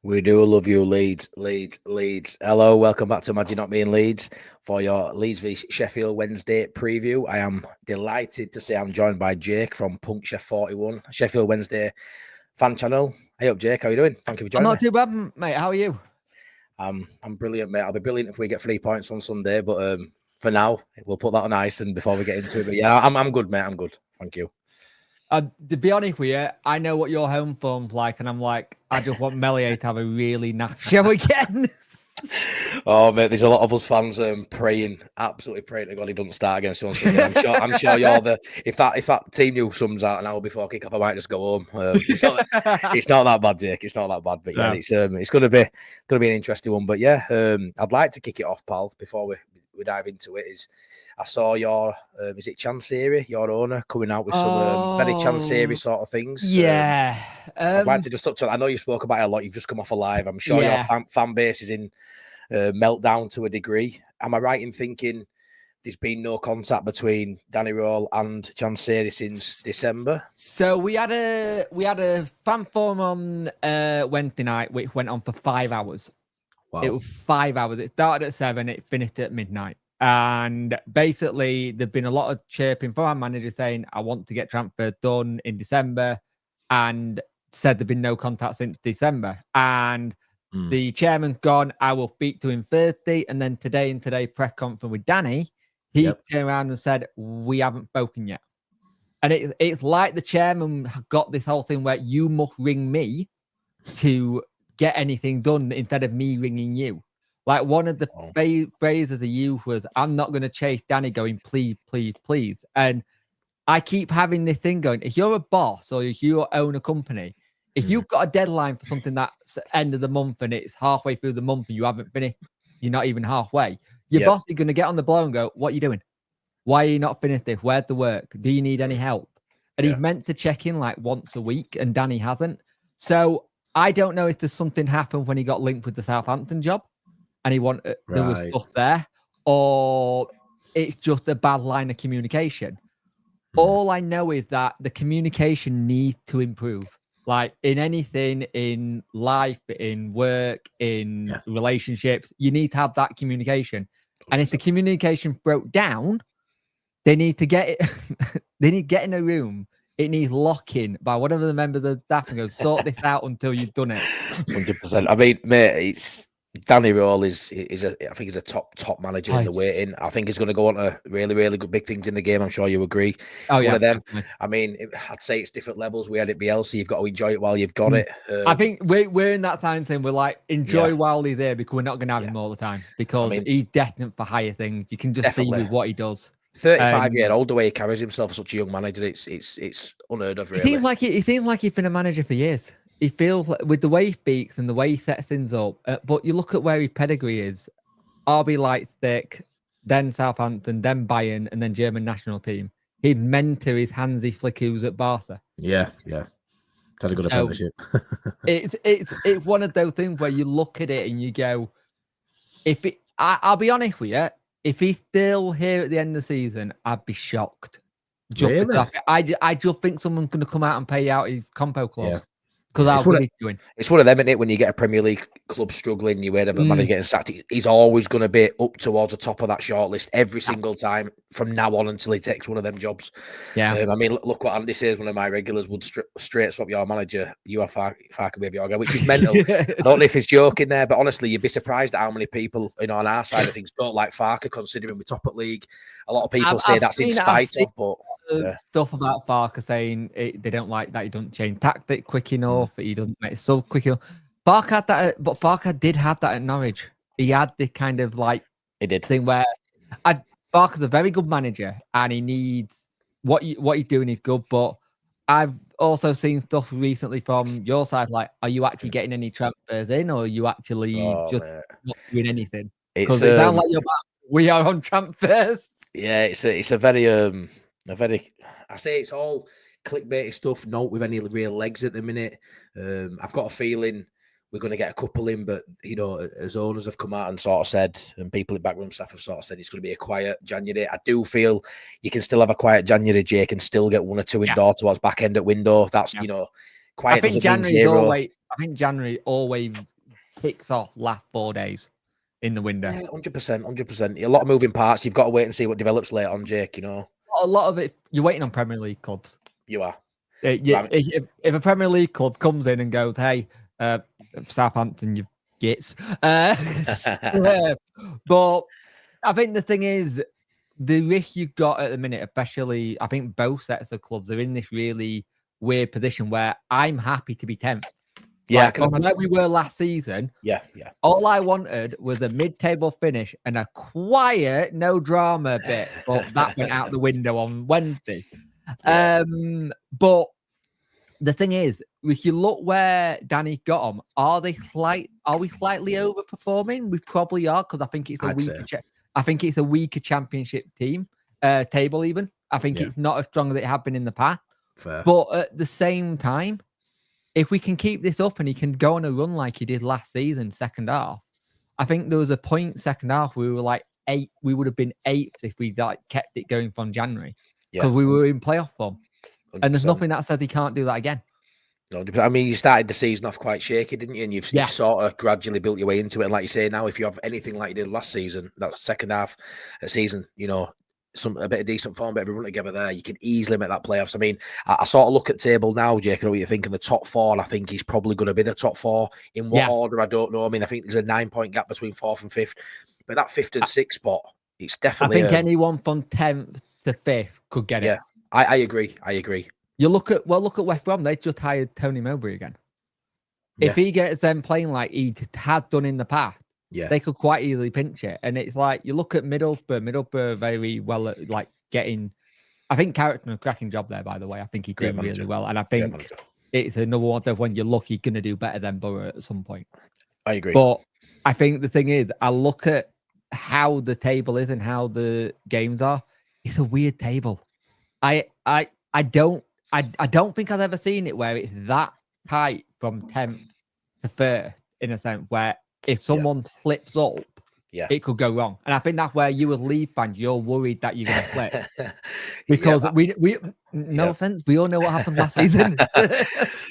We do love you, Leeds, Leeds, Leeds. Hello, welcome back to Imagine Not Being Leeds for your Leeds v Sheffield Wednesday preview. I am delighted to say I'm joined by Jake from Puncture 41, Sheffield Wednesday fan channel. Hey up, Jake. How you doing? Thank you for I'm joining not too bad, mate. How are you? I'm brilliant, mate. I'll be brilliant if we get 3 points on Sunday, but for now, we'll put that on ice and before we get into it. But yeah, I'm good, mate. I'm good. Thank you. To be honest with you, I know what your home form's like, and I'm like, I just want Melier to have a really naff show again. Oh mate, there's a lot of us fans praying, absolutely praying to God he doesn't start against us. I'm sure you're the if that team news comes out an hour before kick-off, I might just go home. It's not that bad, Jake. It's not that bad, but yeah, it's gonna be an interesting one. But yeah, I'd like to kick it off, pal, before we dive into it. I saw your is it Chancery, your owner, coming out with some very Chancery sort of things. Yeah. I'd like to just touch on. I know you spoke about it a lot. You've just come off a live. I'm sure Yeah. your fan base is in meltdown to a degree. Am I right in thinking there's been no contact between Danny Roll and Chancery since December? So we had a fan forum on Wednesday night, which went on for 5 hours. Wow. It was 5 hours. It started at 7, it finished at midnight. And basically, there's been a lot of chirping from our manager saying, I want to get transfer done in December, and said there'd been no contact since December. And the chairman's gone, I will speak to him Thursday. And then today press conference with Danny, he turned around and said, we haven't spoken yet. And it's like the chairman got this whole thing where you must ring me to get anything done instead of me ringing you. Like one of the phrases he used was, I'm not going to chase Danny going, please, please, please. And I keep having this thing going, if you're a boss or if you own a company, if you've got a deadline for something that's end of the month and it's halfway through the month and you haven't finished, you're not even halfway, your boss is going to get on the blow and go, what are you doing? Why are you not finished this? Where's the work? Do you need any help? And he's meant to check in like once a week and Danny hasn't. So I don't know if there's something happened when he got linked with the Southampton job and he wanted there was stuff there, or it's just a bad line of communication. All I know is that the communication needs to improve. Like in anything, in life, in work, in relationships, you need to have that communication. And if the communication broke down, they need to get it. They need to get in a room. It needs lock-in by whatever the members of staff and go sort this out until you've done it. 100%. I mean, mate, it's Danny Roll I think he's a top manager in the waiting. I think he's going to go on to really, really good big things in the game. I'm sure you agree. Oh, one of them. Definitely. I mean, I'd say it's different levels. We had it BL, so you've got to enjoy it while you've got it. I think we're in that time thing. We're like, enjoy while he's there because we're not going to have him all the time because he's destined for higher things. You can just see with what he does. 35-year-old, the way he carries himself as such a young manager, it's unheard of, really. He seems like he's been a manager for years. He feels like, with the way he speaks and the way he sets things up. But you look at where his pedigree is: RB Leipzig, then Southampton, then Bayern, and then German national team. His mentor is Hansi Flick, who's at Barca. Yeah. Had a good apprenticeship. it's one of those things where you look at it and you go, I'll be honest with you, if he's still here at the end of the season, I'd be shocked. Really? I just think someone's going to come out and pay out his compo clause. Yeah. Because it's one of them, isn't it? When you get a Premier League club struggling, you heard of a manager getting sacked. He's always going to be up towards the top of that shortlist every single time from now on until he takes one of them jobs. Yeah. I mean, look what Andy says. One of my regulars would straight swap your manager. You are far with your guy, which is mental. I don't know if he's joking there, but honestly, you'd be surprised at how many people, on our side of things don't like Farke, considering we're top at league. A lot of people say that's in spite of, but. Stuff about Farke saying they don't like that he doesn't change tactic quick enough, that he doesn't make it so quick enough. Farke had that, but Farke did have that at Norwich. He had the kind of thing where Farke's a very good manager and he needs what he's doing is good. But I've also seen stuff recently from your side, like, are you actually getting any transfers in, or are you actually just not doing anything? Because it sounds like we are on transfers. Yeah, it's a very I say it's all clickbaity stuff, not with any real legs at the minute. I've got a feeling we're going to get a couple in, but as owners have come out and sort of said, and people in backroom staff have sort of said, it's going to be a quiet January. I do feel you can still have a quiet January, Jake, and still get one or two in door towards back end at window. That's quiet doesn't mean zero. I think January always kicks off last 4 days in the window. Yeah, 100%. A lot of moving parts. You've got to wait and see what develops later on, Jake. You know, A lot of it, you're waiting on Premier League clubs. you are. If a Premier League club comes in and goes, "Hey, Southampton, you gits," but I think the thing is, the risk you've got at the minute, especially, I think both sets of clubs are in this really weird position where I'm happy to be 10th. Yeah, like, from where we were last season. Yeah. All I wanted was a mid-table finish and a quiet, no drama bit, but that went out the window on Wednesday. Yeah. But the thing is, if you look where Danny got them, are we slightly overperforming? We probably are, because I think it's a weaker championship team table. Even I think it's not as strong as it had been in the past. Fair. But at the same time, if we can keep this up and he can go on a run like he did last season, second half, I think there was a point second half we were like 8. We would have been 8th if we kept it going from January, because we were in playoff form. 100%. And there's nothing that says he can't do that again. No, I mean, you started the season off quite shaky, didn't you? And you've sort of gradually built your way into it. And like you say, now if you have anything like you did last season, that second half of the season, you know, a bit of decent form, a bit of a run together there, you can easily make that playoffs. I mean, I sort of look at the table now, Jake, and what you think in the top 4, and I think he's probably going to be the top 4. In what order, I don't know. I mean, I think there's a 9-point gap between 4th and 5th, but that 5th and 6th spot, it's definitely. I think anyone from 10th to 5th could get it. Yeah, I agree. You look at West Brom. They just hired Tony Mowbray again. If he gets them playing like he had done in the past, they could quite easily pinch it. And it's like, you look at Middlesbrough very well at like getting. I think Carrick's done a cracking job there, by the way. I think he's doing really well, and I think it's another one of when you're lucky, you're going to do better than Borough at some point. I agree. But I think the thing is, I look at how the table is and how the games are. It's a weird table. I don't think I've ever seen it where it's that tight from 10th to 3rd, in a sense, where if someone flips up, it could go wrong. And I think that's where you as Leeds fans, you're worried that you're going to flip. Because we no offense, we all know what happened last season.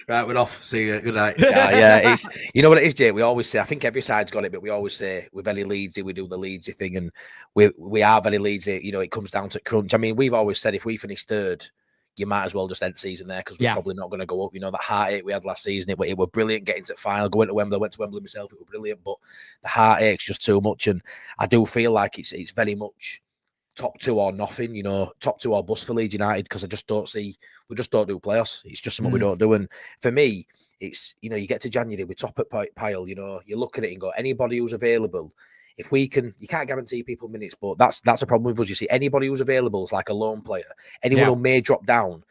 Right, we're off. See you. Good night. It's, you know what it is, Jay? We always say, I think every side's got it, but we always say we're very Leedsy, we do the Leedsy thing, and we are very Leedsy. You know, it comes down to crunch. I mean, we've always said if we finish 3rd, you might as well just end season there, because we're probably not going to go up. You know, that heartache we had last season, it were brilliant getting to the final, going to Wembley. I went to Wembley myself, it was brilliant, but the heartache's just too much. And I do feel like it's very much top 2 or nothing, you know, top 2 or bust for Leeds United, because we just don't do playoffs. It's just something we don't do. And for me, it's, you know, you get to January, we're top at pile, you know, you look at it and go, anybody who's available, if we can, you can't guarantee people minutes, but that's a problem with us. You see, anybody who's available is like a loan player. Anyone who may drop down,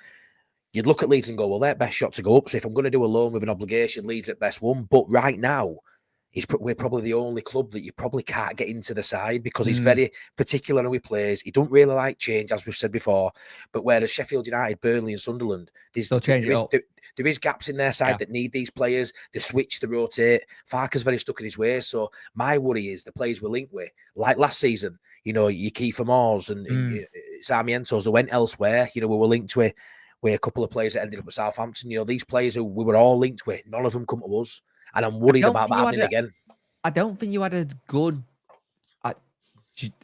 you'd look at Leeds and go, well, their best shot to go up. So if I'm going to do a loan with an obligation, Leeds at best one. But right now, we're probably the only club that you probably can't get into the side, because he's very particular on who he plays. He don't really like change, as we've said before. But whereas Sheffield United, Burnley and Sunderland, there is gaps in their side that need these players. They switch, they rotate. Farker's very stuck in his ways. So my worry is the players we're linked with, like last season, you know, your Kiefer Moores and Sarmientos, they went elsewhere. You know, we were linked with a couple of players that ended up at Southampton. You know, these players who we were all linked with, none of them come to us. And I'm worried about that happening again. I don't think you had a good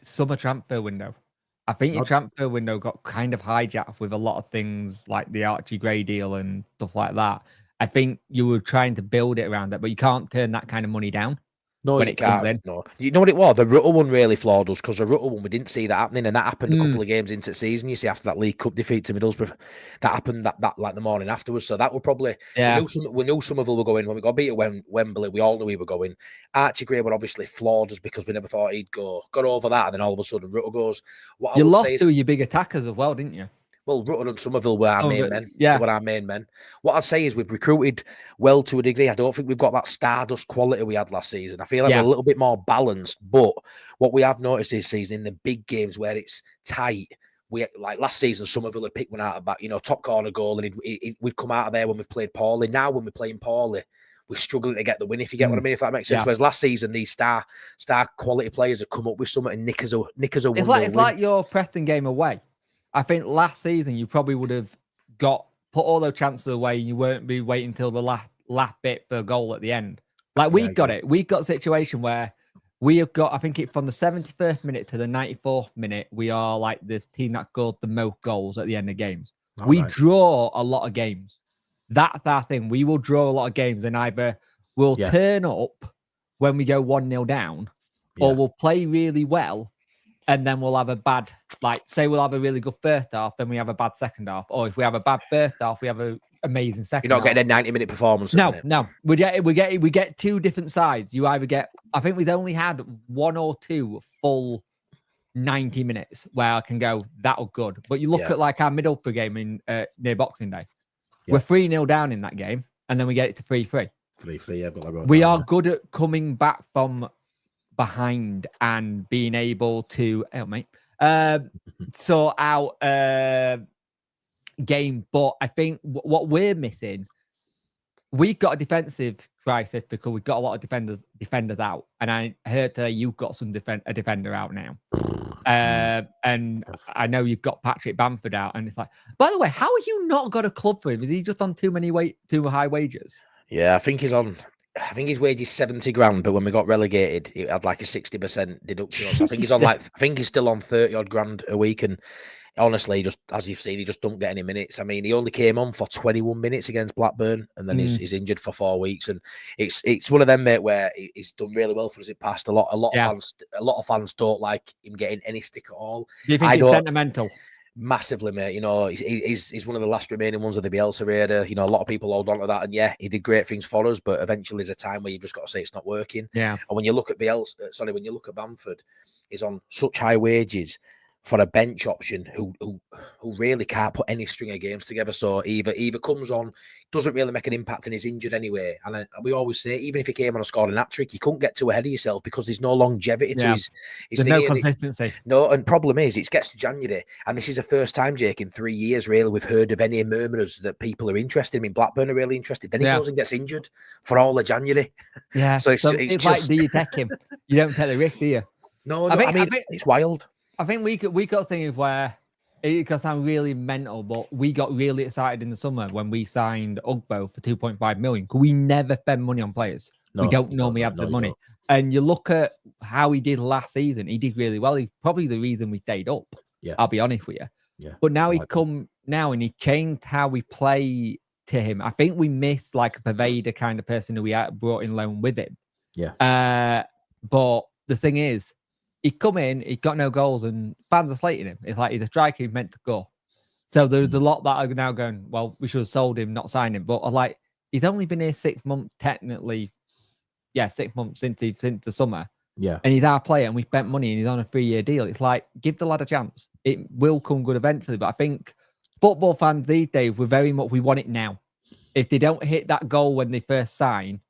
summer transfer window. I think your transfer window got kind of hijacked with a lot of things like the Archie Gray deal and stuff like that. I think you were trying to build it around it, but you can't turn that kind of money down. No, when you it comes can't. in. No, you know what it was? The Rutter one really flawed us, because the Rutter one, we didn't see that happening, and that happened a couple of games into the season. You see, after that League Cup defeat to Middlesbrough, that happened that like the morning afterwards. So that were probably we knew Somerville were going when we got beat at Wembley. We all knew we were going. Archie Gray were obviously flawed us because we never thought he'd go. Got over that, and then all of a sudden Rutter goes. You lost two of your big attackers as well, didn't you? Well, Rutter and Somerville were our main men. Yeah. They were our main men. What I'd say is we've recruited well to a degree. I don't think we've got that Stardust quality we had last season. I feel like we're a little bit more balanced. But what we have noticed this season in the big games where it's tight, like last season, Somerville had picked one out of back, you know, top corner goal, and we'd come out of there when we've played poorly. Now, when we're playing poorly, we're struggling to get the win, if you get what I mean, if that makes sense. Whereas last season, these star quality players have come up with something and nick us a win. It's like your Preston game away. I think last season you probably would have got put all those chances away, and you won't be waiting until the last bit for a goal at the end. Like we got it. We got a situation where we have got, I think it's from the 71st minute to the 94th minute, we are like the team that scored the most goals at the end of games. We draw a lot of games. That's our thing. We will draw a lot of games, and either we'll turn up when we go 1-0 down, or we'll play really well, and then we'll have a bad, like, say we'll have a really good first half, then we have a bad second half. Or if we have a bad first half, we have an amazing second half. You're not getting a 90-minute performance. No. We get two different sides. You either get, I think we've only had 1 or 2 full 90 minutes where I can go, that was good. But you look at like our Middlesbrough game in near Boxing Day. We're 3-0 down in that game, and then we get it to 3-3. 3-3, I've got that right. We are good at coming back from behind and being able to sort out game. But I think what we're missing, we've got a defensive crisis because we've got a lot of defenders out. And I heard today you've got a defender out now. And I know you've got Patrick Bamford out, and it's like, by the way, how have you not got a club for him? Is he just on too high wages? Yeah, I think his wage is 70 grand, but when we got relegated, it had like a 60% deduction. So I think he's on I think he's still on 30 odd grand a week. And honestly, just as you've seen, he just don't get any minutes. I mean, he only came on for 21 minutes against Blackburn, and then he's injured for 4 weeks. And it's one of them, mate, where he's done really well for us in past. A lot of fans don't like him getting any stick at all. Do you think he's sentimental? Massively, mate. You know, he's one of the last remaining ones of the Bielsa era. You know, a lot of people hold on to that, and he did great things for us. But eventually, there's a time where you've just got to say it's not working. Yeah. And when you look at when you look at Bamford, he's on such high wages for a bench option who really can't put any string of games together. So either comes on, doesn't really make an impact, and is injured anyway. And we always say, even if he came on and scored an hat-trick, you couldn't get too ahead of yourself because there's no longevity to his There's no consistency. And problem is, it gets to January, and this is the first time, Jake, in 3 years, really, we've heard of any murmurs that people are interested. I mean, Blackburn are really interested. Then he goes and gets injured for all of January. Yeah. So it's just like, do you take him? You don't take the risk, do you? No, I mean, it's wild. I think we got things where it can sound really mental, but we got really excited in the summer when we signed Ugbo for 2.5 million. We never spend money on players. We don't normally have the money. And you look at how he did last season, he did really well. He's probably the reason we stayed up. Yeah. I'll be honest with you. Yeah. But now and he changed how we play to him. I think we missed like a Paveda kind of person who we brought in loan with him. Yeah. But the thing is, he come in, he got no goals, and fans are slating him. It's like he's a striker, he's meant to go. So there's a lot that are now going, well, we should have sold him, not signed him. But like, he's only been here 6 months, technically. Yeah, 6 months since the summer. Yeah. And he's our player, and we spent money, and he's on a 3-year deal. It's like, give the lad a chance. It will come good eventually. But I think football fans these days, we want it now. If they don't hit that goal when they first sign,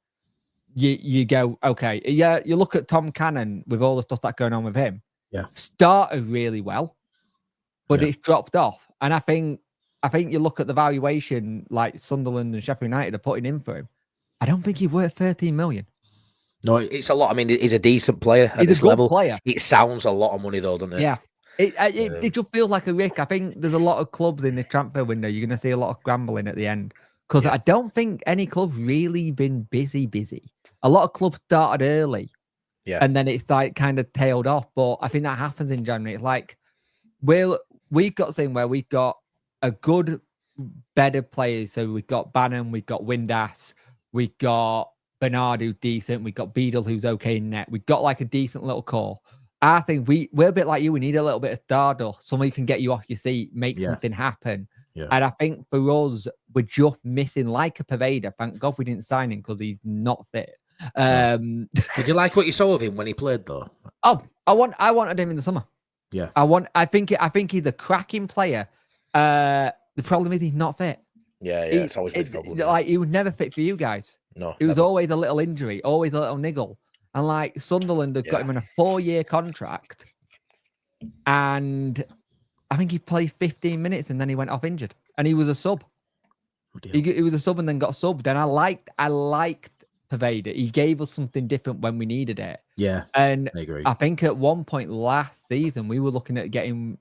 you go, okay. Yeah, you look at Tom Cannon with all the stuff that's going on with him. Yeah. Started really well, but it's dropped off. And I think you look at the valuation, like Sunderland and Sheffield United are putting in for him. I don't think he's worth 13 million. No, it's a lot. I mean, he's a decent player at this level. Player. It sounds a lot of money, though, doesn't it? Yeah. It just feels like a risk. I think there's a lot of clubs in the transfer window. You're going to see a lot of scrambling at the end. Because I don't think any club's really been busy. A lot of clubs started early. Yeah. And then it's like kind of tailed off. But I think that happens in January. It's like, we've got something where we've got a good, better players. So we've got Bannon, we've got Windass, we've got Bernard who's decent, we've got Beadle who's okay in net. We've got like a decent little core. I think we're a bit like you. We need a little bit of stardust. Somebody who can get you off your seat, make something happen. Yeah. And I think for us, we're just missing like a Paveda. Thank God we didn't sign him because he's not fit. Did you like what you saw of him when he played though? Oh, I wanted him in the summer. Yeah. I think he's a cracking player. The problem is he's not fit. Yeah, it's always been a problem. Like he was never fit for you guys. No. It was always a little injury, always a little niggle. And like Sunderland have got him on a 4-year contract. And I think he played 15 minutes and then he went off injured. And he was a sub. He was a sub and then got subbed. And I liked Paveda. He gave us something different when we needed it. Yeah. And I agree. I think at one point last season, we were looking at getting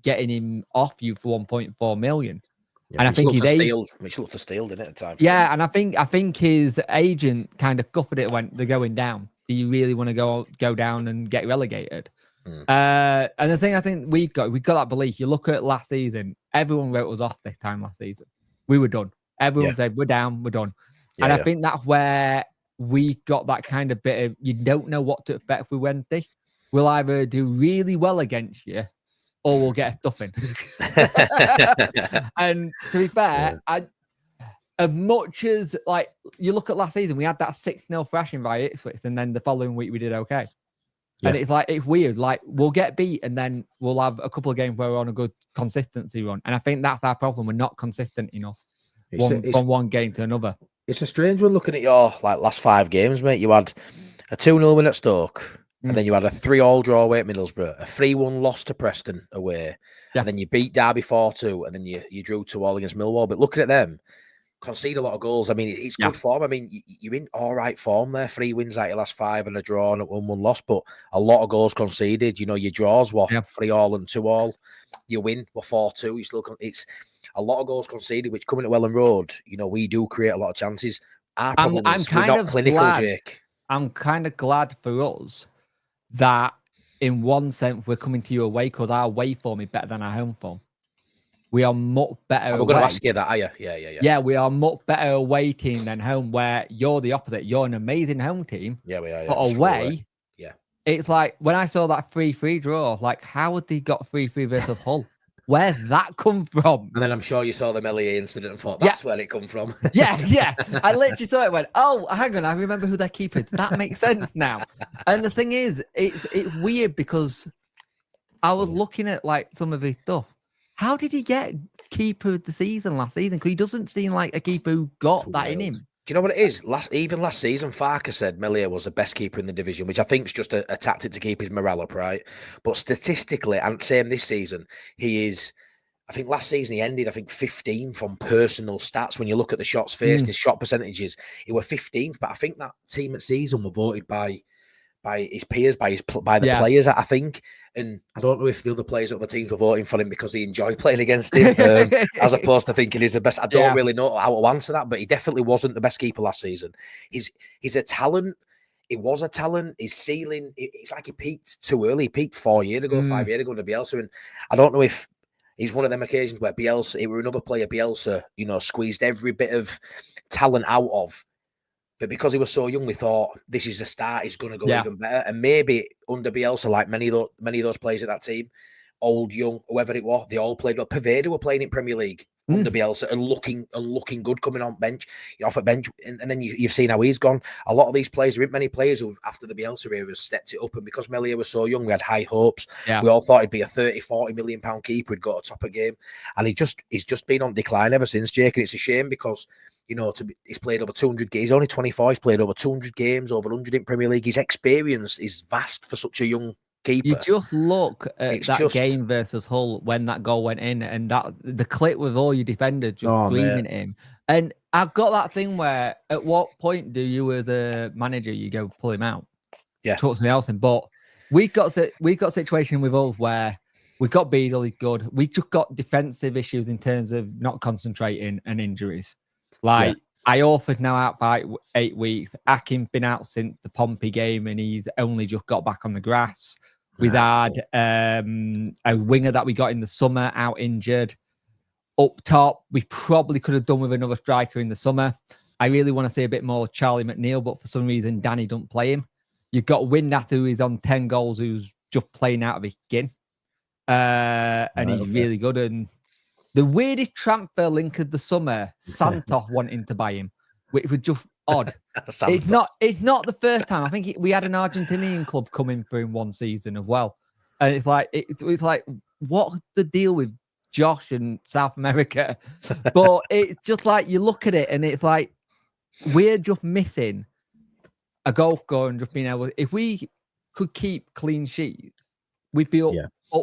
him off you for 1.4 million. Yeah, and I think which looked a steal, didn't it, at the time? Yeah, and I think his agent kind of guffered it when they're going down. Do you really want to go down and get relegated? And the thing I think we got that belief. You look at last season, everyone wrote us off this time last season. We were done. Everyone said we're down, we're done. And I think that's where we got that kind of bit of, you don't know what to expect for Wednesday. We'll either do really well against you or we'll get a stuffing. And to be fair, as much as, like, you look at last season, we had that 6-0 thrashing by Ipswich, and then the following week we did okay. And it's like, it's weird. Like, we'll get beat and then we'll have a couple of games where we're on a good consistency run. And I think that's our problem. We're not consistent enough from one game to another. It's a strange one looking at your last 5 games, mate. You had a 2-0 win at Stoke, and then you had a 3-3 draw away at Middlesbrough, a 3-1 loss to Preston away, and then you beat Derby 4-2, and then you drew 2-2 against Millwall. But looking at them, concede a lot of goals. I mean, it's good form. I mean, you're in all right form there. 3 wins out of your last 5 and a draw and a 1-1 loss, but a lot of goals conceded. You know, your draws were 3-3 and 2-2. Your win were 4-2. It's a lot of goals conceded, which coming to Elland Road, you know, we do create a lot of chances. Our problem is we're not clinical, Jake. I'm kind of glad for us that in one sense we're coming to you away, because our away form is better than our home form. We are much better. We're going to ask you that, are you? Yeah. Yeah, we are much better away team than home, where you're the opposite. You're an amazing home team. Yeah, we are. But away, it's like when I saw that 3-3 draw, like, how had they got 3-3 versus Hull? Where's that come from? And then I'm sure you saw the Melia incident and thought, that's where it come from. Yeah. I literally saw it and went, oh, hang on, I remember who their keeper is. That makes sense now. And the thing is, it's weird because I was looking at, like, some of his stuff. How did he get keeper of the season last season? Because he doesn't seem like a keeper who got that in him. Do you know what it is? Last season, Farker said Melia was the best keeper in the division, which I think is just a tactic to keep his morale up, right? But statistically, and same this season, he is. I think last season he ended, 15th on personal stats. When you look at the shots faced, his shot percentages, he were 15th. But I think that team at season were voted by his peers, by the players, I think. And I don't know if the other players of the teams were voting for him because they enjoy playing against him, as opposed to thinking he's the best. I don't really know how to answer that, but he definitely wasn't the best keeper last season. He's a talent. It was a talent. His ceiling, it's like he peaked too early. He peaked 5 years ago under Bielsa. And I don't know if he's one of them occasions where Bielsa, it were another player, Bielsa, you know, squeezed every bit of talent out of. But because he was so young, we thought this is a start. He's going to go even better. And maybe under Bielsa, like many of those players at that team, old, young, whoever it was, they all played well. Paveda were playing in Premier League under Bielsa and looking good coming on bench, off a bench. And then you've seen how he's gone. A lot of these players, there aren't many players who, after the Bielsa era, stepped it up. And because Melia was so young, we had high hopes. Yeah. We all thought he'd be a 30-40 million pound keeper. He'd go to top a game. And he's just been on decline ever since, Jake. And it's a shame because, you know, he's played over 200 games. He's only 24. He's played over 200 games, over 100 in Premier League. His experience is vast for such a young keeper. You just look at game versus Hull when that goal went in, and that the clip with all your defenders just screaming at him. And I've got that thing where, at what point do you, as a manager, you go pull him out? Yeah, talk something else in. But we got a situation with us where we got Beadle, he's good. We just got defensive issues in terms of not concentrating and injuries. Like, Iorfa's now out for 8 weeks. Akin's been out since the Pompey game, and he's only just got back on the grass. We've had a winger that we got in the summer out injured. Up top, we probably could have done with another striker in the summer. I really want to see a bit more of Charlie McNeil, but for some reason, Danny don't play him. You've got Windass, who is on 10 goals, who's just playing out of his skin. And he's really good. And the weirdest transfer link of the summer, Santos wanting to buy him, which was just odd. It's not the first time. I think we had an Argentinian club coming through in one season as well. And it's like, what's the deal with Josh and South America? But it's just like, you look at it and it's like, we're just missing a goal scorer and just being able, if we could keep clean sheets, we'd be up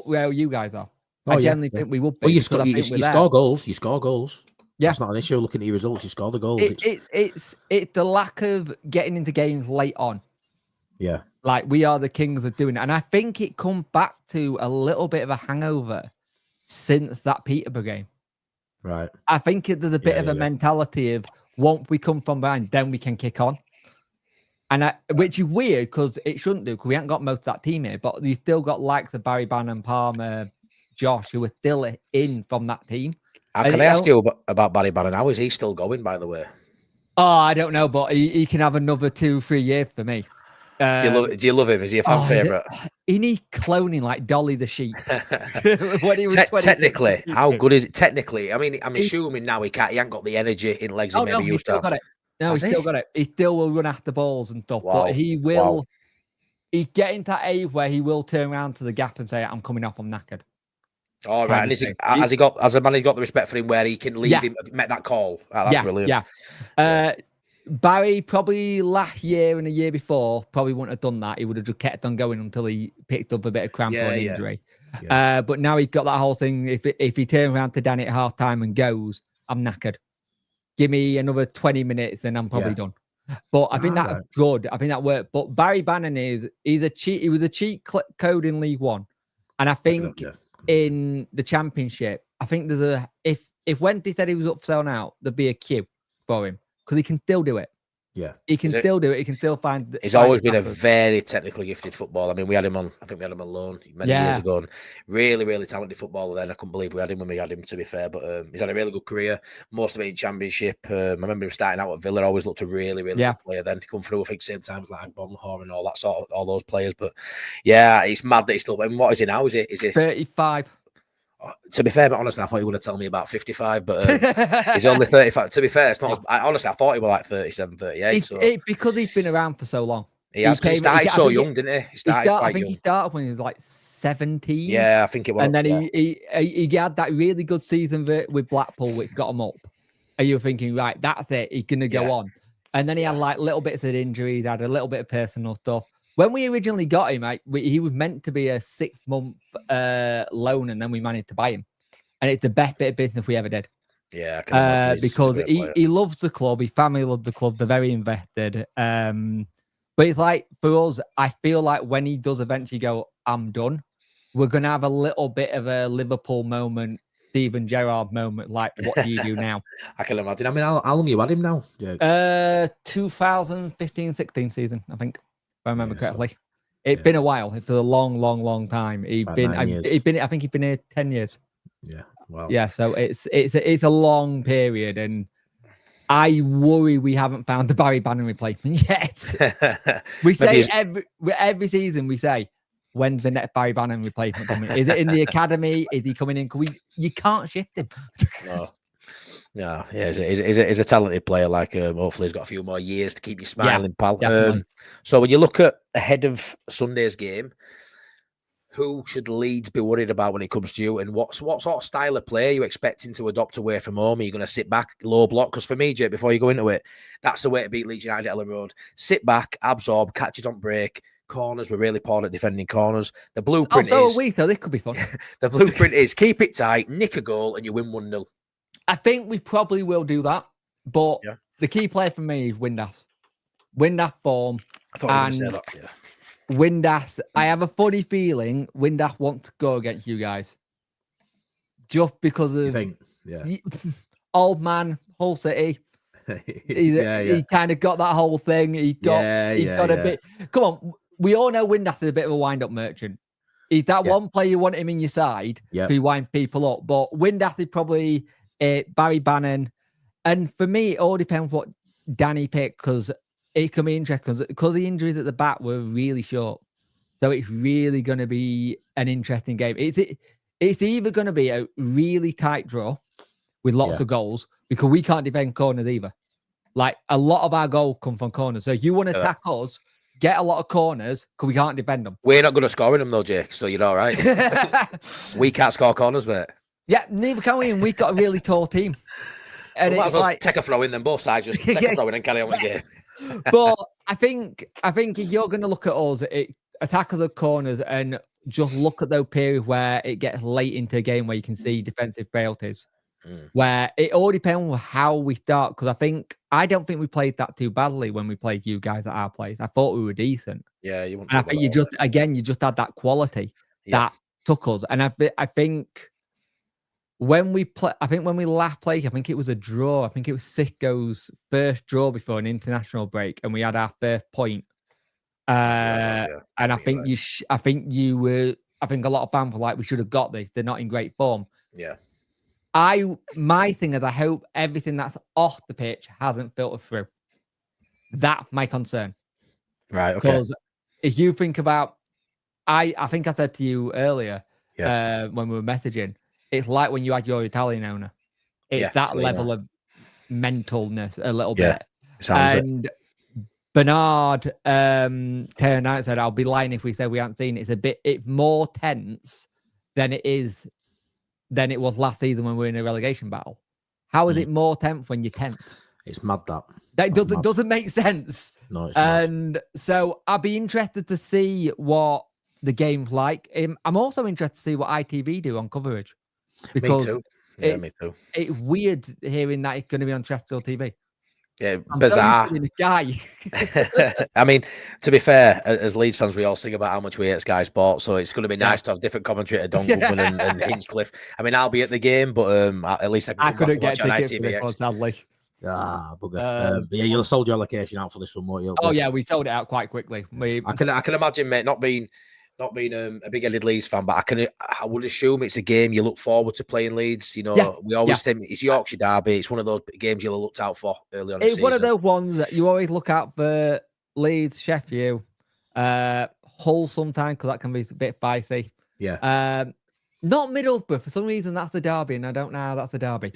where you guys are. I genuinely think we would be. Well, you score goals. You score goals. Yeah. That's not an issue. Looking at your results, you score the goals. It's the lack of getting into games late on. Yeah. Like, we are the kings of doing it. And I think it comes back to a little bit of a hangover since that Peterborough game. Right. I think there's a bit of a mentality of once we come from behind, then we can kick on. And which is weird because it shouldn't do, because we haven't got most of that team here, but you still got likes of Barry Bannon, Palmer, Josh, who are still in from that team. Can I ask you about Barry Bannon? How is he still going, by the way? Oh, I don't know, but he can have another 2-3 years for me. Do you love him? Is he a fan favourite? Isn't he cloning like Dolly the sheep? When he was technically, how good is it? Technically, I mean, I'm assuming now he ain't got the energy in legs he maybe used to have. Got it. No, he's still got it. He still will run after balls and stuff, but he will. Wow. He get into that age where he will turn around to the gap and say, "I'm coming off. I'm knackered." All right, and has the man got the respect for him where he can leave him, make that call? Oh, that's brilliant. Yeah. Barry probably last year and the year before probably wouldn't have done that. He would have just kept on going until he picked up a bit of cramp or an injury. Yeah. But now he's got that whole thing. If he turns around to Danny at half time and goes, "I'm knackered. Give me another 20 minutes and I'm probably done." But I think that's good. I think that worked. But Barry Bannon he was a cheat code in League One. And I think in the Championship, I think there's if Wednesday said he was up for sale now, there'd be a queue for him because he can still do it. Yeah, he can still do it. He can still find. He's always been a very technically gifted footballer. I mean, we had him on. I think we had him on loan many years ago. And really, really talented footballer. Then I couldn't believe we had him when we had him. To be fair, but he's had a really good career. Most of it in Championship. I remember him starting out at Villa. Always looked a really, really good player. Then he come through. I think same times like Bonhor and all that sort of all those players. But yeah, it's mad that he's still. And what is he now? Is he 35? To be fair, but honestly, I thought he would have told me about 55, but he's only 35. To be fair, it's not. Honestly, I thought he was like 37, 38. Because he's been around for so long. He started so young, didn't he? He started I think he started when he was like 17. Yeah, I think it was. And then he had that really good season with Blackpool, which got him up. And you were thinking, right, that's it. He's going to go on. And then he had like little bits of injuries, had a little bit of personal stuff. When we originally got him, he was meant to be a 6-month loan, and then we managed to buy him. And it's the best bit of business we ever did. Yeah, I can imagine. Because he loves the club, his family loves the club, they're very invested. But it's like, for us, I feel like when he does eventually go, "I'm done," we're going to have a little bit of a Liverpool moment, Steven Gerrard moment, like, what do you do now? I can imagine. I mean, how long you had him now? 2015-16 season, I think. If I remember correctly. It's been a while. It's a long, long, long time. I think he's been here 10 years. Yeah. Wow. Yeah, so it's a long period, and I worry we haven't found the Barry Bannon replacement yet. We say every season, we say, when's the next Barry Bannon replacement coming? Is it in the academy? Is he coming in? You can't shift him. No. No, yeah, he's a talented player. Like, hopefully, he's got a few more years to keep you smiling, pal. So, when you look at ahead of Sunday's game, who should Leeds be worried about when it comes to you? And what sort of style of play are you expecting to adopt away from home? Are you going to sit back, low block? Because for me, Jake, before you go into it, that's the way to beat Leeds United at Elland Road. Sit back, absorb, catch it on break. Corners, we're really poor at defending corners. The blueprint so this could be fun. The blueprint is keep it tight, nick a goal, and you win 1-0. I think we probably will do that, but the key player for me is Windass. Windass form. I thought you were going to say that, Windass, I have a funny feeling Windass wants to go against you guys. Just because of old man, Hull City. He kind of got that whole thing. He got a bit. Come on, we all know Windass is a bit of a wind-up merchant. He's that one player you want him in your side to wind people up. But Windass is probably Barry Bannon. And for me, it all depends what Danny picked, because it can be interesting because the injuries at the back were really short. So it's really going to be an interesting game. It's either going to be a really tight draw with lots of goals, because we can't defend corners either. Like, a lot of our goals come from corners. So if you want to attack us, get a lot of corners, because we can't defend them. We're not good at scoring them though, Jake, so you're all right. We can't score corners, mate. Yeah, neither can we, and we've got a really tall team. And might as well take a throw in, then both sides just take a throw in and carry on with the game. But I think if you're going to look at us, attackers of corners, and just look at those periods where it gets late into a game where you can see defensive frailties, where it all depends on how we start. Because I don't think we played that too badly when we played you guys at our place. I thought we were decent. Yeah, you want. And I think you just had that quality that took us, and I think when we play, I think when we last played, I think it was a draw. I think it was Sicko's first draw before an international break, and we had our first point. And I think I think a lot of fans were like, we should have got this. They're not in great form. Yeah. My thing is, I hope everything that's off the pitch hasn't filtered through. That's my concern. Right. Okay. Because if you think about, I think I said to you earlier, when we were messaging, it's like when you had your Italian owner. It's that level of mentalness a little bit. And Bernard turned out and said, I'll be lying if we said we haven't seen it. It's more tense than it was last season when we were in a relegation battle. How is it more tense when you're tense? It's mad that doesn't make sense. No, it's and mad. So I'll be interested to see what the game's like. I'm also interested to see what ITV do on coverage. Because me too. Yeah, me too. It's weird hearing that it's going to be on terrestrial TV. Yeah, bizarre. Guy. I mean, to be fair, as Leeds fans, we all sing about how much we hate Sky Sports, so it's going to be nice to have different commentary to Don Goodman and Hinchcliffe. I mean, I'll be at the game, but at least I couldn't get a ticket for this one, sadly. Bugger. Yeah, you'll sold your allocation out for this one, won't you? Oh yeah, we sold it out quite quickly. I can imagine, mate, not being a big-headed Leeds fan, but I would assume it's a game you look forward to playing Leeds. You know, we always think it's Yorkshire Derby. It's one of those games you'll have looked out for early on. It's one of those ones that you always look out for. Leeds, Sheffield, Hull sometimes, because that can be a bit spicy. Yeah. Not Middlesbrough. For some reason, that's the derby, and I don't know how that's the derby.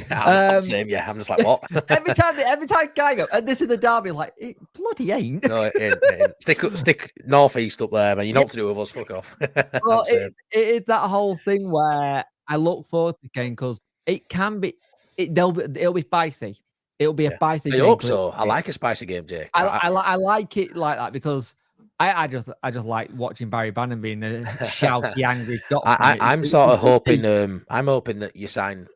Same, yeah. I'm just like, what? every time guy go, and this is the derby, like, it bloody ain't. No, it ain't. Stick northeast up there, man. You know what to do with us. Fuck off. Well, it is that whole thing where I look forward to the game because it can be. It'll be spicy. It'll be a spicy game. I hope so. I like a spicy game, Jake. I like it like that because I just like watching Barry Bannon being a shouty, angry Scotsman. I'm sort of hoping. I'm hoping that you sign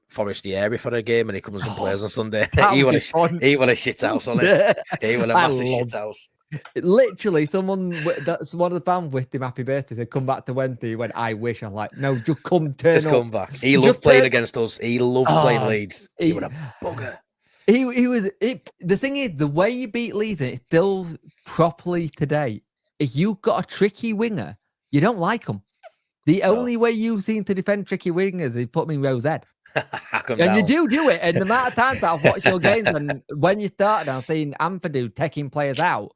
Forestieri for a game and he comes and plays on Sunday. He want a shit house on it. He want a massive shit house. Literally, that's one of the fans wished him happy birthday. They come back to Wednesday when I wish. I'm like, no, just come back. He loved playing against us. He loved playing Leeds. He was a bugger. The thing is, the way you beat Leeds, it's still properly today. If you've got a tricky winger, you don't like them. The only way you seem to defend tricky wingers is put them in Rose Ed. And you do it. And the amount of times that I've watched your games, and when you started, I've seen Ampadu taking players out.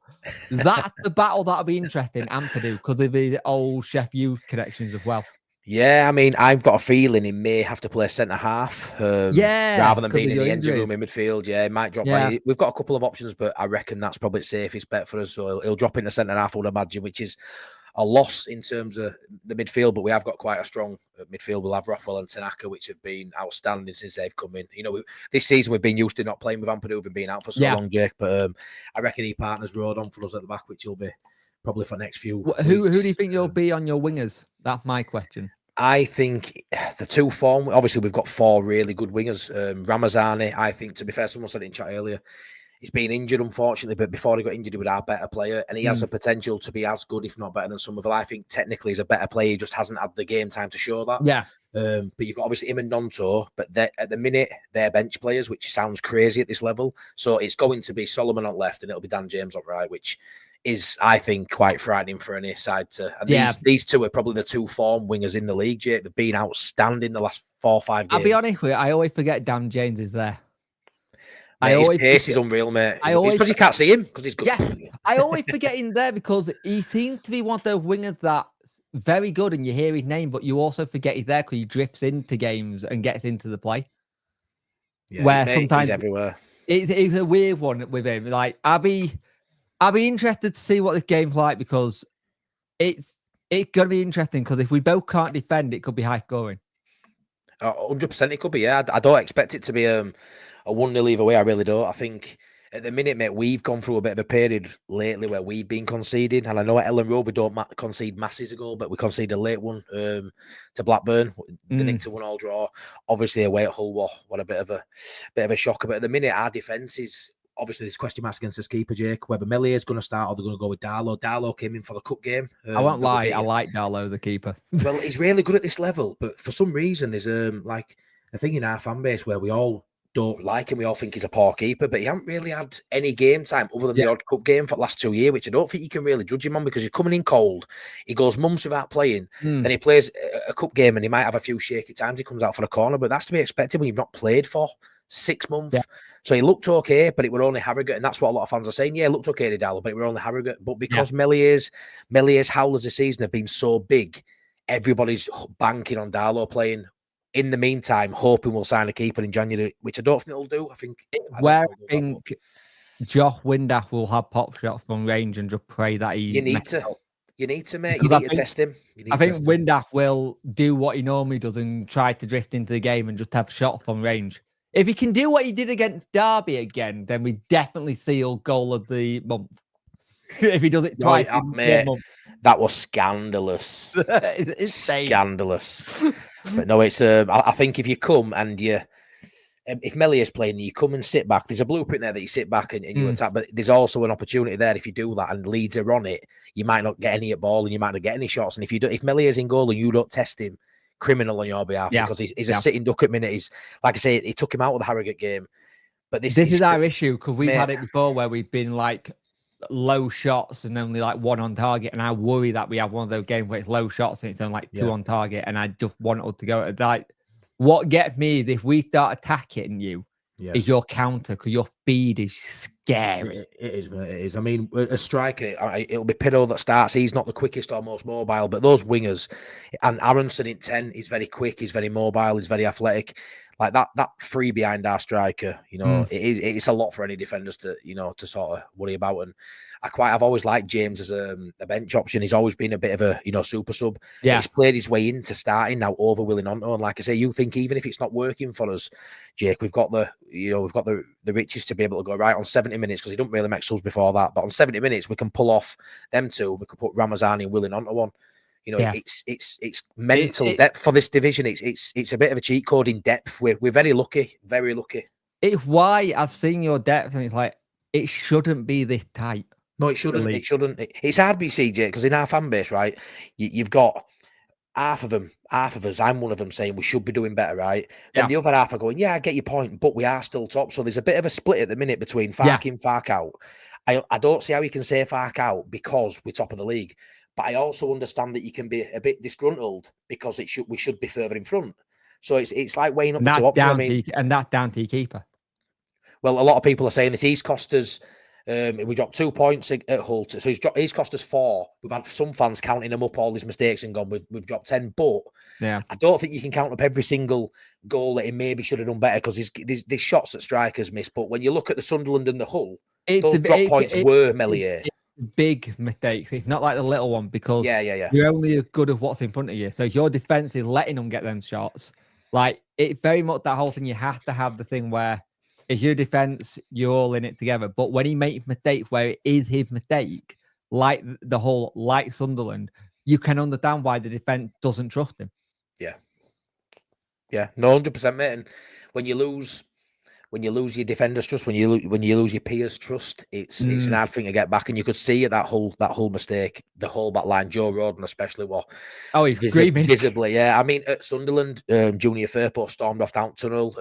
That's the battle that'll be interesting, Ampadu, because of the old Chef U connections as well. Yeah, I mean, I've got a feeling he may have to play centre half, rather than being in the engine room in midfield. Yeah, he might drop. We've got a couple of options, but I reckon that's probably the safest bet for us. So he'll drop into centre half, I would imagine, which is a loss in terms of the midfield. But we have got quite a strong midfield. We'll have Rothwell and Tanaka, which have been outstanding since they've come in. You know, this season we've been used to not playing with Ampadu and being out for so long, Jake. But I reckon he partners Road on for us at the back, which will be probably for next few. Who do you think you'll be on your wingers? That's my question. I think the two form, obviously we've got four really good wingers. Ramazani, I think, to be fair, someone said it in chat earlier, he's been injured, unfortunately, but before he got injured, he was our better player, and he has the potential to be as good, if not better than some of them. I think technically he's a better player, he just hasn't had the game time to show that. Yeah. But you've got obviously him and Nonto, but at the minute, they're bench players, which sounds crazy at this level. So it's going to be Solomon on left, and it'll be Dan James on right, which is, I think, quite frightening for any side to. And these two are probably the two form wingers in the league, Jake. They've been outstanding the last 4 or 5 games. I'll be honest with you, I always forget Dan James is there. His pace is unreal, mate. It's because you can't see him because he's good. Yeah, I always forget him there because he seems to be one of those wingers that's very good, and you hear his name, but you also forget he's there because he drifts into games and gets into the play. Yeah, where sometimes he's everywhere. It's a weird one with him. Like I'll be interested to see what this game's like because it's gonna be interesting because if we both can't defend, it could be high scoring. 100% it could be. Yeah, I don't expect it to be a 1-0 either way. I really don't. I think at the minute, mate, we've gone through a bit of a period lately where we've been conceding, and I know at Elland Road we don't concede masses a goal, but we conceded a late one to Blackburn, the nick to 1-1 draw. Obviously away at Hull, what a bit of a shocker. But at the minute, our defence is. Obviously, there's question marks against this keeper, Jake. Whether Millier is going to start or they're going to go with Darlow. Darlow came in for the cup game. I won't lie, I like Darlow, the keeper. Well, he's really good at this level, but for some reason, there's the thing in our fan base where we all don't like him, we all think he's a poor keeper, but he hasn't really had any game time other than the odd cup game for the last 2 years, which I don't think you can really judge him on because he's coming in cold. He goes months without playing. Then he plays a cup game and he might have a few shaky times. He comes out for a corner, but that's to be expected when you've not played for 6 months. Yeah. So he looked okay, but it were only Harrogate, and that's what a lot of fans are saying. Yeah, it looked okay, Didal, but it were only Harrogate. But because Melior's howlers this season have been so big, everybody's banking on Darlow playing. In the meantime, hoping we'll sign a keeper in January, which I don't think they'll do. I think Josh Windass will have pop shots from range and just pray that he. You need to, mate. You need to test him. I think Windass will do what he normally does and try to drift into the game and just have shots from range. If he can do what he did against Derby again, then we definitely seal goal of the month. If he does it twice, mate, that was scandalous. It's insane. Scandalous. But no, it's. I think if you come and if Melior's playing, you come and sit back. There's a blueprint there that you sit back and you attack. But there's also an opportunity there if you do that and Leeds are on it, you might not get any at ball and you might not get any shots. And if Melior's in goal and you don't test him, criminal on your behalf because he's a sitting duck at minute. He's like I say, he took him out of the Harrogate game. But this is our issue because we've had it before where we've been like low shots and only like 1 on target, and I worry that we have one of those games where it's low shots and it's only like 2 on target, and I just want us to go like. What gets me is if we start attacking you, is your counter because your speed is scary. It is, mate. It is. I mean, a striker, it'll be Piddle that starts. He's not the quickest or most mobile, but those wingers, and Aronson in 10, he's very quick, he's very mobile, he's very athletic. Like that free behind our striker, it's a lot for any defenders to, to sort of worry about. And I've always liked James as a bench option. He's always been a bit of a, super sub. Yeah. He's played his way into starting now over Willie Nonto. And like I say, you think even if it's not working for us, Jake, we've got the riches to be able to go right on 70 minutes because he don't really make subs before that. But on 70 minutes, we can pull off them two. We could put Ramazani and Willie Nonto on. It's mental depth for this division. It's a bit of a cheat code in depth. We're very lucky, very lucky. It's why I've seen your depth, and it's like it shouldn't be this tight. No, it shouldn't. It shouldn't. It's hard to see, Jake, because in our fan base, right, you've got half of us. I'm one of them saying we should be doing better, right? Then the other half are going, I get your point, but we are still top. So there's a bit of a split at the minute between Fark in, Fark out. I don't see how you can say Fark out because we're top of the league. But I also understand that you can be a bit disgruntled because we should be further in front. So it's like weighing up the two options. And that's down to your keeper. Well, a lot of people are saying that he's cost us. We dropped 2 points at Hull, so he's cost us 4. We've had some fans counting him up all his mistakes and gone, we've dropped 10. But I don't think you can count up every single goal that he maybe should have done better because there's shots that strikers miss. But when you look at the Sunderland and the Hull, those drop points were Melior. Big mistakes. It's not like the little one because you're only as good as what's in front of you. So your defense is letting them get them shots. Like it very much that whole thing. You have to have the thing where it's your defense, you're all in it together. But when he makes mistakes where it is his mistake, like the whole like Sunderland, you can understand why the defense doesn't trust him. Yeah, no, 100%, mate. And when you lose your defenders' trust, when you lose your peers' trust, it's an hard thing to get back. And you could see that whole mistake, the whole back line, Joe Roden especially, he's visibly, I mean, at Sunderland, Junior Firpo stormed off down tunnel,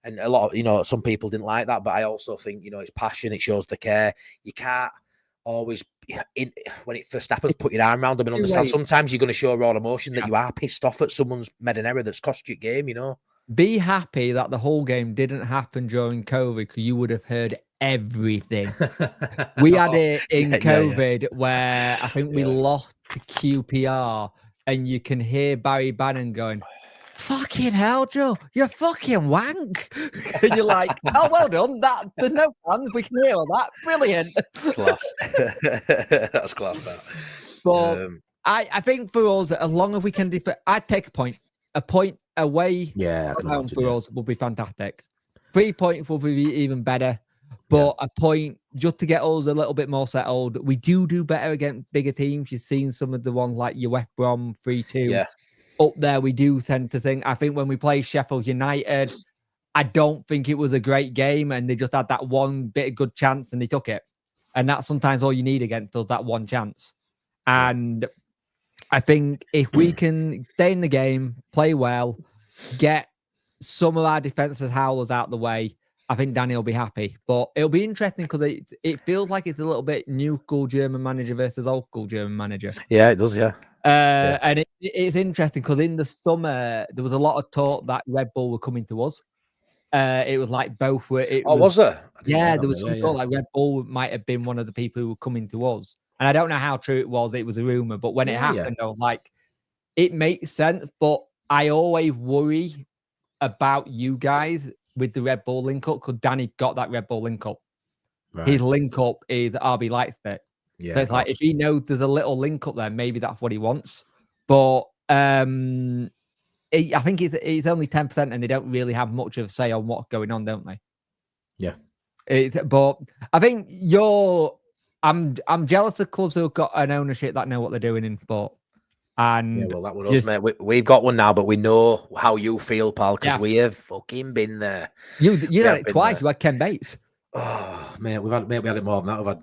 and a lot of some people didn't like that, but I also think it's passion, it shows the care. You can't always when it first happens put your arm around them and understand. Sometimes you're going to show raw emotion that you are pissed off at someone's made an error that's cost you a game. Be happy that the whole game didn't happen during COVID because you would have heard everything. We had it in COVID where I think we lost to QPR and you can hear Barry Bannon going, "Fucking hell, Joe, you're fucking wank." And you're like, "Oh, well done. There's no fans. We can hear all that. Brilliant." Class. That's class, that. But I think for us, as long as we can defend, I'd take a point. A point away for us would be fantastic. 3 points will be even better. But a point just to get us a little bit more settled. We do better against bigger teams. You've seen some of the ones like your West Brom 3-2. Yeah. Up there, we do tend to think. I think when we play Sheffield United, I don't think it was a great game, and they just had that one bit of good chance and they took it. And that's sometimes all you need against us, that one chance. And I think if we can stay in the game, play well, get some of our defensive howlers out the way, I think Danny will be happy. But it'll be interesting because it feels like it's a little bit new school German manager versus old school German manager. Yeah, it does. Yeah. And it's interesting because in the summer there was a lot of talk that Red Bull were coming to us. It was like both were. Was there? Yeah, there was some talk like Red Bull might have been one of the people who were coming to us, and I don't know how true it was. It was a rumor, but when it happened, I was like, it makes sense. But I always worry about you guys with the Red Bull link up because Danny got that Red Bull link up. Right. His link up is RB Leipzig. Yeah, so it's like if he knows there's a little link up there, maybe that's what he wants. But I think it's only 10%, and they don't really have much of a say on what's going on, don't they? Yeah. But I think I'm jealous of clubs who've got an ownership that know what they're doing in sport. And yeah, well, that was us, mate. We've got one now, but we know how you feel, pal, because we have fucking been there. You had it twice. There. You had Ken Bates. Oh, mate, we had it more than that.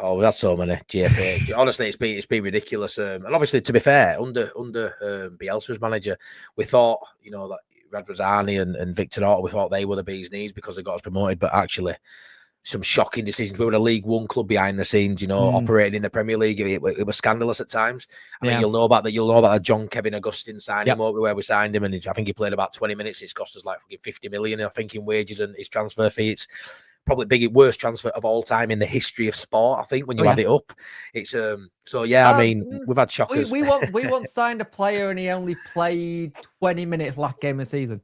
We've had so many GFA. Honestly, it's been ridiculous. And obviously, to be fair, under Bielsa's manager, we thought, that Radrazani and Victor Orta, we thought they were the bee's knees because they got us promoted, but actually some shocking decisions. We were a League One club behind the scenes, operating in the Premier League. It was scandalous at times. I mean, you'll know about that John Kevin Augustine signing where we signed him, and I think he played about 20 minutes. It's cost us like 50 million, I think, in wages and his transfer fee. It's probably the worst transfer of all time in the history of sport. I think when you add it up, it's I mean, we've had shockers. We once signed a player and he only played 20 minutes last game of the season.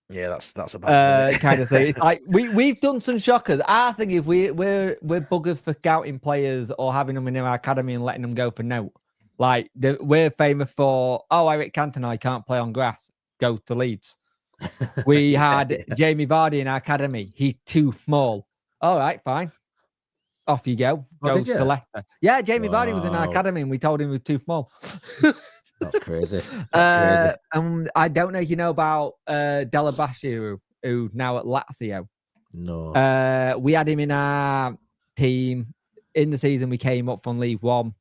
Yeah, that's a bad kind of thing. It's like we've done some shockers. I think if we're buggered for scouting players or having them in our academy and letting them go for note. Like we're famous for Eric Cantona can't play on grass. Go to Leeds. We had Jamie Vardy in our academy. He's too small. All right, fine. Off you go. Go to Leicester. Yeah, Jamie Vardy was in our academy and we told him he was too small. That's crazy. I don't know if you know about Delabashi, who's now at Lazio. No. We had him in our team. In the season, we came up from League One.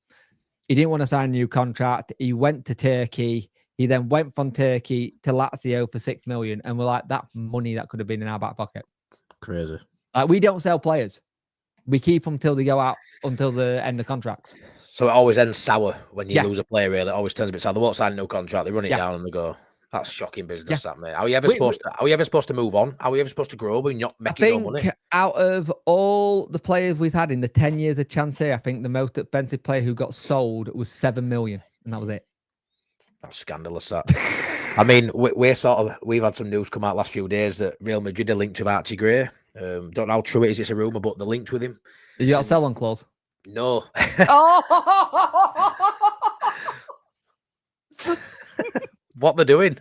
He didn't want to sign a new contract. He went to Turkey. He then went from Turkey to Lazio for 6 million. And we're like, that's money that could have been in our back pocket. Crazy. Like, we don't sell players. We keep them till they go out, until the end of contracts. So it always ends sour when you lose a player, really. It always turns a bit sour. They won't sign no contract. They run it down and they go, that's shocking business, that, mate. Are we ever supposed to move on? Are we ever supposed to grow when you're not making no money? Out of all the players we've had in the 10 years of Chance here, I think the most expensive player who got sold was 7 million. And that was it. That's scandalous, that. I mean, we've had some news come out last few days that Real Madrid are linked with Archie Gray. Don't know how true it is. It's a rumour, but they're linked with him. You got a sell-on clause? No. What they're doing?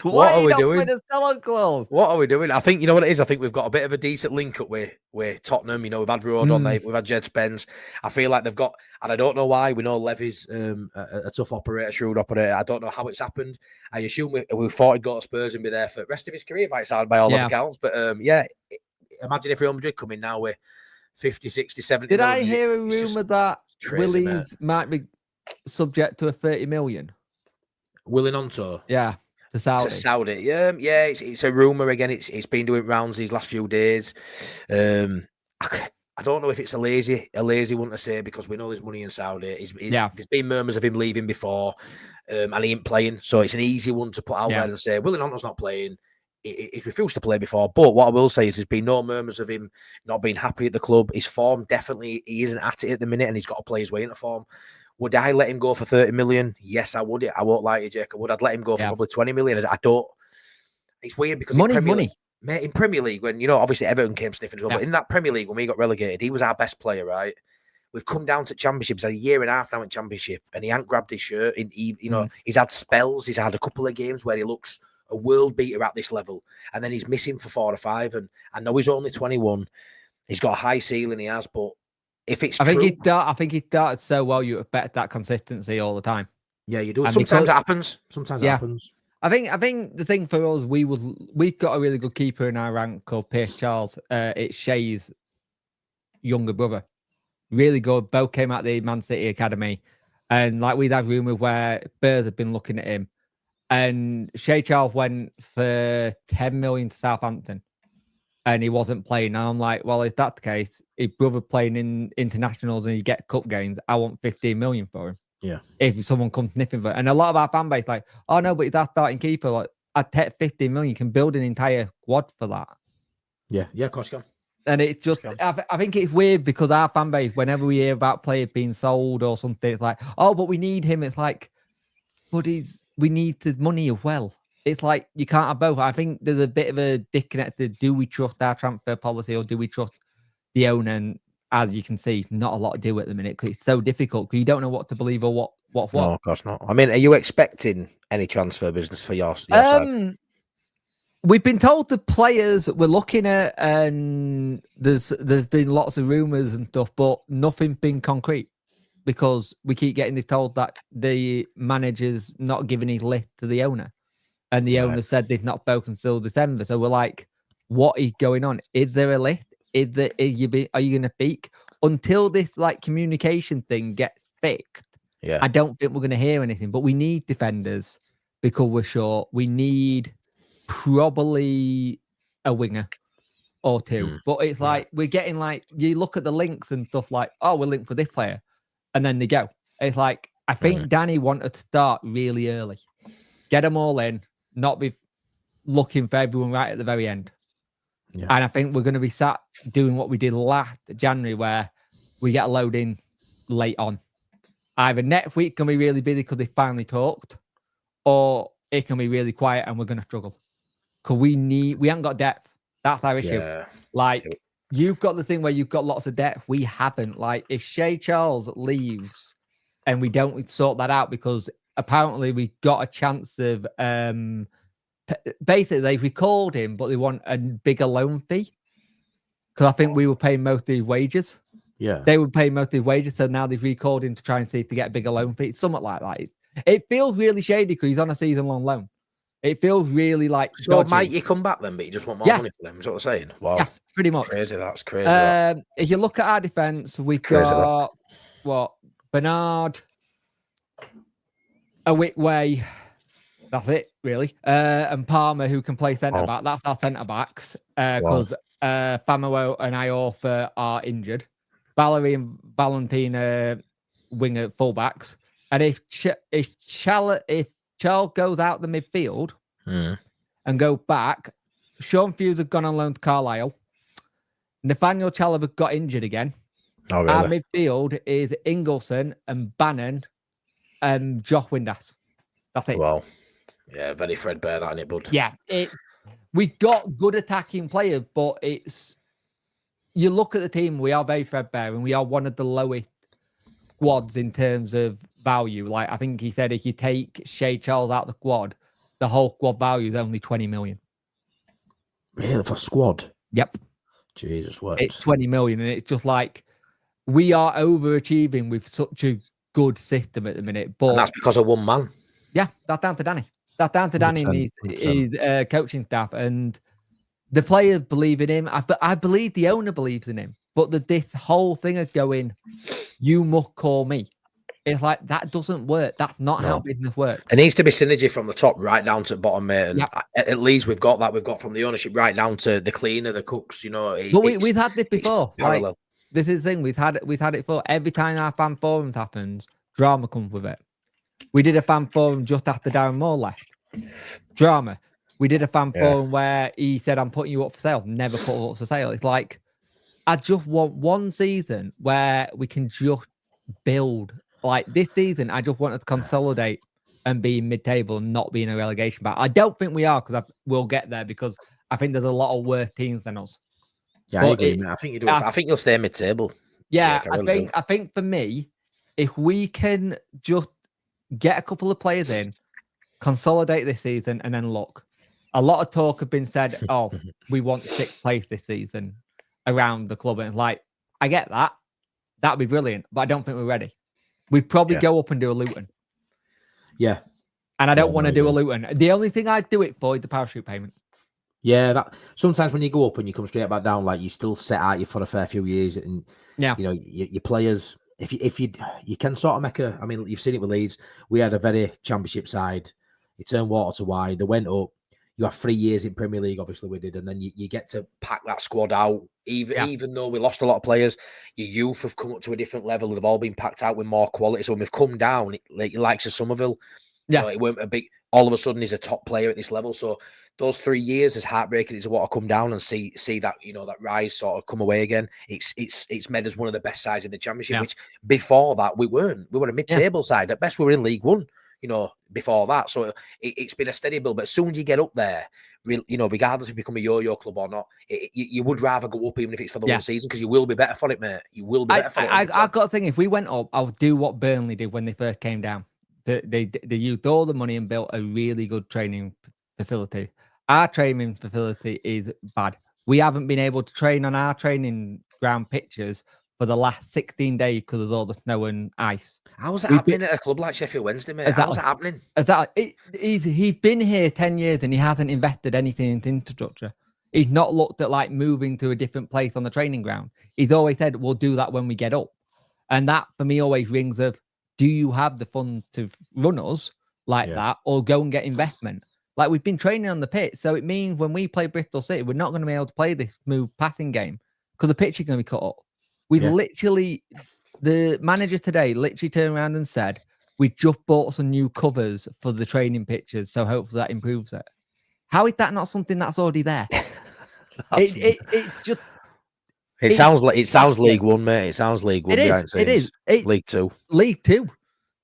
What are we doing? What are we doing? I think you know what it is. I think we've got a bit of a decent link up with Tottenham. We've had Road on there. We've had Jed Spence. I feel like they've got, and I don't know why. We know Levy's a tough operator, shrewd operator. I don't know how it's happened. I assume we thought he'd go to Spurs and be there for the rest of his career by all accounts. But imagine if Real Madrid come in now with 50, 60, 70 Did I hear a rumour that Willies might be subject to a 30 million? Willing on tour? Yeah, to Saudi. Yeah, it's a rumour again. It's been doing rounds these last few days. I don't know if it's a lazy one to say because we know there's money in Saudi. There's been murmurs of him leaving before, and he ain't playing. So it's an easy one to put out there and say, Willing Onto's not playing. He's refused to play before. But what I will say is there's been no murmurs of him not being happy at the club. His form, definitely, he isn't at it at the minute, and he's got to play his way into form. Would I let him go for 30 million? Yes, I would. I won't lie to you, Jake. I'd let him go for probably 20 million. I don't. It's weird because money. Mate, in Premier League, when, obviously Everton came sniffing as well, but in that Premier League, when we got relegated, he was our best player, right? We've come down to Championship. He's had a year and a half now in Championship, and he hasn't grabbed his shirt. He's had spells. He's had a couple of games where he looks a world beater at this level, and then he's missing for 4 or 5. And I know he's only 21. He's got a high ceiling, he has, but if it's I think he started so well, you bet that consistency all the time. Yeah, you do. Sometimes it happens. It happens. I think the thing for us, we've got a really good keeper in our rank called Pierce Charles. It's Shea's younger brother. Really good. Both came out of the Man City Academy. And like we'd had rumours where Spurs have been looking at him. And Shea Charles went for 10 million to Southampton and he wasn't playing. And I'm like, well, if that's the case, his brother playing in internationals and you get cup games, I want 15 million for him. Yeah. If someone comes sniffing for it. And a lot of our fan base like, oh no, but that's starting keeper. Like, I'd take 15 million. You can build an entire squad for that. Yeah, of course you can. And it's just, I think it's weird because our fan base, whenever we hear about players being sold or something, it's like, oh, but we need him. It's like, but we need the money as well. It's like, you can't have both. I think there's a bit of a disconnect. Do we trust our transfer policy or do we trust the owner? And as you can see, not a lot to do at the minute because it's so difficult because you don't know what to believe or what. No, of course not. I mean, are you expecting any transfer business for your side? We've been told the players we're looking at, and there's been lots of rumours and stuff, but nothing's been concrete because we keep getting told that the manager's not giving his list to the owner, and the owner said they've not spoken till December. So we're like, what is going on? Is there a list? Are you going to speak until this like communication thing gets fixed? Yeah, I don't think we're going to hear anything. But we need defenders because we're short. We need probably a winger or two, but it's like we're getting like you look at the links and stuff like, oh, we're linked for this player, and then they go. It's like I think Danny wanted to start really early, get them all in, not be looking for everyone right at the very end. Yeah. And I think we're going to be sat doing what we did last January, where we get a load in late on. Either next week can be really busy because they finally talked, or it can be really quiet and we're going to struggle. Because we haven't got depth. That's our issue. Yeah. Like, you've got the thing where you've got lots of depth. We haven't. Like, if Shea Charles leaves and we don't sort that out, because apparently we got a chance of, basically they've recalled him, but they want a bigger loan fee. Because I think we were paying most of his wages. Yeah. They were paying most of his wages. So now they've recalled him to try and see if they get a bigger loan fee. Something like that. It feels really shady because he's on a season-long loan. It feels really like... So might you come back then, but you just want more money for them? Is what I'm saying? Wow. Yeah, pretty much. That's crazy. If you look at our defence, we've got, Bernard, Awitway, that's it, really. And Palmer, who can play centre-back. That's our centre-backs. Because Famuo and Iorfa are injured. Valerie and Valentina winger full-backs. And if Charles goes out the midfield and go back, Sean Fuse have gone on loan to Carlisle. Nathaniel Chalobah got injured again. Oh, really? Our midfield is Ingleson and Bannon and Josh Windass. That's it. Well, yeah, very threadbare that, innit, bud? Yeah, we got good attacking players, but you look at the team, we are very threadbare and we are one of the lowest squads in terms of value. Like, I think he said if you take Shea Charles out of the squad, the whole squad value is only 20 million. Really? For squad? Yep. Jesus, what? It's 20 million. And it's just like, we are overachieving with such a good system at the minute. But and that's because of one man. Yeah, that's down to Danny. That's down to Danny and his coaching staff. And the players believe in him. I believe the owner believes in him. But this whole thing of going, you must call me. It's like, that doesn't work. That's not how business works. It needs to be synergy from the top right down to the bottom, mate. And at Leeds, we've got that. We've got from the ownership right down to the cleaner, the cooks, you know. But we've had this before. Like, this is the thing. We've had it before. Every time our fan forums happens, drama comes with it. We did a fan forum just after Darren Moore left. Drama. We did a fan forum where he said, I'm putting you up for sale. Never put up for sale. It's like, I just want one season where we can just build. Like, this season, I just wanted to consolidate and be mid-table and not be in a relegation battle. I don't think we are, because we'll get there, because I think there's a lot of worse teams than us. Yeah, I agree, mate. I think you do. I think you'll stay mid-table. Yeah, I think for me, if we can just get a couple of players in, consolidate this season, and then look. A lot of talk have been said, oh, we want 6th place this season around the club. And like, I get that. That'd be brilliant, but I don't think we're ready. We'd probably go up and do a Luton. Yeah. And I don't want to do a Luton. The only thing I'd do it for is the parachute payment. Yeah, that sometimes when you go up and you come straight back down, like, you still set out you for a fair few years, and you know your players. If you can sort of make I mean, you've seen it with Leeds. We had a very championship side. He turned water to wine. They went up. You have 3 years in Premier League, obviously we did, and then you get to pack that squad out. Even though we lost a lot of players, your youth have come up to a different level. They've all been packed out with more quality. So when we've come down, like likes of Somerville, you know, it weren't a big. All of a sudden, he's a top player at this level. So those 3 years is heartbreaking. It's what to come down and see that, you know, that rise sort of come away again. It's made us one of the best sides in the Championship. Which before that we weren't. We were a mid-table side at best. We were in League One. You know, before that, so it's been a steady build. But as soon as you get up there, you know, regardless if you become a yo-yo club or not, you would rather go up even if it's for the whole season, because you will be better for it, mate. You will be better for it. I've got to think, if we went up, I would do what Burnley did when they first came down. They used all the money and built a really good training facility. Our training facility is bad. We haven't been able to train on our training ground pitches for the last 16 days because of all the snow and ice. How's it happening at a club like Sheffield Wednesday, mate? How's it happening? He's been here 10 years and he hasn't invested anything into infrastructure. He's not looked at like moving to a different place on the training ground. He's always said, we'll do that when we get up. And that for me always rings of, do you have the funds to run us like that, or go and get investment? Like, we've been training on the pitch. So it means when we play Bristol City, we're not going to be able to play this smooth passing game because the pitch is going to be cut up. We've literally, the manager today literally turned around and said, we just bought some new covers for the training pitches, so hopefully that improves it. How is that not something that's already there? It sounds League One, mate. It sounds League One. It is. League Two. League Two.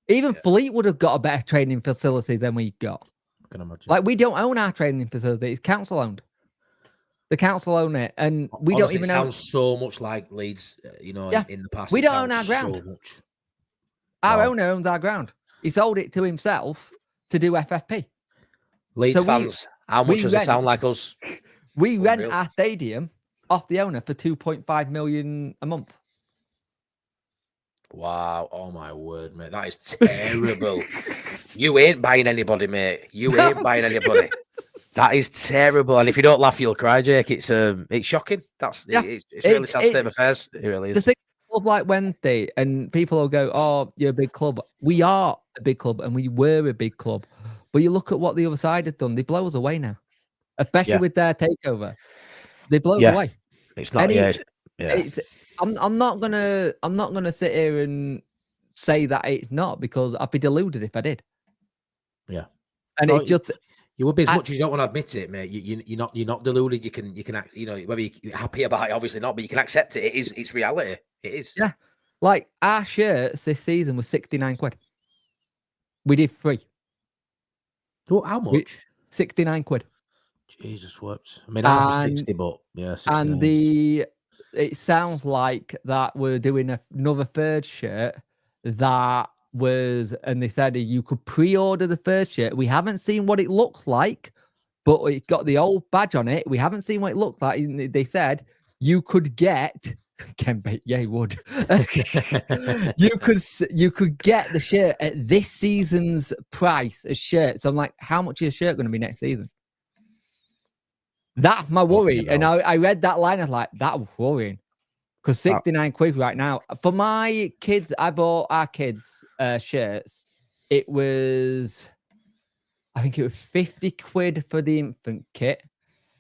Even Fleet would have got a better training facility than we got. I can imagine. Like, we don't own our training facility. It's council owned. The council own it, and we don't even know. It sounds so much like Leeds, you know, in the past. We don't own our ground. So much. Our owner owns our ground. He sold it to himself to do FFP. Leeds fans, how much does it sound like us? We rent our stadium off the owner for 2.5 million a month. Wow. Oh, my word, mate. That is terrible. You ain't buying anybody, mate. You ain't buying anybody. That is terrible. And if you don't laugh, you'll cry, Jake. It's shocking. It's really sad state of affairs. It really is. The thing of like Wednesday, and people will go, oh, you're a big club. We are a big club, and we were a big club. But you look at what the other side have done. They blow us away now, especially with their takeover. They blow us away. It's not. I'm not gonna sit here and say that it's not, because I'd be deluded if I did. Yeah, and it's just. You would be, as much as you don't want to admit it, mate. You're not deluded. You can act. You know, whether you're happy about it, obviously not, but you can accept it. It's reality. It is. Yeah, like our shirts this season was 69 quid. We did 3. Oh, how much? 69 quid. Jesus, what? I mean, ours was 60, but yeah. 69. And it sounds like that we're doing another third shirt that was, and they said you could pre-order the first shirt. We haven't seen what it looks like, but it got the old badge on it. We haven't seen what it looks like. They said you could get Ken Bate, yeah, he would. you could get the shirt at this season's price as shirt. So I'm like, how much is your shirt going to be next season? That's my worry. And I read that line, I was like, that was worrying. Because 69 quid right now. For my kids, I bought our kids shirts. I think it was 50 quid for the infant kit.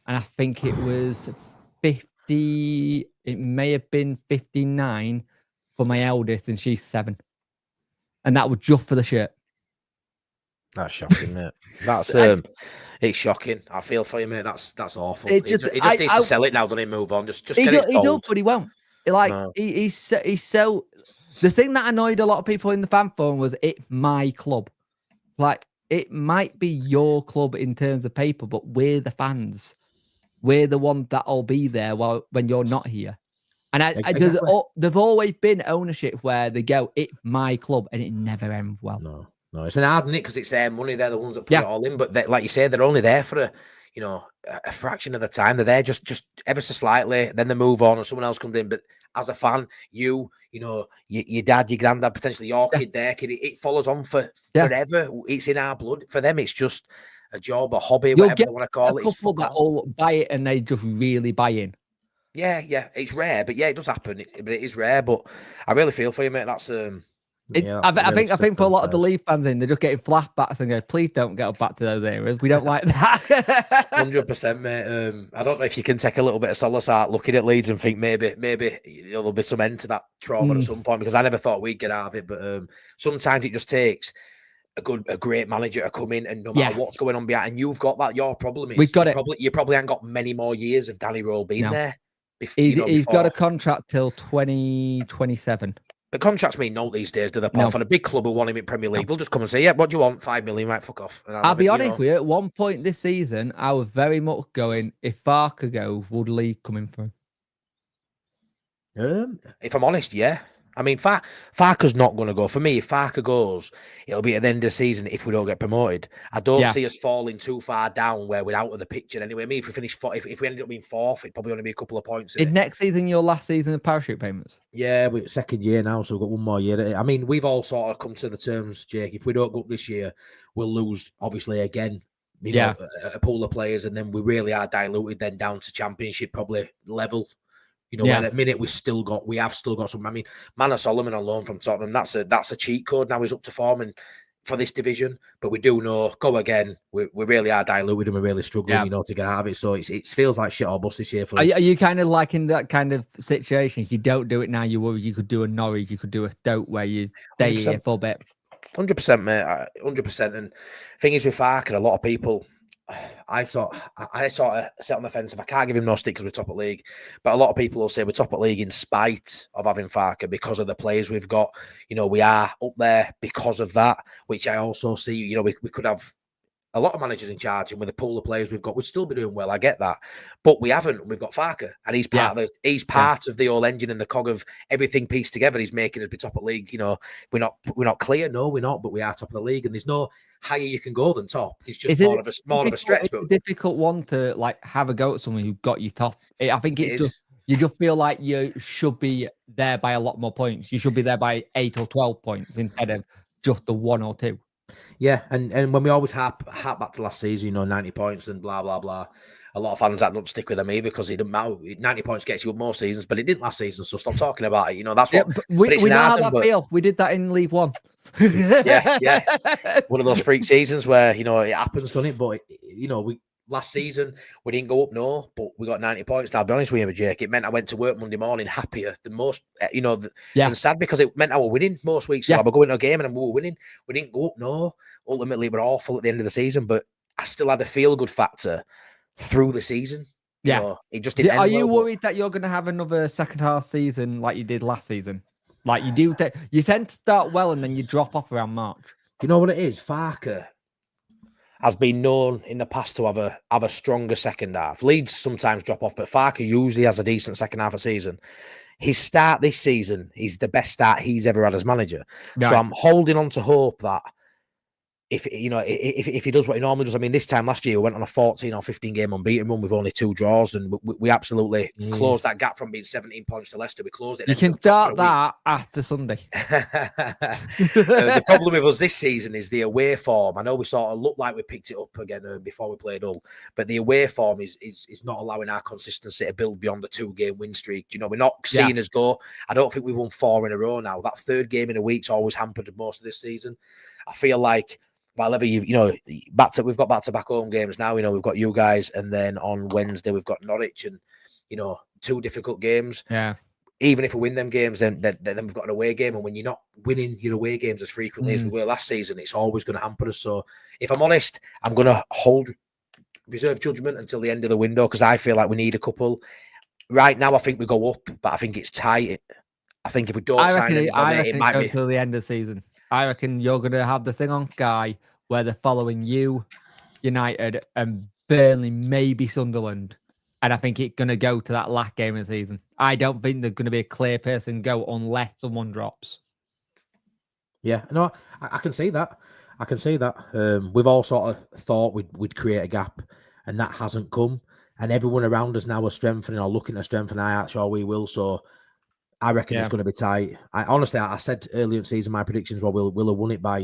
And I think it was 50, it may have been 59 for my eldest, and she's 7. And that was just for the shirt. That's shocking, mate. That's it's shocking. I feel for you, mate. That's awful. He just needs to sell it now, doesn't he? Move on. Just get it sold. He does, but he won't. Like, no. He's so. The thing that annoyed a lot of people in the fan forum was, it's my club. Like, it might be your club in terms of paper, but we're the fans. We're the ones that'll be there when you're not here. And there's always been ownership where they go, it's my club, and it never ends well. No, it's an hard nick because it's their money. They're the ones that put it all in. But like you say, they're only there for a fraction of the time. They're there just ever so slightly. Then they move on, or someone else comes in. But as a fan, your dad, your granddad, potentially your kid, their kid, it follows on for forever. It's in our blood. For them, it's just a job, a hobby, whatever they want to call it. A couple that all buy it and they just really buy in. Yeah, it's rare, but it does happen. But it is rare. But I really feel for you, mate. That's I think for a lot of the Leeds fans they're just getting flashbacks and go, please don't get back to those areas. We don't like that. 100%, mate. I don't know if you can take a little bit of solace out looking at Leeds and think maybe there'll be some end to that trauma at some point, because I never thought we'd get out of it. But sometimes it just takes a great manager to come in, and no matter what's going on behind, and you've got that. Your problem is you probably haven't got many more years of Danny Rowe being there. He's got a contract till 2027. The contracts mean no these days, do they, Paul? For a big club who want him in Premier League, they'll just come and say, yeah, what do you want? 5 million, right, fuck off. I'll be honest with you, at one point this season, I was very much going, if Barker goes, would Lee come in for him? If I'm honest, yeah. I mean, Farker's not going to go. For me, if Farker goes, it'll be at the end of the season if we don't get promoted. I don't see us falling too far down where we're out of the picture anyway. I mean, if we finish if we ended up being fourth, it'd probably only be a couple of points. Is next season your last season of parachute payments? Yeah, we're second year now, so we've got one more year. I mean, we've all sort of come to the terms, Jake. If we don't go up this year, we'll lose, obviously, again. You know, a pool of players, and then we really are diluted then down to championship, probably level. You know, at the minute we have still got some. I mean, Manor Solomon on loan from Tottenham. That's a cheat code. Now he's up to form and for this division, but we do know go again. We really are diluted and we're really struggling, you know, to get out of it. So it feels like shit or bust this year for us. Are you kind of like in that kind of situation? If you don't do it now, you worry you could do a Norwich, you could do a Stoke where you stay here for a bit. 100%, mate. 100%. And thing is with Farker, a lot of people. I sort of sit on the fence. If I can't give him no stick because we're top of league, but a lot of people will say we're top of league in spite of having Farker because of the players we've got. You know, we are up there because of that, which I also see. You know, we could have a lot of managers in charge, and with the pool of players we've got, we'd still be doing well. I get that, but we haven't. We've got Farker, and he's part of the whole engine and the cog of everything pieced together. He's making us be top of league. You know, we're not clear. No, we're not, but we are top of the league, and there's no higher you can go than top. It's just more of a stretch. But a difficult one to like have a go at someone who got you top. I think it's just you just feel like you should be there by a lot more points. You should be there by 8 or 12 points instead of just the 1 or 2. Yeah, and when we always harp back to last season, you know, 90 points and blah, blah, blah. A lot of fans that don't stick with them either because it didn't matter. 90 points gets you up more seasons, but it didn't last season, so stop talking about it. You know, that's what... we know how that feels. We did that in League One. yeah. One of those freak seasons where, you know, it happens, doesn't it? But, you know, last season, we didn't go up, no, but we got 90 points. Now, I'll be honest with you, Jake, it meant I went to work Monday morning happier than most, you know, and sad because it meant I was winning most weeks. So I was going to a game and we were winning. We didn't go up, no. Ultimately, we're awful at the end of the season, but I still had a feel-good factor through the season. You know, it just didn't Are you worried that you're going to have another second half season like you did last season? Like you do, you tend to start well and then you drop off around March. Do you know what it is? Farker has been known in the past to have a stronger second half. Leeds sometimes drop off, but Farker usually has a decent second half of season. His start this season is the best start he's ever had as manager. Right. So I'm holding on to hope that if he does what he normally does, I mean, this time last year we went on a 14 or 15 game unbeaten run with only 2 draws, and we absolutely closed that gap from being 17 points to Leicester. We closed it. You can start that after Sunday. The problem with us this season is the away form. I know we sort of looked like we picked it up again before we played Hull, but the away form is not allowing our consistency to build beyond the 2-game win streak. You know, we're not seeing us go. I don't think we've won 4 in a row now. That 3rd game in a week's always hampered most of this season. I feel like whenever we've got back-to-back home games now. You know, we've got you guys, and then on Wednesday we've got Norwich, and 2 difficult games. Yeah. Even if we win them games, then we've got an away game, and when you're not winning your away games as frequently as we were last season, it's always going to hamper us. So, if I'm honest, I'm going to reserve judgment until the end of the window because I feel like we need a couple. Right now, I think we go up, but I think it's tight. I think if we don't sign anybody, it might be until the end of the season. I reckon you're going to have the thing on Sky where they're following you, United, and Burnley, maybe Sunderland. And I think it's going to go to that last game of the season. I don't think there's going to be a clear person go unless someone drops. Yeah, no, I can see that. We've all sort of thought we'd create a gap, and that hasn't come. And everyone around us now are strengthening or looking to strengthen. I actually, we will. So I reckon it's going to be tight. I said earlier in the season, my predictions were we'll have won it by,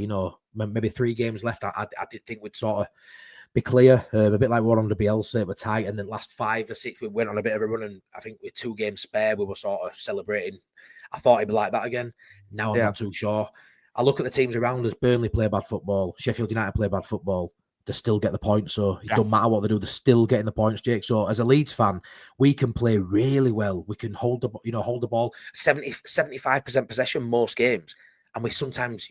maybe 3 games left. I did think we'd sort of be clear, a bit like we were on the Bielsa, but tight. And then last 5 or 6, we went on a bit of a run, and I think with 2 games spare, we were sort of celebrating. I thought it'd be like that again. Now I'm not too sure. I look at the teams around us. Burnley play bad football. Sheffield United play bad football. They still get the points. So it doesn't matter what they do. They're still getting the points, Jake. So as a Leeds fan, we can play really well. We can hold the ball 75% possession most games. And we sometimes,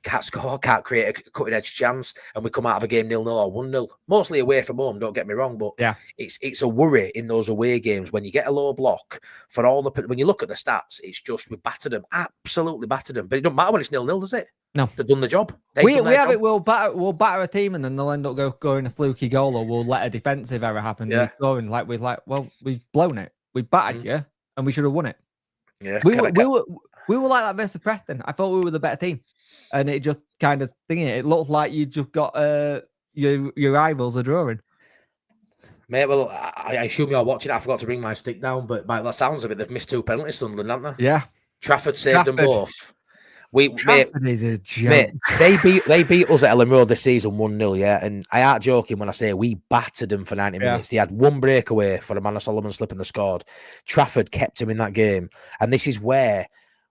can't score, can't create a cutting edge chance, and we come out of a game 0-0 or 1-0. Mostly away from home, don't get me wrong, but it's a worry in those away games when you get a low block for all the. When you look at the stats, it's just we battered them, absolutely battered them. But it doesn't matter when it's 0-0, does it? No, they've done the job. We have it. We'll batter a team, and then they'll end up going a fluky goal, or we'll let a defensive error happen. Yeah, going we've blown it. We battered you, and we should have won it. Yeah, we were like that versus Preston. I thought we were the better team, and it just kind of thinking it looked like you just got your rivals are drawing. Mate, well, I assume you're watching. I forgot to bring my stick down, but by the sounds of it, they've missed 2 penalties, Sunderland, haven't they? Yeah, Trafford saved them both. Trafford is a joke. Mate, they beat us at Elland Road this season 1-0, yeah. And I aren't joking when I say we battered them for 90 minutes. They had 1 breakaway for a man of Solomon slip and they scored. Trafford kept him in that game, and this is where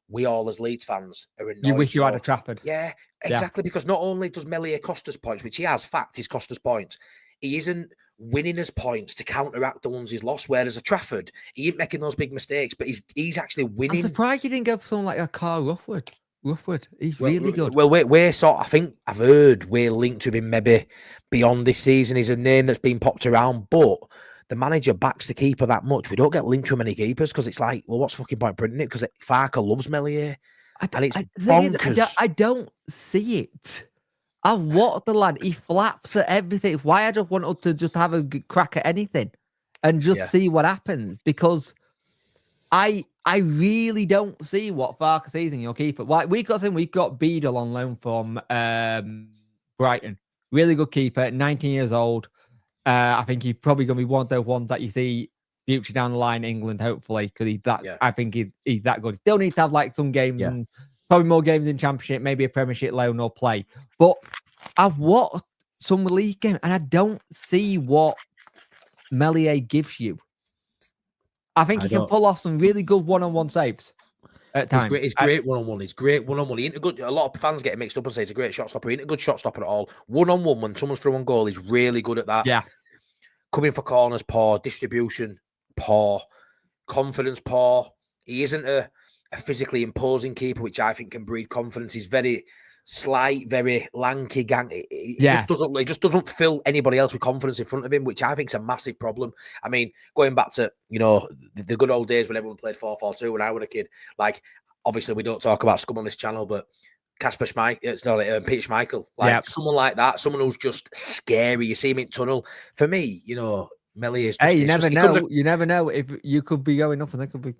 we all as Leeds fans are annoyed. You wish you had a Trafford. Yeah, exactly. Because not only does Meslier cost us points, which he has, he's cost us points, he isn't winning us points to counteract the ones he's lost. Whereas at Trafford, he ain't making those big mistakes, but he's actually winning. I'm surprised you didn't go for someone like a Carl Ruffwood. He's really good. Well, we're I think I've heard we're linked with him maybe beyond this season. He's a name that's been popped around, but the manager backs the keeper that much. We don't get linked to many keepers because it's like, well, what's fucking point printing it? Because Farker loves Meslier. And it's bonkers. I don't see it. I watch the lad. He flaps at everything. It's why I just wanted to just have a crack at anything and just see what happens, because I really don't see what Farker sees in your keeper. Like we got Beadle on loan from Brighton. Really good keeper, 19 years old. I think he's probably going to be one of those ones that you see future down the line in England, hopefully, because I think he's that good. Still need to have like some games and probably more games in Championship, maybe a Premiership loan or play. But I've watched some league games and I don't see what Meslier gives you. I think he can pull off some really good one-on-one saves at times. He's great one-on-one. He's great one-on-one. He ain't a good. A lot of fans get it mixed up and say he's a great shot stopper. He ain't a good shot stopper at all. One-on-one, when someone's through on goal, he's really good at that. Yeah. Coming for corners, poor. Distribution, poor. Confidence, poor. He isn't a physically imposing keeper, which I think can breed confidence. He's very slight, very lanky, gang. He just doesn't fill anybody else with confidence in front of him, which I think is a massive problem. I mean, going back to the good old days when everyone played 4-4-2 when I was a kid. Like, obviously, we don't talk about scum on this channel, but Peter Schmeichel, someone like that, someone who's just scary. You see him in tunnel. For me, Meslier is. Hey, you never know. You never know if you could be going up and they could be.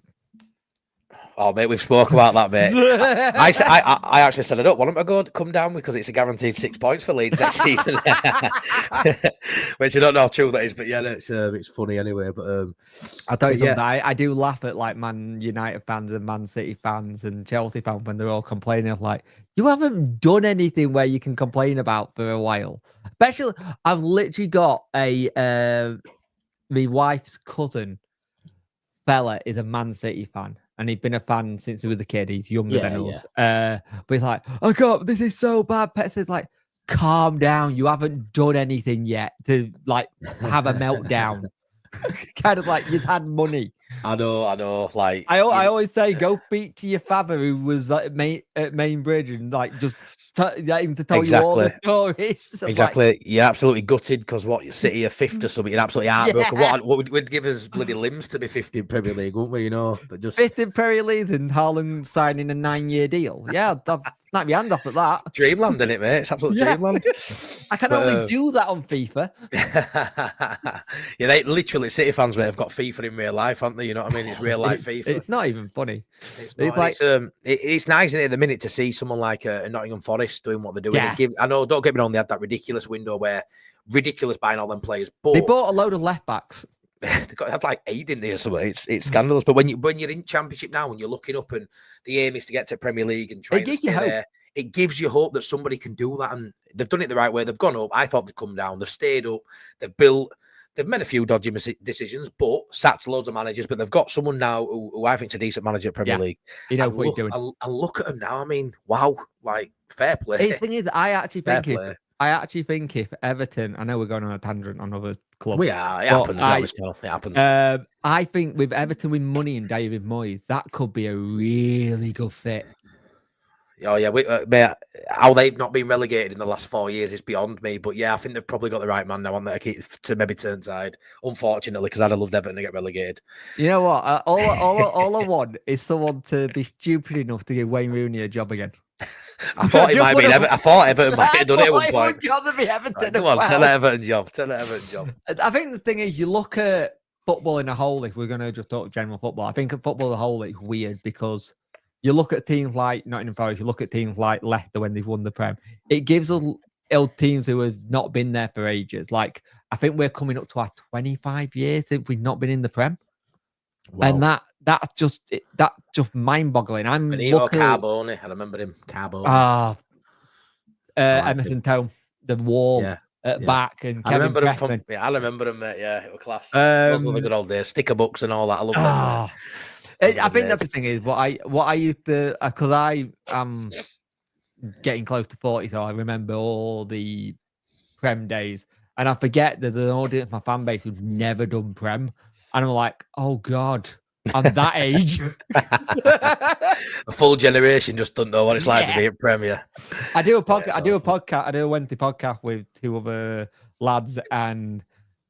Oh, mate, we've spoke about that, mate. I actually said I don't want him to come down because it's a guaranteed 6 points for Leeds next season. Which I don't know how true that is, but it's funny anyway. But I'll tell you something. I do laugh at like Man United fans and Man City fans and Chelsea fans when they're all complaining. Like, you haven't done anything where you can complain about for a while. Especially, I've literally got my wife's cousin fella is a Man City fan. And he'd been a fan since he was a kid. He's younger than us. But he's like, I can't, this is so bad. Pet says, like, calm down. You haven't done anything yet to, like, have a meltdown. Kind of like you've had money. I know. Like, I always say, go speak to your father who was like, at Main Bridge and, like, just get him to tell you all the stories. Exactly. Like, you're absolutely gutted because City are fifth or something. You're absolutely heartbroken. What would give us bloody limbs to be fifth in Premier League, wouldn't we? But just fifth in Premier League and Haaland signing a 9-year deal. Yeah, I've snap your hand off at that. Dreamland, isn't it, mate? It's absolute dreamland. I can only do that on FIFA. They literally, City fans, mate, have got FIFA in real life, haven't they? You know what I mean? It's real life FIFA. It's not even funny. It's nice, isn't it, at the minute to see someone like a Nottingham Forest doing what they're doing. Yeah. I know, don't get me wrong, they had that ridiculous window where ridiculous buying all them players, but they bought a load of left backs. They had like 8 in there somewhere. It's scandalous. But when you're in Championship now and you're looking up and the aim is to get to Premier League and try to stay there, it gives you hope that somebody can do that. And they've done it the right way. They've gone up. I thought they'd come down. They've stayed up. They've built they've made a few dodgy decisions, but sacked loads of managers. But they've got someone now who I think is a decent manager at Premier League. You know what he's doing. And look at them now. I mean, wow, like fair play. The thing is, I actually think if Everton, I know we're going on a tangent on other clubs. We are. It happens. It happens. I think with Everton with money and David Moyes, that could be a really good fit. Oh yeah, mate, how they've not been relegated in the last 4 years is beyond me. But yeah, I think they've probably got the right man now on there to maybe turn tide. Unfortunately, because I'd have loved Everton to get relegated. You know what? All I want is someone to be stupid enough to give Wayne Rooney a job again. I thought it might be Everton. I thought Everton might have done it at one point. Be Everton. Come on, tell Everton job. Tell Everton job. I think the thing is, you look at football in a whole. If we're going to just talk general football, I think at football as a whole, it's weird because you look at teams like Nottingham Forest, you look at teams like Leicester when they've won the Prem. It gives us teams who have not been there for ages. Like, I think we're coming up to our 25 years since we've not been in the Prem. Wow. And that's just mind-boggling. I'm looking Carbone. I remember him. Carbone. Emerson Tome, the wall at back, and Kevin I remember him, mate. Yeah, it was class. Those were the good old days. Sticker books and all that. I love them. I think that's the thing is what I used to, because I am getting close to 40, so I remember all the Prem days, and I forget there's an audience, my fan base, who've never done Prem, and I'm like, oh god, I'm that age. A full generation just don't know what it's like to be at Premier. I do a podcast. I do a Wednesday podcast with two other lads, and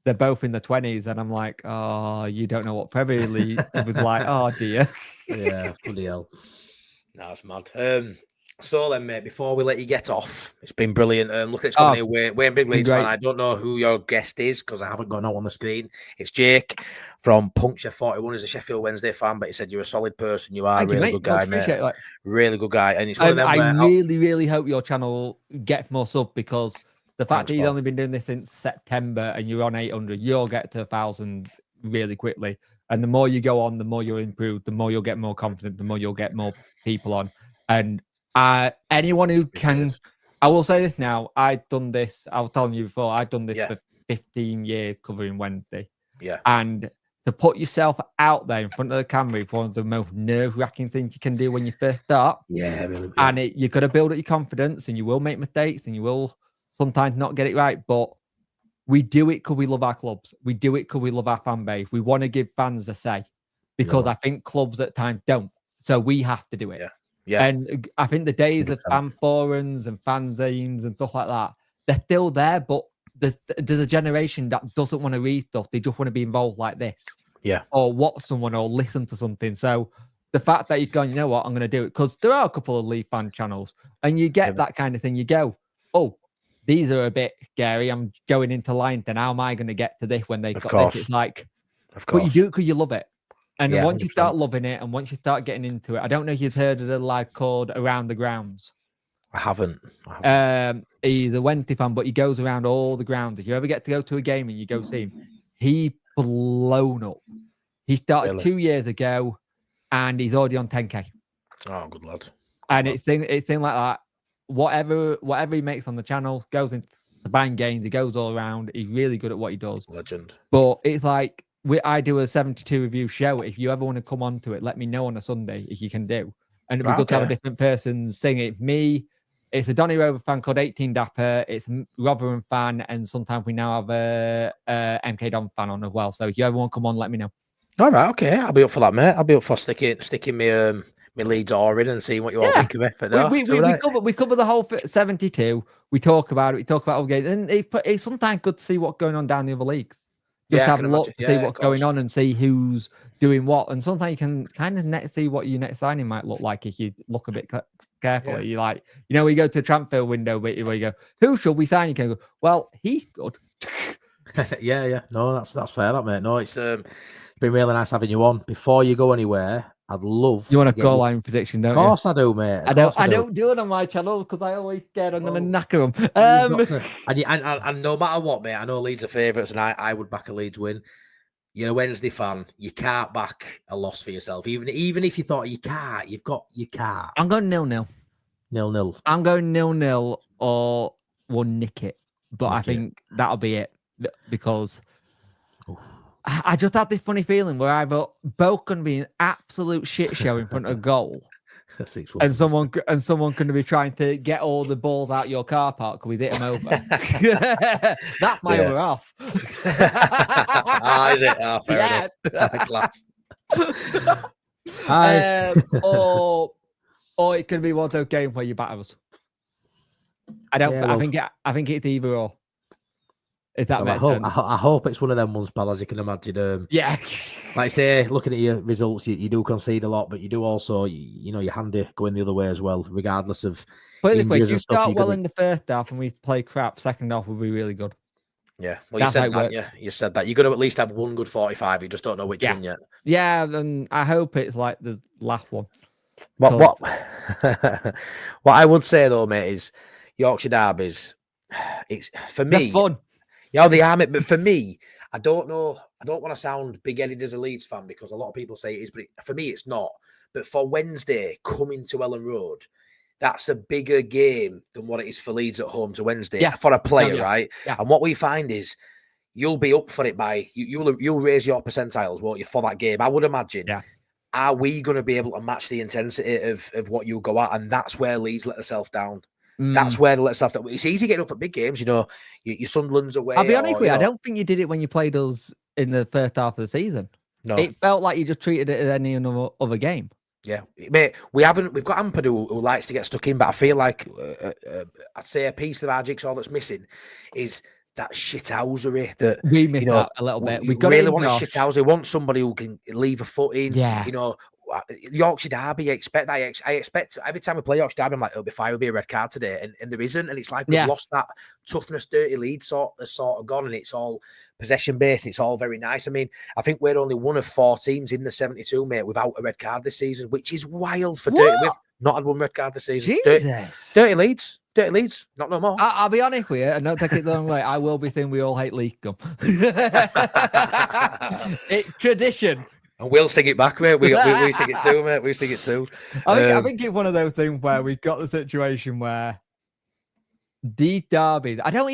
they're both in the 20s, and I'm like, oh, you don't know what Premier League was like. Oh dear. Yeah, bloody hell. No, it's mad. So then, mate, before we let you get off, it's been brilliant. Look at this company, Wayne Big Leeds fan. I don't know who your guest is because I haven't got out on the screen. It's Jake from Puncture 41. He's a Sheffield Wednesday fan, but he said you're a solid person. You are a really good guy, mate. Really good guy. And it's one of them I really hope your channel gets more sub, because the fact that you've only been doing this since September and you're on 800, you'll get to 1,000 really quickly. And the more you go on, the more you'll improve, the more you'll get more confident, the more you'll get more people on. And anyone who can, I will say this now, I've done this, I was telling you before, I've done this for 15 years covering Wednesday. Yeah. And to put yourself out there in front of the camera is one of the most nerve-wracking things you can do when you first start. Yeah, really. And you've got to build up your confidence, and you will make mistakes, and you will sometimes not get it right, but we do it because we love our clubs. We do it because we love our fan base. We want to give fans a say, because I think clubs at times don't. So we have to do it. Yeah. And I think the days of fan forums and fanzines and stuff like that, they're still there, but there's a generation that doesn't want to read stuff. They just want to be involved like this. Yeah. Or watch someone or listen to something. So the fact that you've gone, you know what, I'm going to do it, because there are a couple of Leeds fan channels, and you get that kind of thing. You go, oh, these are a bit scary. I'm going into Lionton. How am I going to get to this when they got this? It's like, of course. But you do it because you love it. And once 100%. you start loving it, and once you start getting into it, I don't know if you've heard of the lad called Around the Grounds. I haven't. He's a Wednesday fan, but he goes around all the grounds. If you ever get to go to a game and you go see him, he's blown up. He started 2 years ago, and he's already on 10K. Oh, good lad. And it's thing like that. Whatever he makes on the channel goes into the bang games. He goes all around. He's really good at what he does. Legend. But it's like, I do a 72 review show. If you ever want to come onto it, let me know on a Sunday if you can do. And it'd be good to have a different person sing it. Me, it's a Donny Rover fan called 18 Dapper. It's Rotherham fan, and sometimes we now have a MK Don fan on as well. So if you ever want to come on, let me know. All right, okay. I'll be up for that, mate. I'll be up for sticking my Leeds or in and seeing what you all think of it. But no, we cover the whole 72. We talk about it. We talk about all games, and it's sometimes good to see what's going on down the other leagues. Just have a look to see what's going on and see who's doing what. And sometimes you can kind of see what your next signing might look like if you look a bit carefully. Yeah. You like, we go to the transfer window where you go, who should we sign? You can go, well, he's good. Yeah. No, that's fair, that, mate. No, it's been really nice having you on. Before you go anywhere, I'd love. You want a goal line prediction, don't you? Of course I do, mate. I don't do it on my channel because I always scared I'm going to knacker them. And no matter what, mate, I know Leeds are favourites, and I would back a Leeds win. You're a Wednesday fan. You can't back a loss for yourself, even if you thought you can't. You can't. I'm going 0-0. 0-0. I'm going 0-0 or we'll nick it, but I think that'll be it, because I just had this funny feeling where either both going to be an absolute shit show in front of goal, and someone going to be trying to get all the balls out your car park because we hit them over. That's my other half. Is it? Oh, fair enough. Class. Or it could be one of those games where you batter us. I think it's either or. If that makes sense. I hope it's one of them ones, pal, as you can imagine. Yeah. Like I say, looking at your results, you do concede a lot, but you do also, your handy going the other way as well, regardless of. But anyway, you start well in the first half and we play crap. Second half will be really good. Yeah, well, you said that. Yeah, you said that. You're going to at least have one good 45. You just don't know which one yet. Yeah, and I hope it's like the last one. What I would say though, mate, is Yorkshire Derbies. It's for me. They're fun. Yeah, they are, but for me, I don't know. I don't want to sound big-headed as a Leeds fan because a lot of people say it is, but for me, it's not. But for Wednesday coming to Elland Road, that's a bigger game than what it is for Leeds at home to Wednesday for a player, right? Yeah. And what we find is you'll be up for it by you'll raise your percentiles, won't you, for that game? I would imagine. Yeah. Are we going to be able to match the intensity of what you go at? And that's where Leeds let themselves down. That's where they let stuff down. It's easy getting up for big games, your Sunderland's away. I'll be honest with you, I don't think you did it when you played us in the first half of the season. No. It felt like you just treated it as any other game. Yeah, mate, we've got Ampadu who likes to get stuck in, but I feel like I'd say a piece of our jigsaw that's missing is that shithousery that we miss that a little bit. We really want a shithousery. We want somebody who can leave a foot in. Yeah. Yorkshire Derby, I expect that. I expect every time we play Yorkshire Derby, I'm like, it'll be fine, it'll be a red card today. And there isn't. And it's like we've lost that toughness, dirty lead sort of gone. And it's all possession based. It's all very nice. I mean, I think we're only one of 4 teams in the 72, mate, without a red card this season, which is wild for dirty. We've not had one red card this season. Jesus. Dirty Leeds. Dirty Leeds. Not no more. I'll be honest with you, and don't take it the wrong way. I will be saying we all hate league gum. It's tradition. And we'll sing it back, mate. We sing it too, mate. We sing it too. I think it's one of those things where we got the situation where the derby. I don't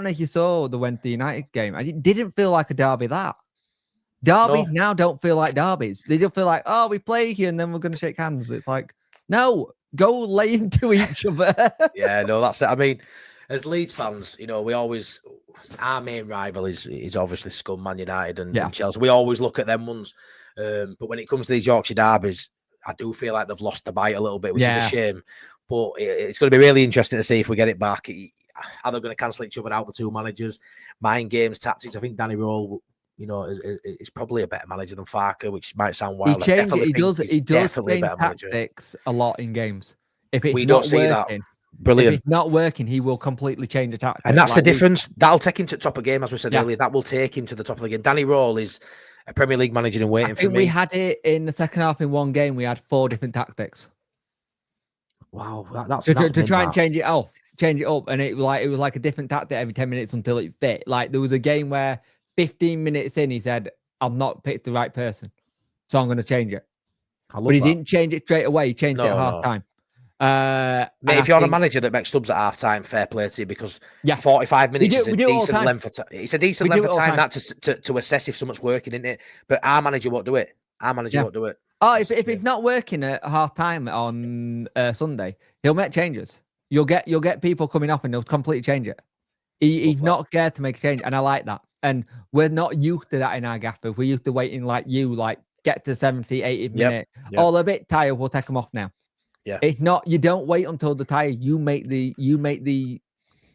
know if you saw the Wednesday United game. It didn't feel like a derby. Derbies now don't feel like derbies. They just feel like, oh, we play here and then we're going to shake hands. It's like, no, go lay into each other. Yeah, no, that's it. I mean, as Leeds fans, we always, our main rival is obviously Scum, Man United and Chelsea. We always look at them ones. But when it comes to these Yorkshire derbies, I do feel like they've lost the bite a little bit, which is a shame. But it's going to be really interesting to see if we get it back. Are they going to cancel each other out, the two managers? Mind games, tactics. I think Danny Roll, is probably a better manager than Farker, which might sound wild. He does change tactics a lot in games. If it's we don't see that. Brilliant. If it's not working, he will completely change the tactic. And that's the difference. That'll take him to the top of the game, as we said earlier. That will take him to the top of the game. Danny Roll is a Premier League manager in waiting for me. We had it in the second half in one game. We had 4 different tactics. Wow, that's to try and change it up, and it was like a different tactic every 10 minutes until it fit. Like there was a game where 15 minutes in, he said, "I've not picked the right person, so I'm going to change it." But he didn't change it straight away. He changed it at half time. Mate, if you're a manager that makes subs at half time, fair play to you, because 45 minutes is a decent length of time. It's a decent length of time that to assess if something's working, isn't it? But our manager won't do it. Won't do it. Oh, if it's not working at half time on Sunday, he'll make changes. You'll get people coming off and they'll completely change it. He's not scared to make a change, and I like that. And we're not used to that in our gaffers. We're used to waiting like get to 70, 80 minutes. Yep. All a bit tired, we'll take them off now. Yeah. It's not, you don't wait until they're tired. You make the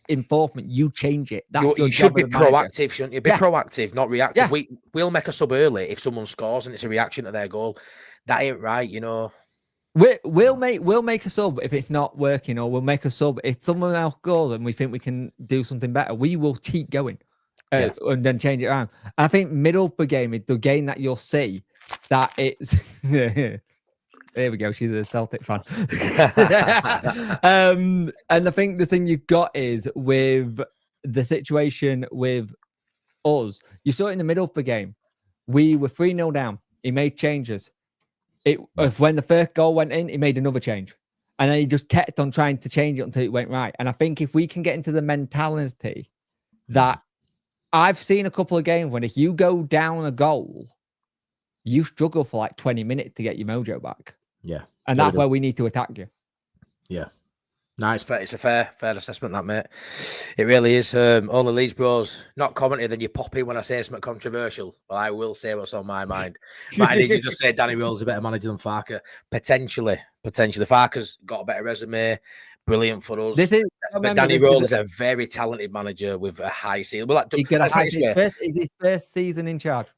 enforcement, you change it. You should be proactive, shouldn't you? Be proactive, not reactive. Yeah. We'll make a sub early if someone scores and it's a reaction to their goal. That ain't right, We'll make a sub if it's not working, or we'll make a sub if someone else goes and we think we can do something better. We will keep going and then change it around. And I think middle of the game is the game that you'll see that it's there we go. She's a Celtic fan. And I think the thing you've got is with the situation with us, you saw it in the middle of the game. We were 3-0 down. He made changes. When the first goal went in, he made another change. And then he just kept on trying to change it until it went right. And I think if we can get into the mentality that I've seen a couple of games when if you go down a goal, you struggle for like 20 minutes to get your mojo back. Yeah. And that's where we need to attack you. Yeah. Nice. It's a fair assessment, that, mate. It really is. All the Leeds bros not commented, then you pop in when I say something controversial. Well, I will say what's on my mind. But I did just say Danny Roll's a better manager than Farker. Potentially. Farker's got a better resume. Brilliant for us. But Danny Roll is a very talented manager with a high ceiling. Well, his first season in charge.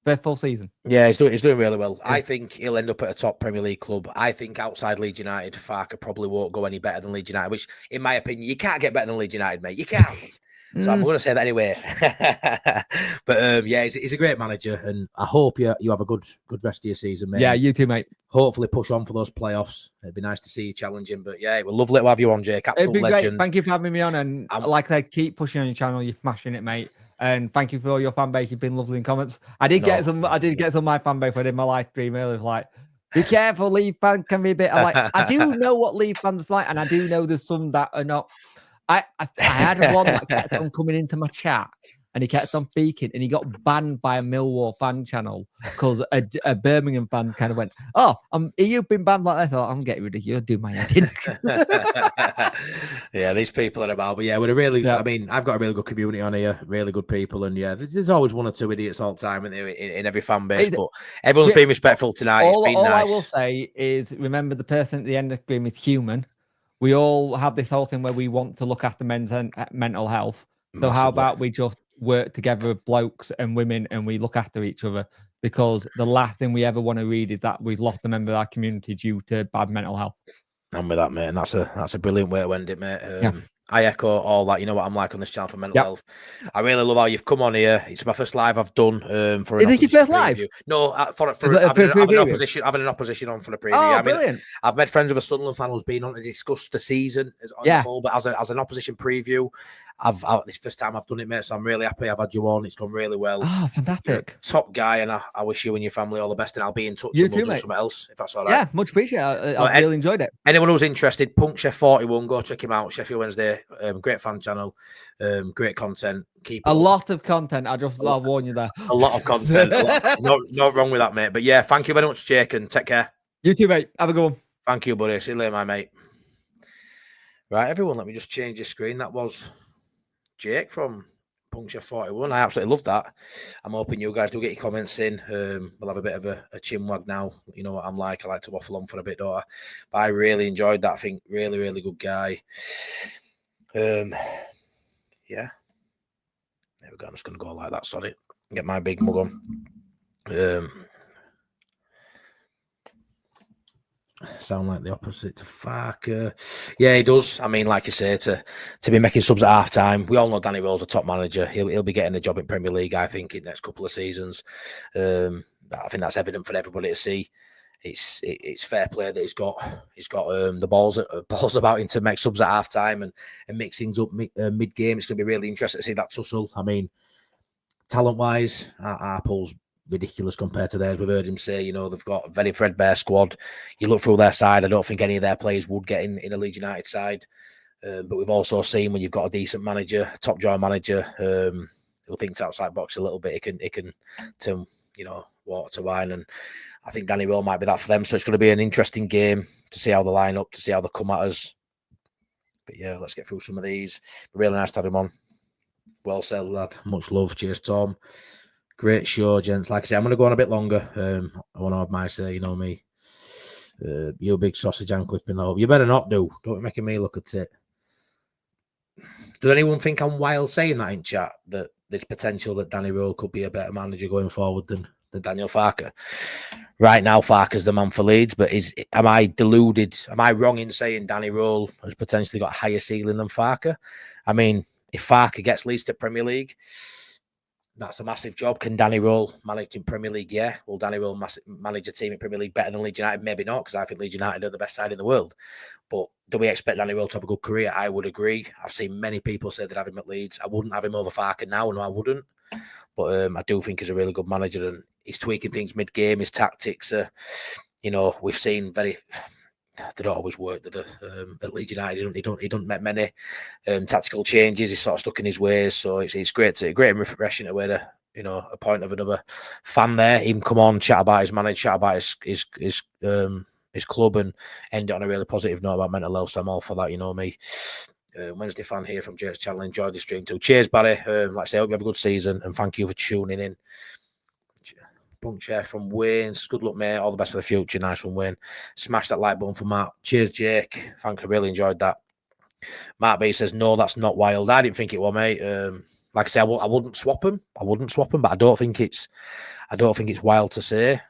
Their full season. Yeah, he's doing really well. I think he'll end up at a top Premier League club. I think outside Leeds United, Farker probably won't go any better than Leeds United, which, in my opinion, you can't get better than Leeds United, mate. You can't. So I'm going to say that anyway. But yeah, he's a great manager, and I hope you have a good rest of your season, mate. Yeah, you too, mate. Hopefully push on for those playoffs. It'd be nice to see you challenging. But yeah, it was lovely to have you on, Jake. Absolute legend. Great. Thank you for having me on. And like I said, keep pushing on your channel. You're smashing it, mate. And thank you for all your fan base. You've been lovely in comments. I did get some of my fan base when I did my live stream earlier. Like, be careful, Leeds fans can be a bit. I'm like, I do know what Leeds fans like, and I do know there's some that are not. I had one that kept on coming into my chat, and he kept on speaking, and he got banned by a Millwall fan channel because a Birmingham fan kind of went, "Oh, you've been banned like that." I'm getting rid of you. Do my head in. Yeah, these people are about, but yeah, we're I mean, I've got a really good community on here, really good people, and yeah, there's always one or two idiots all the time in every fan base, but everyone's been respectful tonight. It's been nice. All I will say is, remember, the person at the end of the screen is human. We all have this whole thing where we want to look after men's mental health. So how about we just work together with blokes and women, and we look after each other? Because the last thing we ever want to read is that we've lost a member of our community due to bad mental health. I'm with that, mate, and that's a brilliant way to end it, mate. I echo all that. You know what I'm like on this channel for mental health. I really love how you've come on here. It's my first live I've done for an opposition your first live? No, for having an opposition on for the preview. Oh, brilliant. I've met friends of a Sunderland fan who's been on to discuss the season as a whole, but as an opposition preview, this first time I've done it, mate, so I'm really happy I've had you on. It's gone really well. Oh, fantastic. Top guy, and I wish you and your family all the best, and I'll be in touch you and too, we'll do mate. something else, if that's all right. Yeah, much appreciated. I really enjoyed it. Anyone who's interested, Chef41, go check him out. Sheffield Wednesday, great fan channel, great content. A lot of content. I'll warn you there. A lot of content. No wrong with that, mate. But yeah, thank you very much, Jake, and take care. You too, mate. Have a good one. Thank you, buddy. See you later, my mate. Right, everyone, let me just change your screen. That was Jake from Chef41. I absolutely love that. I'm hoping you guys do get your comments in. We'll have a bit of a chin wag now. You know what I'm like. I like to waffle on for a bit, don't I? But I really enjoyed that. I think really, really good guy. Yeah. There we go. I'm just going to go like that. Sorry. Get my big mug on. Sound like the opposite to Farker. Yeah, he does. I mean, like you say, to be making subs at half time. We all know Danny Roll's a top manager. He'll be getting a job in Premier League, I think, in the next couple of seasons. I think that's evident for everybody to see. It's fair play that he's got the balls about him to make subs at half time and mix things up mid game. It's going to be really interesting to see that tussle. I mean, talent wise, our pool's ridiculous compared to theirs. We've heard him say, you know, they've got a very threadbare squad. You look through their side, I don't think any of their players would get in a Leeds United side. But we've also seen when you've got a decent manager, top drawer manager, who thinks outside box a little bit, it can turn, you know, water to wine. And I think Danny Roll might be that for them. So it's going to be an interesting game to see how they line up, to see how they come at us. But yeah, let's get through some of these. Really nice to have him on. Well said, lad. Much love. Cheers, Tom. Great show, gents. Like I said, I'm going to go on a bit longer. I want to have my say, you know me. You big sausage and clipping though. You better not do. Don't be making me look at it. Does anyone think I'm wild saying that in chat? That there's potential that Danny Roll could be a better manager going forward than Daniel Farker? Right now, Farker's the man for Leeds, but am I deluded? Am I wrong in saying Danny Roll has potentially got a higher ceiling than Farker? I mean, if Farker gets Leeds to Premier League, that's a massive job. Can Danny Roll manage in Premier League? Yeah. Will Danny Roll manage a team in Premier League better than Leeds United? Maybe not, because I think Leeds United are the best side in the world. But do we expect Danny Roll to have a good career? I would agree. I've seen many people say they'd have him at Leeds. I wouldn't have him over Farker now, no, I wouldn't. But I do think he's a really good manager, and he's tweaking things mid-game. His tactics, you know, we've seen they don't always work, do they? At Leeds United, he don't make many tactical changes. He's sort of stuck in his ways, so it's great and refreshing to wear a point of another fan there. Him come on, chat about his manager, chat about his club, and end it on a really positive note about mental health. So I'm all for that, me. Wednesday fan here from Jake's channel. Enjoyed the stream too. Cheers, Barry. Like I say, hope you have a good season, and thank you for tuning in. Bunk chair from Wayne's. Good luck, mate. All the best for the future. Nice one, Wayne. Smash that like button for Matt. Cheers, Jake. Thank you. Really enjoyed that. Matt B says, no, that's not wild. I didn't think it was, mate. Like I say, I wouldn't swap them. But I don't think it's wild to say.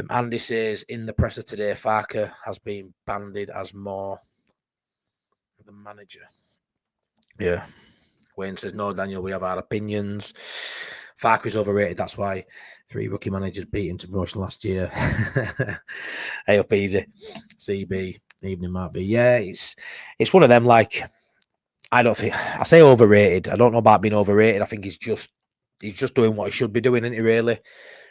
Andy says, in the presser today, Farker has been banded as more the manager. Yeah. Wayne says, no, Daniel, we have our opinions. Farker is overrated. That's why 3 rookie managers beat him to promotion last year. Hey up easy. CB, evening might be. Yeah, it's one of them, like, I say overrated. I don't know about being overrated. I think he's just doing what he should be doing, isn't he, really?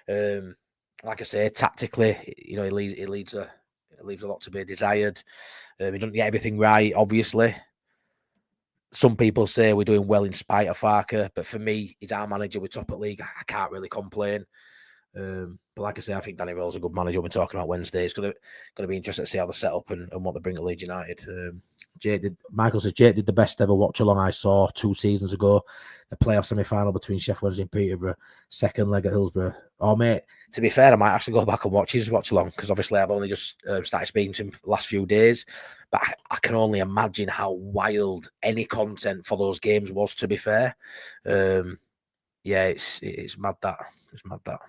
Like I say, tactically, he leaves a lot to be desired. He doesn't get everything right, obviously. Some people say we're doing well in spite of Farker, but for me, he's our manager. We're top of league. I can't really complain. But like I say, I think Danny Rowe's a good manager. We're talking about Wednesday. It's going to be interesting to see how they set up and what they bring at Leeds United. Michael says, Jake did the best ever watch along I saw 2 seasons ago. The playoff semi-final between Sheffield Wednesday and Peterborough. Second leg at Hillsborough. Oh, mate, to be fair, I might actually go back and watch his watch along because obviously I've only just started speaking to him the last few days. But I can only imagine how wild any content for those games was, to be fair. It's mad that. It's mad that.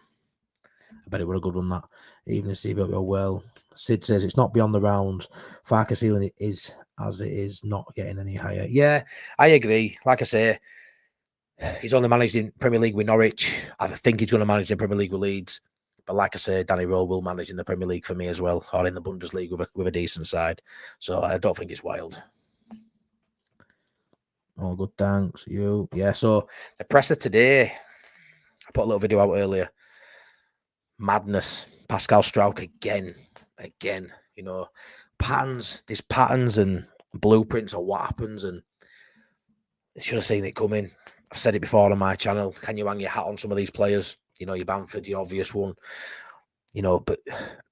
I bet it would have good one that evening. Steve, well. Sid says it's not beyond the rounds. Farker ceiling is as it is, not getting any higher. Yeah, I agree. Like I say, he's only managed in Premier League with Norwich. I think he's going to manage in Premier League with Leeds. But like I say, Danny Rowe will manage in the Premier League for me as well, or in the Bundesliga with a decent side. So I don't think it's wild. Oh, good, thanks. You. Yeah, so the presser today, I put a little video out earlier. Madness. Pascal Struijk again. There's patterns and blueprints of what happens, and you should have seen it coming. I've said it before on my channel. Can you hang your hat on some of these players? Your Bamford, your obvious one. But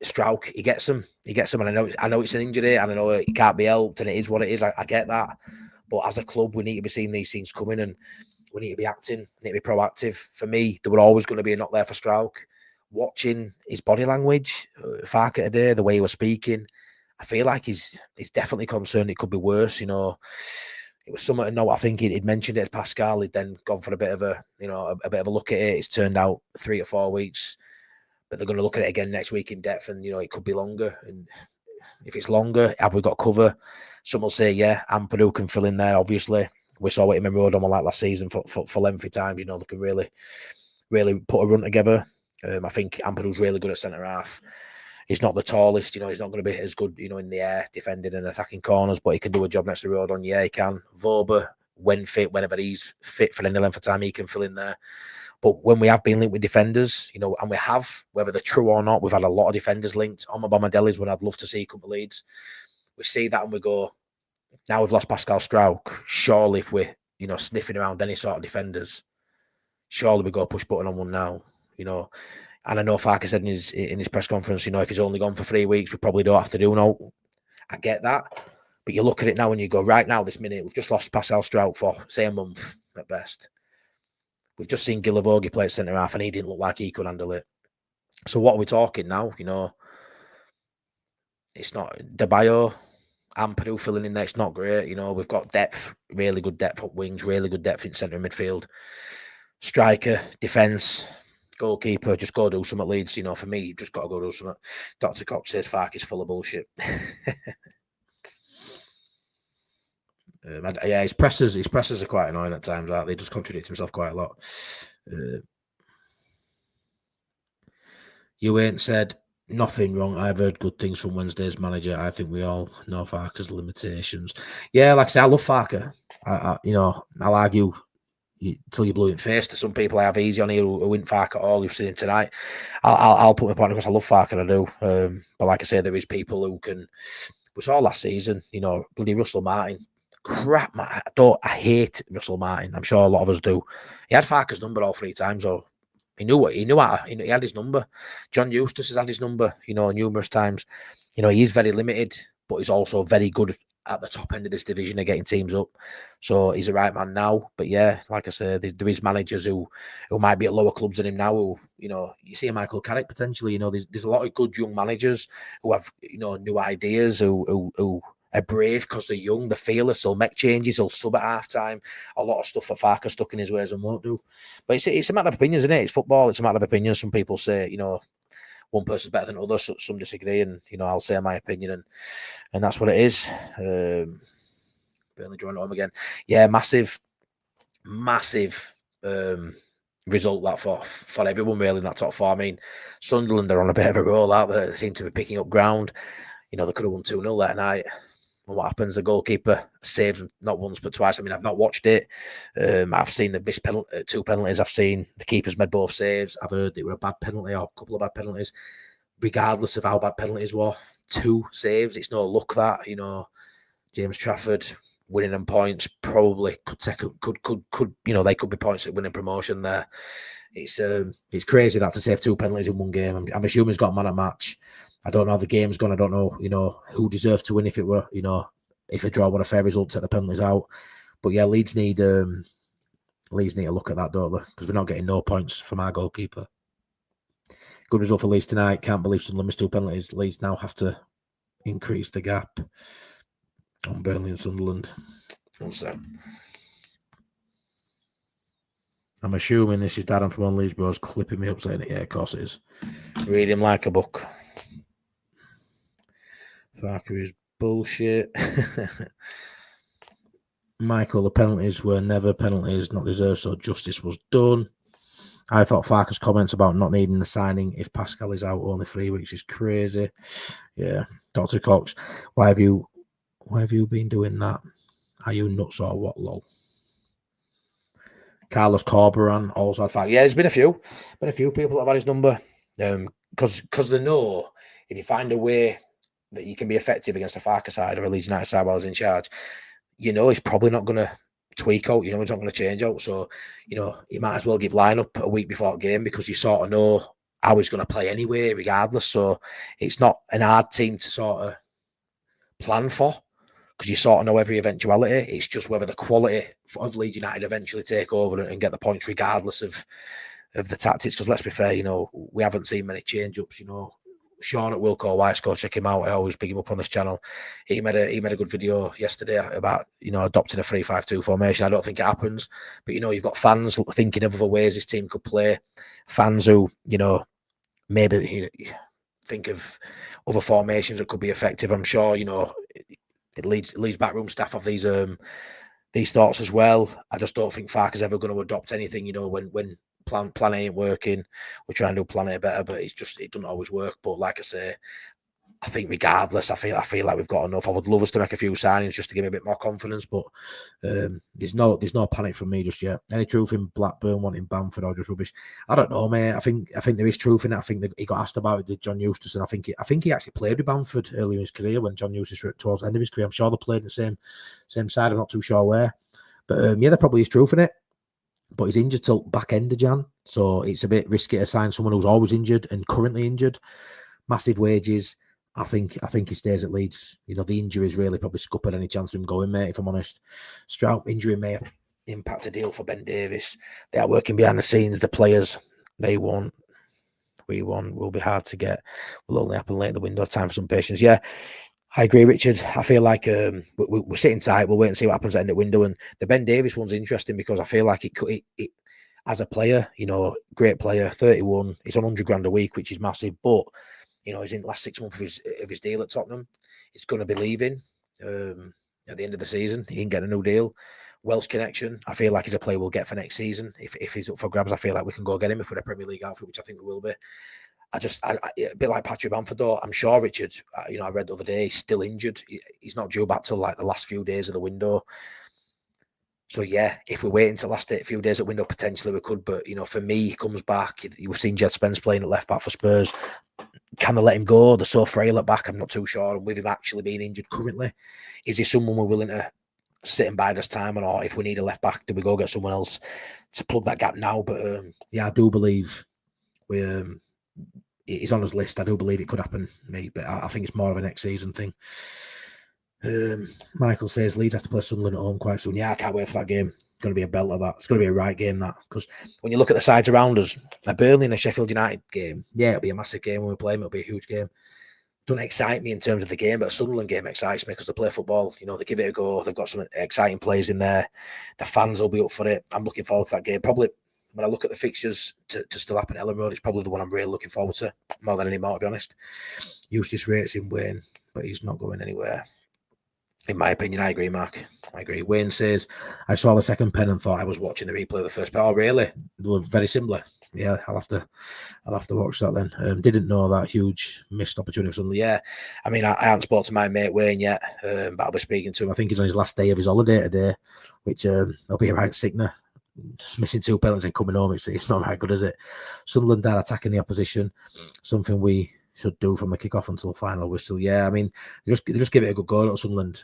Struijk, he gets them, and I know it's an injury, and I know it can't be helped, and it is what it is. I get that, but as a club, we need to be seeing these things coming, and we need to be acting, need to be proactive. For me, there were always going to be a knock there for Struijk. Watching his body language, Farker today, the way he was speaking, I feel like he's definitely concerned it could be worse. It was something to know. I think he'd mentioned it to Pascal. He'd then gone for a bit of a look at it. It's turned out 3 to 4 weeks, but they're going to look at it again next week in depth, and it could be longer. And if it's longer, have we got cover? Some will say, yeah, Ampadu can fill in there. Obviously, we saw what him and Rodon were like last season for lengthy times. They can really put a run together. I think Ampadu's really good at centre half. He's not the tallest, he's not going to be as good, in the air, defending and attacking corners, but he can do a job next to Rodon. Yeah, he can. Voba, when fit, whenever he's fit for any length of time, he can fill in there. But when we have been linked with defenders, and we have, whether they're true or not, we've had a lot of defenders linked. Bomadelli's one I'd love to see come to Leeds. We see that and we go, now we've lost Pascal Struijk. Surely if we're, sniffing around any sort of defenders, surely we go push button on one now. And I know Farker said in his press conference, if he's only gone for 3 weeks, we probably don't have to do no. I get that. But you look at it now and you go, right now, this minute, we've just lost Pascal Struijk for, say, a month at best. We've just seen Gilavogi play at centre half and he didn't look like he could handle it. So what are we talking now? It's not Debayo, Ampadu filling in there. It's not great. We've got depth, really good depth up wings, really good depth in centre midfield. Striker, defence, goalkeeper, just go do something at Leeds. For me, you've just got to go do something. Dr. Cox says Farker's full of bullshit. His pressers are quite annoying at times, aren't they? He just contradicts himself quite a lot. You ain't said nothing wrong. I've heard good things from Wednesday's manager. I think we all know Farker's limitations. Yeah, like I say, I love Farker. I'll argue until you blew in face. To some people, I have easy on here who wouldn't Farke at all. You've seen him tonight. I'll put my point across. I love Farke, I do. But like I say, there is people who can. We saw last season, bloody Russell Martin. Crap, man. I hate Russell Martin. I'm sure a lot of us do. He had Farke's number all 3 times, though. He had his number. John Eustace has had his number, numerous times. He's very limited, but he's also very good at the top end of this division of getting teams up. So he's the right man now. But yeah, like I said, there is managers who might be at lower clubs than him now. Who, you see a Michael Carrick potentially. There's a lot of good young managers who have new ideas, who are brave because they're young, they're fearless, they'll make changes, they'll sub at half time. A lot of stuff that Farke stuck in his ways and won't do. But it's a matter of opinions, isn't it? It's football, it's a matter of opinions. Some people say, one person's better than others, so some disagree, and I'll say my opinion, and that's what it is. Burnley drawing home again. Yeah, massive result that for everyone really in that top 4. I mean, Sunderland are on a bit of a roll out there. They seem to be picking up ground. They could have won 2-0 that night. And what happens? The goalkeeper saves them not once but twice. I mean, I've not watched it. I've seen the missed 2 penalties. I've seen the keepers made both saves. I've heard it were a bad penalty or a couple of bad penalties. Regardless of how bad penalties were, 2 saves. It's no luck that James Trafford winning them points probably could they could be points at winning promotion there. It's crazy that to save 2 penalties in one game. I'm assuming he's got man at match. I don't know how the game's gone. I don't know, who deserves to win if it were, if a draw were a fair result, take the penalties out. But yeah, Leeds need a look at that, don't they? Because we're not getting no points from our goalkeeper. Good result for Leeds tonight. Can't believe Sunderland missed 2 penalties. Leeds now have to increase the gap on Burnley and Sunderland. One sec. I'm assuming this is Darren from On Leeds Bros clipping me up saying it. Yeah, of course it is. Read him like a book. Farke is bullshit. Michael, the penalties were never penalties, not deserved, so justice was done. I thought Farke's comments about not needing the signing if Pascal is out only 3 weeks is crazy. Yeah. Dr. Cox, why have you been doing that? Are you nuts or what, lol? Carlos Corberan also had Farke. Yeah, there's been a few people that have had his number. Because they know if you find a way that you can be effective against a Farke side or a Leeds United side while he's in charge, he's probably not going to tweak out, he's not going to change out. So, you might as well give lineup a week before a game because you sort of know how he's going to play anyway, regardless. So it's not an hard team to sort of plan for because you sort of know every eventuality. It's just whether the quality of Leeds United eventually take over and get the points regardless of the tactics. Because let's be fair, we haven't seen many change-ups, Sean at Wilco White's, go check him out. I always pick him up on this channel. He made a good video yesterday about adopting a 3-5-2 formation. I don't think it happens, but you've got fans thinking of other ways this team could play. Fans who maybe think of other formations that could be effective. I'm sure it leads backroom staff have these thoughts as well. I just don't think Farke's ever going to adopt anything. When Plan A ain't working, we're trying to do Plan A better, but it doesn't always work. But like I say, I think regardless, I feel like we've got enough. I would love us to make a few signings just to give me a bit more confidence, but there's no panic from me just yet. Any truth in Blackburn wanting Bamford or just rubbish? I don't know, mate. I think there is truth in it. I think that he got asked about it with John Eustace, and I think he actually played with Bamford early in his career when John Eustace was towards the end of his career. I'm sure they played in the same side. I'm not too sure where, but yeah, there probably is truth in it. But he's injured till back end of Jan, so it's a bit risky to sign someone who's always injured and currently injured. Massive wages. I think he stays at Leeds. The injuries really probably scuppered any chance of him going, mate, if I'm honest. Strout injury may impact a deal for Ben Davies. They are working behind the scenes. The players we want will be hard to get. Will only happen late in the window. Time for some patience. Yeah, I agree, Richard. I feel like we're sitting tight. We'll wait and see what happens at the end of the window. And the Ben Davies one's interesting because I feel like it as a player, great player, 31. He's on 100 grand a week, which is massive. But he's in the last 6 months of his deal at Tottenham. He's going to be leaving at the end of the season. He can get a new deal. Welsh connection. I feel like he's a player we'll get for next season. If he's up for grabs, I feel like we can go get him if we're a Premier League outfit, which I think we will be. I a bit like Patrick Bamford, though. I'm sure Richard, I read the other day, he's still injured. He's not due back till like the last few days of the window. So yeah, if we wait until last a few days at window, potentially we could. But for me, he comes back. We've seen Jed Spence playing at left back for Spurs. Can they let him go? They're so frail at back. I'm not too sure. And with him actually being injured currently, is he someone we're willing to sit and bide us time, or if we need a left back, do we go get someone else to plug that gap now? But yeah, I do believe it's on his list. I do believe it could happen, mate, but I think it's more of a next season thing. Michael says Leeds have to play Sunderland at home quite soon. Yeah, I can't wait for that game. It's going to be a belt of that. It's going to be a right game, that, because when you look at the sides around us, a Burnley and a Sheffield United game, yeah, it'll be a massive game when we play them. It'll be a huge game. Doesn't excite me in terms of the game, but a Sunderland game excites me because they play football. They give it a go. They've got some exciting players in there. The fans will be up for it. I'm looking forward to that game. Probably when I look at the fixtures to still happen at Elland Road, it's probably the one I'm really looking forward to more than any more, to be honest. Eustace rates in Wayne, but he's not going anywhere. In my opinion, I agree, Mark. I agree. Wayne says, I saw the second pen and thought I was watching the replay of the first pen. Oh, really? They were very similar. Yeah, I'll have to watch that then. Didn't know that huge missed opportunity for Sunderland. Yeah, I mean, I haven't spoken to my mate Wayne yet, but I'll be speaking to him. I think he's on his last day of his holiday today, which he'll be a right sickener. Just missing 2 penalties and coming home, it's not right good, is it? Sunderland are attacking the opposition, something we should do from the kick-off until the final whistle. Yeah, I mean, they just give it a good go at Sunderland.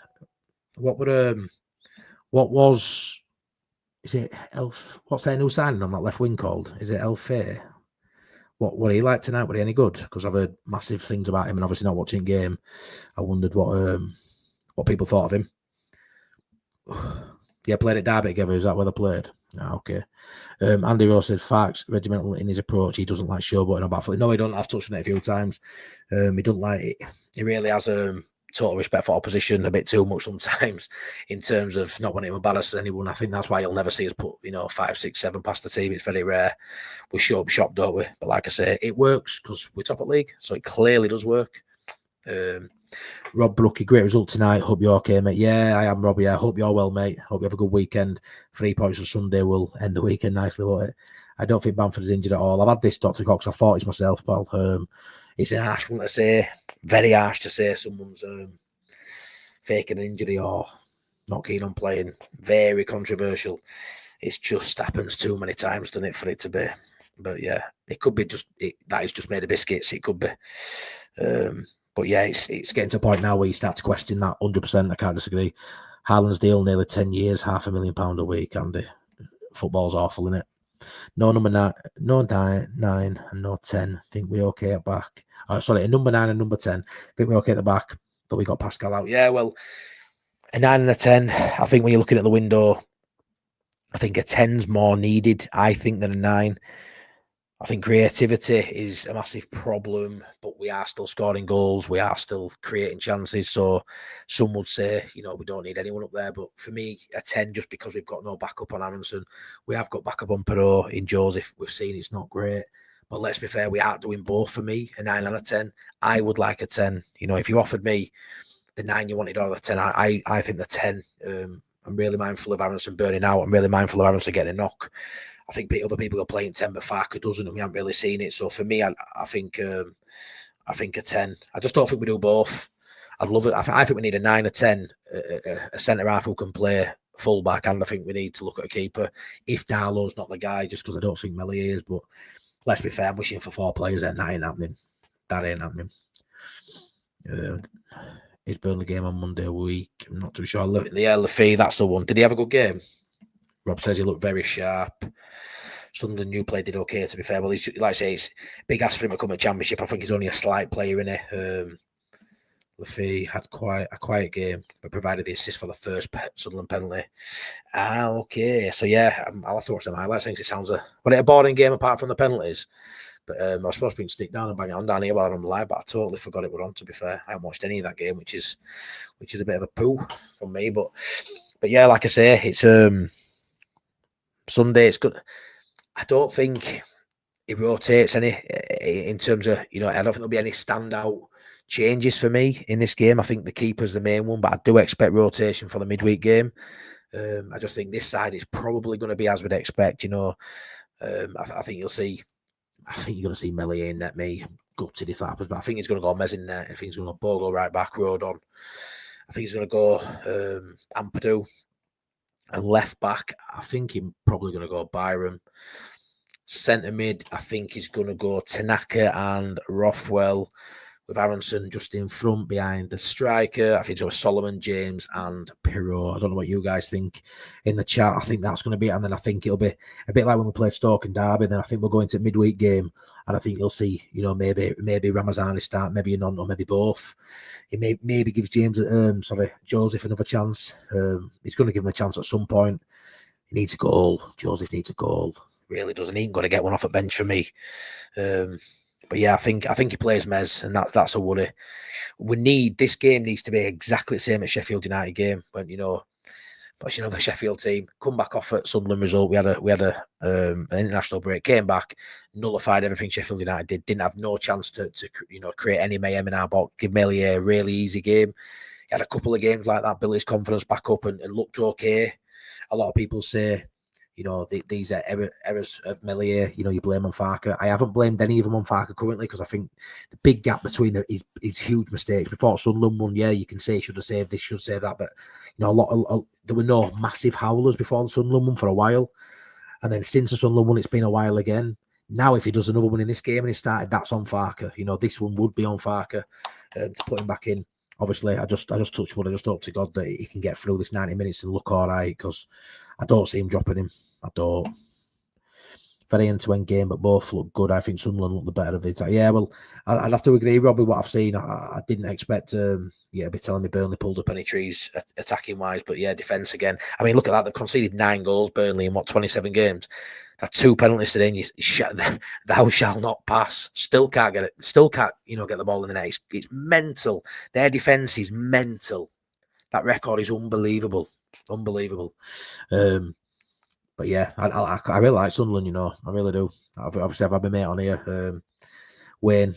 Is it Elf? What's their new signing on that left wing called? Is it Elfay? What he like tonight? Were he any good? Because I've heard massive things about him, and obviously not watching game, I wondered what people thought of him. Yeah, played at Derby together. Is that where they played? Ah, okay. Andy Rose said Farks regimental in his approach. He doesn't like showboating on battlefield. No, he don't. I've touched on it a few times. He doesn't like it. He really has total respect for opposition, a bit too much sometimes, in terms of not wanting to embarrass anyone. I think that's why you'll never see us put 5, 6, 7 past the team. It's very rare. We show up shop, don't we? But like I say, it works because we're top of league, so it clearly does work. Rob Brookie, great result tonight. Hope you're okay, mate. Yeah, I am, Rob. Yeah, hope you're well, mate. Hope you have a good weekend. 3 points on Sunday will end the weekend nicely, won't it? I don't think Bamford is injured at all. I've had this, Dr. Cox. I thought it's myself, pal. It's an harsh one to say. Very harsh to say someone's faking an injury or not keen on playing. Very controversial. It just happens too many times, doesn't it, for it to be? But yeah, it could be that is just made of biscuits. It could be. But yeah, it's getting to a point now where you start to question that 100%. I can't disagree. Haaland's deal, nearly 10 years, £500,000 a week, Andy. Football's awful, isn't it? No number 9, no 9 and no 10. Think we're okay at back. Sorry, a number 9 and number 10. Think we're okay at the back, but we got Pascal out. Yeah, well, a 9 and a 10. I think when you're looking at the window, I think a 10's more needed, I think, than a 9. I think creativity is a massive problem, but we are still scoring goals. We are still creating chances. So some would say, we don't need anyone up there. But for me, a 10, just because we've got no backup on Aronson. We have got backup on Perot. In Joseph, we've seen it's not great. But let's be fair, we aren't doing both for me, a 9 and a 10. I would like a 10. If you offered me the 9 you wanted or the 10, I think the 10. I'm really mindful of Aronson burning out. I'm really mindful of Aronson getting a knock. I think other people are playing 10, but Farker doesn't, and we haven't really seen it. So for me, I think a 10. I just don't think we do both. I'd love it. I think we need a 9 or 10, a centre half who can play full back, and I think we need to look at a keeper. If Darlow's not the guy, just because I don't think Melier is, but let's be fair, I'm wishing for 4 players there. That ain't happening. That ain't happening. Is Burnley game on Monday week? I'm not too sure. Yeah, Lafay, that's the one. Did he have a good game? Rob says he looked very sharp. Sunderland new play did okay, to be fair. Well, he's, like I say, it's big ask for him to come to Championship. I think he's only a slight player in it. Lafay had quite a quiet game, but provided the assist for the first Sunderland penalty. Okay. So, yeah, I'll have to watch the highlights. I think it sounds a boring game apart from the penalties. But I was supposed to be stick down and bang it on down here while I'm on the live, but I totally forgot it were on, to be fair. I haven't watched any of that game, which is a bit of a poo from me. But yeah, like I say, it's Sunday. It's good. I don't think it rotates any in terms of, I don't think there'll be any standout changes for me in this game. I think the keeper's the main one, but I do expect rotation for the midweek game. I just think this side is probably going to be as we'd expect. I think you'll see. I think you're going to see Melier in net. Me gutted if that happens, but I think he's going to go Mez in net. I think he's going to go Bogle right back, Road on. I think he's going to go Ampadu. And left back, I think he's probably going to go Byram. Centre mid, I think he's going to go Tanaka and Rothwell, with Aronson just in front behind the striker. I think it was Solomon, James, and Pirro. I don't know what you guys think in the chat. I think that's going to be it. And then I think it'll be a bit like when we played Stoke and Derby. Then I think we'll go into midweek game, and I think you'll see, maybe Ramazani start, maybe Nonto, or maybe both. It maybe gives Joseph another chance. He's going to give him a chance at some point. He needs a goal. Joseph needs a goal. Really doesn't. He ain't going to get one off at bench for me. But yeah, I think he plays Mez, and that's a worry. This game needs to be exactly the same as Sheffield United game when the Sheffield team come back off at Sunderland result. We had an international break, came back, nullified everything Sheffield United did. Didn't have no chance to create any mayhem in our box. Give Melier a really easy game. He had a couple of games like that. Built his confidence back up and looked okay. A lot of people say, these are errors of Melier. You blame on Farke. I haven't blamed any of them on Farke currently, because I think the big gap between them is huge mistakes. Before Sunderland won, you can say should have saved this, should save that, but there were no massive howlers before the Sunderland won for a while, and then since the Sunderland won, it's been a while again. Now, if he does another one in this game and he started, that's on Farke. This one would be on Farke to put him back in. Obviously, I just touch wood. I just hope to God that he can get through this 90 minutes and look all right, because I don't see him dropping him. I don't. Very end-to-end game, but both look good. I think Sunderland look the better of it. Yeah, well, I'd have to agree, Rob, with what I've seen. I didn't expect, be telling me Burnley pulled up any trees attacking-wise, but yeah, defence again. I mean, look at that. They've conceded 9 goals, Burnley, in 27 games. They've 2 penalties today, and thou shall not pass. Still can't get it. Still can't, get the ball in the net. It's mental. Their defence is mental. That record is unbelievable. Unbelievable. But yeah, I really like Sunderland, I really do. Obviously, I've had my mate on here, Wayne,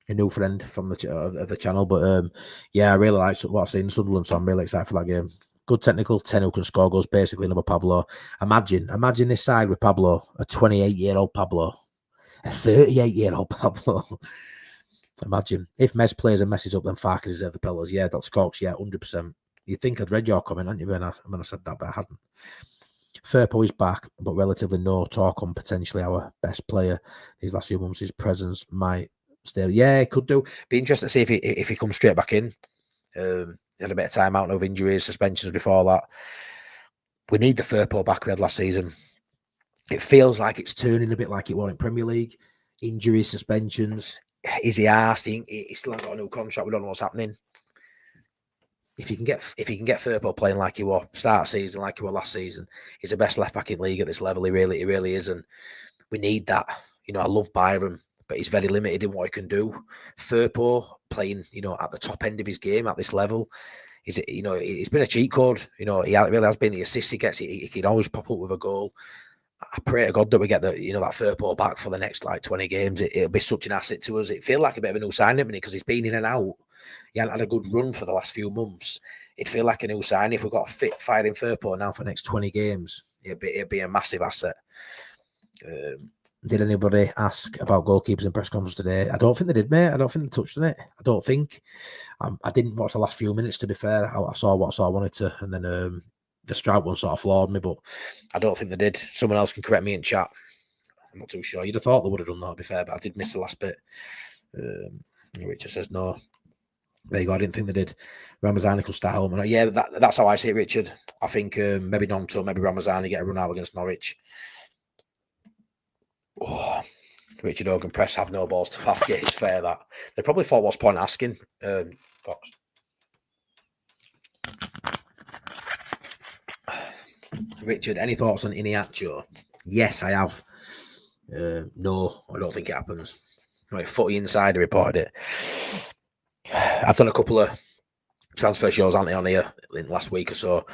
a new friend from the channel. But yeah, I really like what I've seen in Sunderland, so I'm really excited for that game. Good technical, 10 who can score goals, basically another Pablo. Imagine this side with Pablo, a 28-year-old Pablo, a 38-year-old Pablo. Imagine if Mez plays and messes up, then Farke deserve the pillows. Yeah, Dr. Cox, yeah, 100%. You'd think I'd read your comment, hadn't you, when I said that, but I hadn't. Firpo is back, but relatively no talk on potentially our best player these last few months. His presence might still, it could do. Be interesting to see if he comes straight back in. He had a bit of time out of injuries, suspensions before that. We need the Firpo back we had last season. It feels like it's turning a bit like it was in Premier League. Injuries, suspensions. Is he asked? He's still not got a new contract. We don't know what's happening. If he can get Firpo playing like he was start season, like he was last season, he's the best left back in league at this level. He really is, and we need that. I love Byram, but he's very limited in what he can do. Firpo playing, at the top end of his game at this level, it's been a cheat code. He really has been. The assists he gets, he can always pop up with a goal. I pray to God that we get that Firpo back for the next 20 games. It'll be such an asset to us. It feels like a bit of a new signing because he's been in and out. He hasn't had a good run for the last few months. It'd feel like a new signing. If we've got a fit fighting Firpo now for the next 20 games, it'd be a massive asset. Did anybody ask about goalkeepers in press conference today? I don't think they did, mate. I don't think they touched on it. I don't think. I didn't watch the last few minutes, to be fair. I saw what I wanted to, and then the Stroud one sort of floored me, but I don't think they did. Someone else can correct me in chat. I'm not too sure. You'd have thought they would have done that, to be fair, but I did miss the last bit. Richard says no. There you go. I didn't think they did. Ramazani could start home. And yeah, that's how I see it, Richard. I think maybe Nonto, maybe Ramazani get a run out against Norwich. Oh, Richard Hogan press have no balls to pass. Yeah, it's fair that. They probably thought what's point asking. Cox. Richard, any thoughts on Iniacho? Yes, I have. No, I don't think it happens. Footy Insider reported it. I've done a couple of transfer shows on here in the last week or so,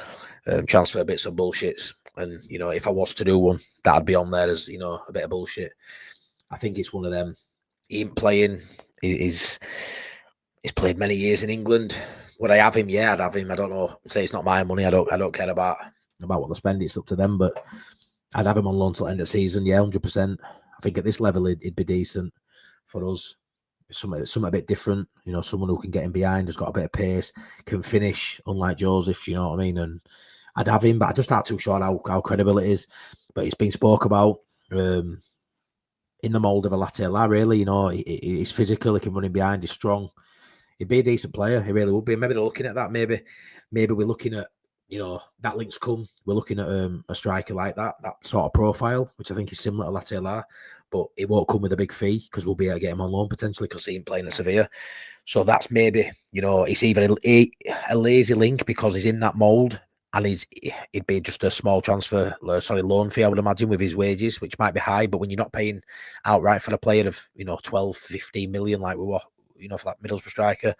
transfer bits of bullshits. And, if I was to do one, that'd be on there as, a bit of bullshit. I think it's one of them. He ain't playing. He's played many years in England. Would I have him? Yeah, I'd have him. I don't know. Say it's not my money. I don't care about what they spend. It's up to them. But I'd have him on loan till end of season. Yeah, 100%. I think at this level, it'd be decent for us. Something a bit different, someone who can get in behind, has got a bit of pace, can finish, unlike Joseph, you know what I mean? And I'd have him, but I just not too sure how credible it is. But it's been spoke about in the mould of a Latela, really. You know, he's physical, he can run in behind, he's strong. He'd be a decent player, he really would be. Maybe they're looking at that. Maybe we're looking at, you know, that link's come. We're looking at a striker like that sort of profile, which I think is similar to Latela, but it won't come with a big fee because we'll be able to get him on loan potentially because see him playing at Sevilla. So that's maybe, you know, it's either a lazy link because he's in that mould and it'd be just a small loan fee, I would imagine, with his wages, which might be high, but when you're not paying outright for a player of, you know, 12, 15 million like we were, you know, for that Middlesbrough striker,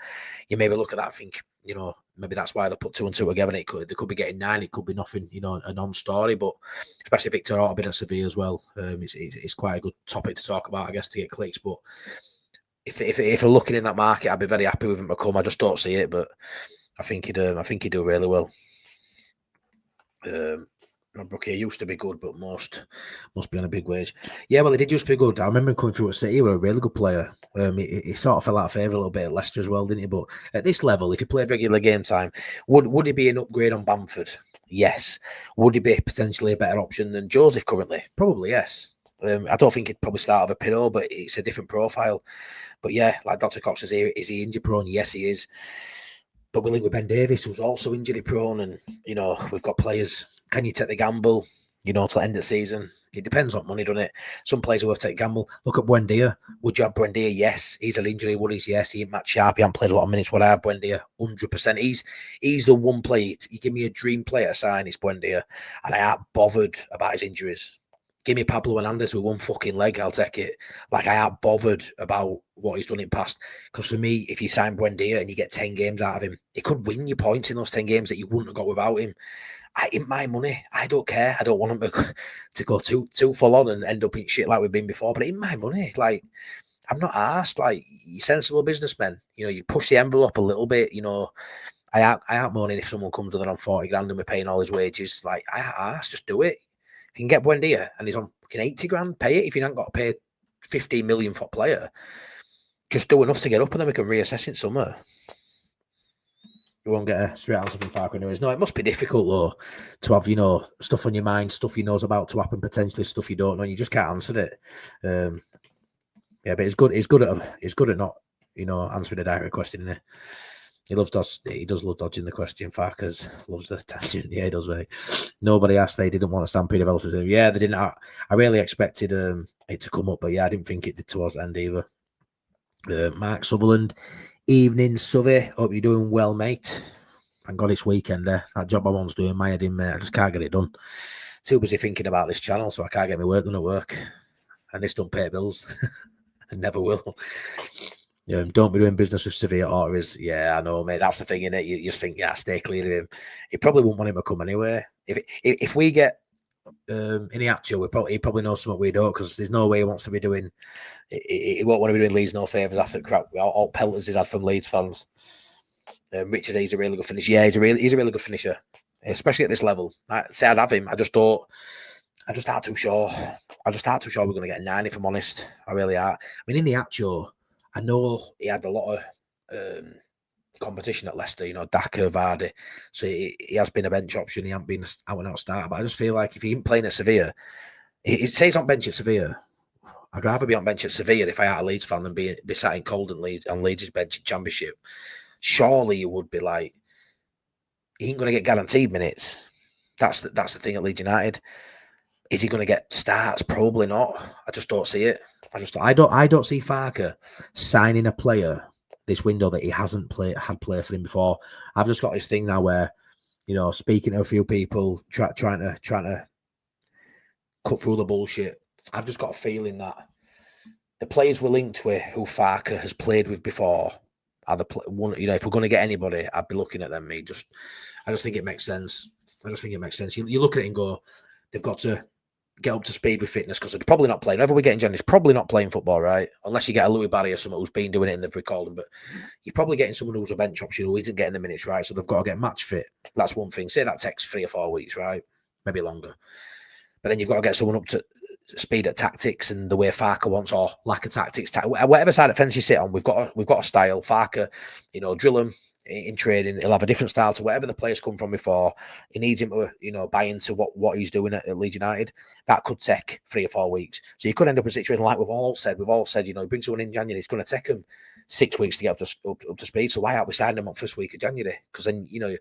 you maybe look at that and think, you know, maybe that's why they put 2 and 2 together. And they could be getting 9. It could be nothing, you know, a non-story. But especially Victor Orta been at Sevilla as well. It's quite a good topic to talk about, I guess, to get clicks. But if they're looking in that market, I'd be very happy with him to come. I just don't see it, but I think he'd do really well. Brookie used to be good, but must be on a big wage. Yeah, well, he did used to be good. I remember him coming through at City. He was a really good player. He sort of fell out of favour a little bit at Leicester as well, didn't he? But at this level, if he played regular game time, would he be an upgrade on Bamford? Yes. Would he be potentially a better option than Joseph currently? Probably yes. I don't think he'd probably start with a Pinot, but it's a different profile. But yeah, like Dr. Cox says here, is he injury prone? Yes, he is. But we're linked with Ben Davies, who's also injury prone, and you know we've got players. Can you take the gamble? You know, till end of season, it depends on money, doesn't it? Some players will take gamble. Look at Buendia. Would you have Buendia? Yes. He's an injury worries. Yes. He ain't Matt Sharp. He hasn't played a lot of minutes. Would I have Buendia? 100%. He's the one player. You give me a dream player to sign, it's Buendia, and I ain't bothered about his injuries. Give me Pablo Hernandez with one fucking leg, I'll take it. Like, I ain't bothered about what he's done in past. Because for me, if you sign Buendia and you get 10 games out of him, he could win you points in those 10 games that you wouldn't have got without him. In my money, I don't care. I don't want him to go too full on and end up in shit like we've been before. But in my money, like, I'm not arsed. Like, you're sensible businessmen. You know, you push the envelope a little bit. You know, I ain't moaning if someone comes with it on 40 grand and we're paying all his wages. Like, I ain't arsed. Just do it. If you can get Buendia and he's on fucking 80 grand, pay it. If you haven't got to pay 15 million for a player, just do enough to get up and then we can reassess in summer. You won't get a straight answer from Farker anyways. No, it must be difficult though to have, you know, stuff on your mind, stuff you know's about to happen, potentially stuff you don't know, and you just can't answer it. Yeah, but it's good at not, you know, answering a direct question, isn't it? He does love dodging the question. Farkers loves the tangent. Yeah, he does, mate. Nobody asked. They didn't want a Stampede developers. Yeah, they didn't. I really expected it to come up, but yeah, I didn't think it did towards the end either. Mark Sutherland, evening, Suvey. Hope you're doing well, mate. Thank God it's weekend there. That job I once doing, my head in, mate. I just can't get it done. Too busy thinking about this channel, so I can't get my work done at work. And this don't pay bills. And never will. Don't be doing business with Sevilla or is, yeah, I know, mate. That's the thing, innit? You just think, yeah, stay clear of him. He probably wouldn't want him to come anyway. If we get Iniaccio, he probably knows something we don't, because there's no way he wants to be doing. He won't want to be doing Leeds no favours after the crap all pelters he's had from Leeds fans. Richard, he's a really good finisher. Yeah, he's a really good finisher, especially at this level. I'd have him. I just aren't too sure. We're going to get a 9, if I'm honest. I really are. I mean, Iniaccio, I know he had a lot of competition at Leicester, you know, Daka, Vardy. So he has been a bench option. He hasn't been an out-and-out starter. But I just feel like if he ain't playing at Sevilla, he says on bench at Sevilla. I'd rather be on bench at Sevilla if I had a Leeds fan than be sat in cold and on Leeds' bench in Championship. Surely you would be like, he ain't going to get guaranteed minutes. That's the thing at Leeds United. Is he going to get starts? Probably not. I just don't see it. I don't see Farker signing a player this window that he hasn't had play for him before. I've just got this thing now where, you know, speaking to a few people, trying to cut through the bullshit. I've just got a feeling that the players we're linked with who Farker has played with before are one. You know, if we're going to get anybody, I'd be looking at them. I just think it makes sense. You look at it and go, they've got to get up to speed with fitness, because they're probably not playing. Whoever we get in January is probably not playing football, right? Unless you get a Louis Barry or someone who's been doing it and they've recalled him. But you're probably getting someone who's a bench option who isn't getting the minutes, right? So they've got to get match fit. That's one thing. Say that takes 3 or 4 weeks, right? Maybe longer. But then you've got to get someone up to speed at tactics and the way Farker wants, or lack of tactics. Whatever side of the fence you sit on, we've got a style. Farker, you know, drill them. in trading. He'll have a different style to whatever the players come from before. He needs him to, buy into what he's doing at Leeds United. That could take 3 or 4 weeks. So you could end up in a situation like we've all said, he brings someone in January, it's going to take him 6 weeks to get up to speed. So why aren't we signing him up first week of January? Because then, you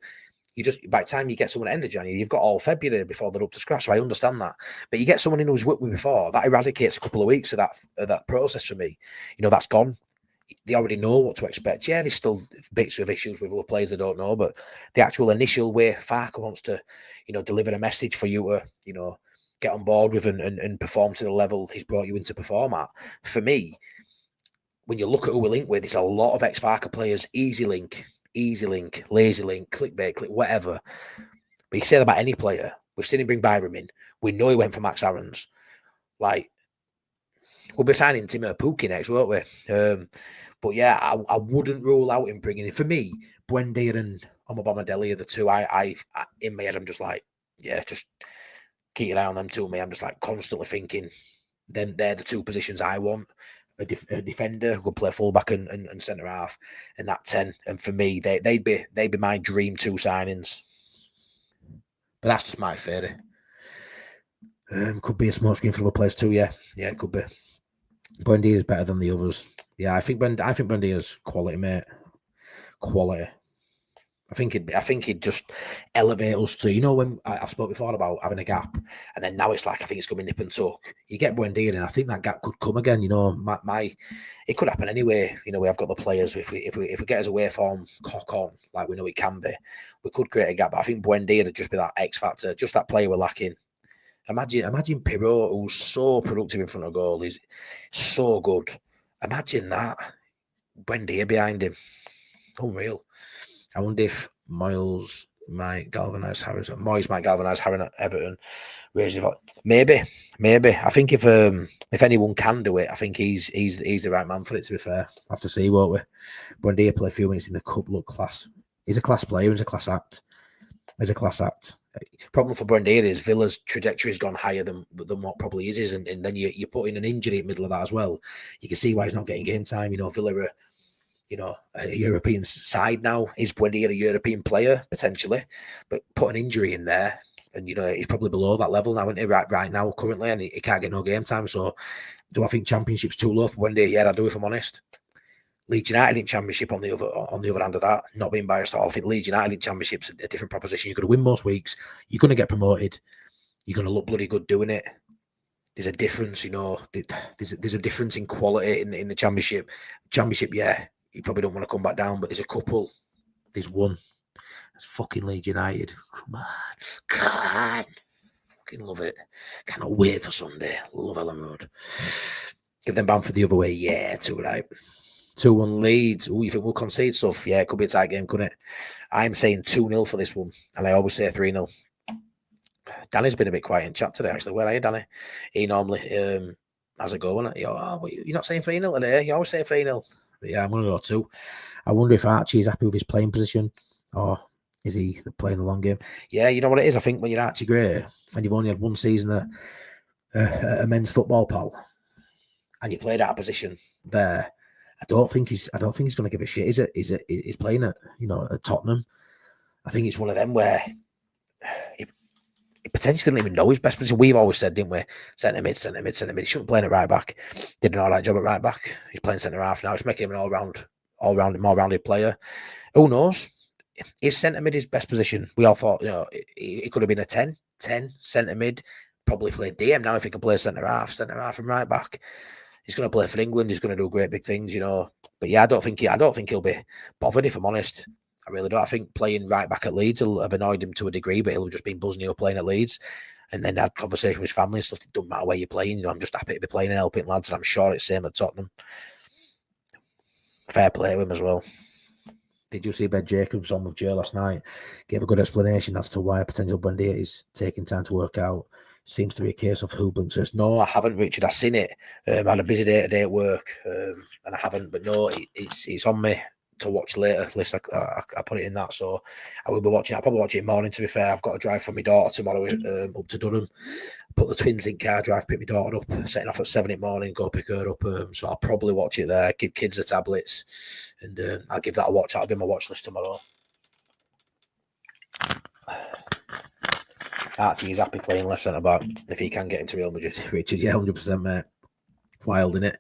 just, by the time you get someone at the end of January, you've got all February before they're up to scratch. So I understand that. But you get someone in who's worked with before, that eradicates a couple of weeks of that process for me. That's gone. They already know what to expect. Yeah, there's still bits of issues with other players they don't know, but the actual initial way Farke wants to, deliver a message for you to, get on board with and perform to the level he's brought you in to perform at. For me, when you look at who we link with, there's a lot of ex-Farke players, easy link, lazy link, clickbait, whatever. But you say that about any player. We've seen him bring Byram in. We know he went for Max Aarons. Like, we'll be signing Timo Pukki next, won't we? But yeah, I wouldn't rule out him bringing in. For me, Buendia and Omobamidele are the two. I in my head, I'm just like, yeah, just keep an eye on them two. Me, I'm just like constantly thinking, then they're the two positions I want. A defender who could play fullback and centre half, and that 10. And for me, they'd be my dream 2 signings. But that's just my theory. Could be a smoke screen for other players too. Yeah, it could be. Buendia is better than the others. Yeah, I think Buendia's quality, mate. Quality. I think he'd just elevate us to, when I've spoke before about having a gap, and then now it's like I think it's going to be nip and tuck. You get Buendia, and I think that gap could come again. It could happen anyway. We have got the players. If we get us away from cock on like we know it can be, we could create a gap. But I think Buendia would just be that X factor, just that player we're lacking. Imagine Pirot, who's so productive in front of goal, he's so good. Imagine that. Buendia behind him. Unreal. I wonder if Moyes might galvanise Harry at Everton. Maybe. I think if anyone can do it, I think he's the right man for it, to be fair. I'll have to see, won't we? Buendia play a few minutes in the cup, look class. He's a class player, he's a class act. Problem for Buendia is Villa's trajectory has gone higher than what probably is, and then you put in an injury in the middle of that as well. You can see why he's not getting game time. Villa are, a European side now. Is Buendia a European player potentially? But put an injury in there, and he's probably below that level now, isn't he? Right now, currently, and he can't get no game time. So, do I think Championship's too low for Buendia? Yeah, I do, if I'm honest. Leeds United in Championship on the other hand of that, not being biased at all. I think Leeds United in Championship's a different proposition. You're going to win most weeks. You're going to get promoted. You're going to look bloody good doing it. There's a difference, There's a difference in quality in the Championship. Championship, yeah, you probably don't want to come back down, but there's a couple. There's one. It's fucking Leeds United. Come on. Fucking love it. Cannot wait for Sunday. Love Elland Road. Give them Bamford the other way. Yeah, too right. 2-1 Leeds. Oh, you think we'll concede stuff? Yeah, it could be a tight game, couldn't it? I'm saying 2-0 for this one, and I always say 3-0. Danny's been a bit quiet in chat today, actually. Where are you, Danny? He normally has a go, isn't it? You're not saying 3-0 today? You always say 3-0. But yeah, I'm going to go 2. I wonder if Archie is happy with his playing position, or is he playing the long game? Yeah, you know what it is? I think when you're Archie Gray, and you've only had one season at a men's football, pal, and you played out a position there, I don't think he's going to give a shit. He's playing at at Tottenham. I think it's one of them where he potentially didn't even know his best position. We've always said, didn't we? Centre mid. He shouldn't play at right back. Did an alright job at right back. He's playing centre half now. It's making him an all rounded player. Who knows? Is centre mid his best position? We all thought, he could have been a 10 centre mid. Probably play DM now if he can play centre half and right back. He's going to play for England. He's going to do great big things, But yeah, I don't think he'll be bothered, if I'm honest. I really don't. I think playing right back at Leeds will have annoyed him to a degree, but he'll have just been buzzing playing at Leeds, and then had conversation with his family and stuff. It doesn't matter where you're playing. I'm just happy to be playing and helping lads, and I'm sure it's the same at Tottenham. Fair play to him as well. Did you see Ben Jacobs on with Joe last night? Gave a good explanation as to why a potential Buendia is taking time to work out. Seems to be a case of who blinks first. No, I haven't, Richard. I've seen it. I had a busy day today at work, and I haven't. But no, it's on me to watch later list. I put it in that, so I will be watching. I'll probably watch it in the morning. To be fair, I've got to drive for my daughter tomorrow up to Durham. Put the twins in car, drive, pick my daughter up, setting off at 7 in the morning, go pick her up. So I'll probably watch it there. Give kids the tablets, and I'll give that a watch. That'll be my watch list tomorrow. Archie's happy playing left centre back if he can get into Real Madrid. Richard, yeah, 100%, mate. Wild, innit?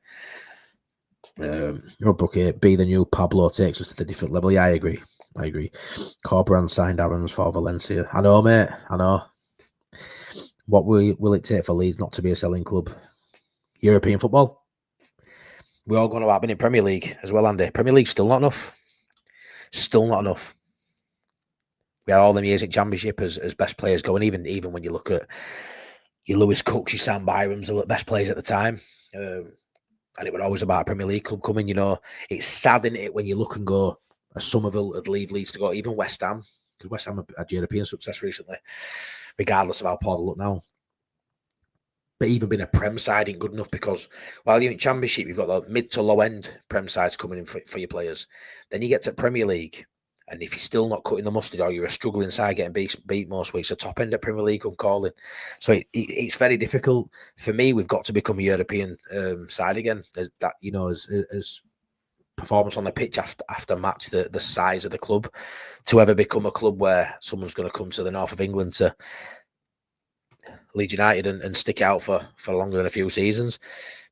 Rob be the new Pablo takes us to the different level. Yeah, I agree. Corberan signed Aaron's for Valencia. I know, mate. I know. What will it take for Leeds not to be a selling club? European football? We're all going to happen in Premier League as well, Andy. Premier League's still not enough. Still not enough. We had all them years in Championship as best players going. Even when you look at your Lewis Cooks, your Sam Byrams, they were the best players at the time. And it was always about a Premier League club coming, you know. It's sad, isn't it, when you look and go, a Somerville would leave Leeds to go, even West Ham, because West Ham had European success recently, regardless of how poor they look now. But even being a Prem side ain't good enough, because while you're in Championship, you've got the mid to low end Prem sides coming in for your players. Then you get to Premier League, and if you're still not cutting the mustard, or you're a struggling side getting beat most weeks, the top end of Premier League I'm calling. So it's very difficult. For me, we've got to become a European side again. As performance on the pitch after match, the size of the club, to ever become a club where someone's going to come to the north of England to Leeds United and stick it out for longer than a few seasons.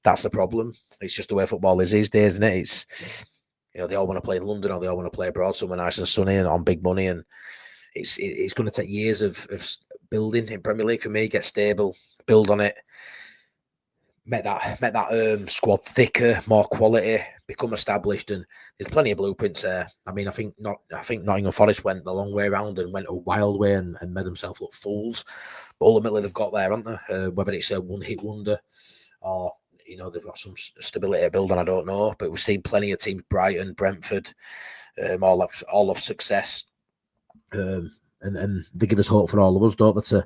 That's the problem. It's just the way football is these days, isn't it? It's, you know, they all want to play in London, or they all want to play abroad somewhere nice and sunny and on big money. And it's going to take years of building in Premier League for me. Get stable, build on it, make that squad thicker, more quality, become established. And there's plenty of blueprints there. I mean, I think Nottingham Forest went the long way around and went a wild way and made themselves look fools. But ultimately, they've got there, haven't they? Whether it's a one-hit wonder or, you know, they've got some stability to build on, I don't know. But we've seen plenty of teams, Brighton, Brentford, all of success. And they give us hope for all of us, don't they,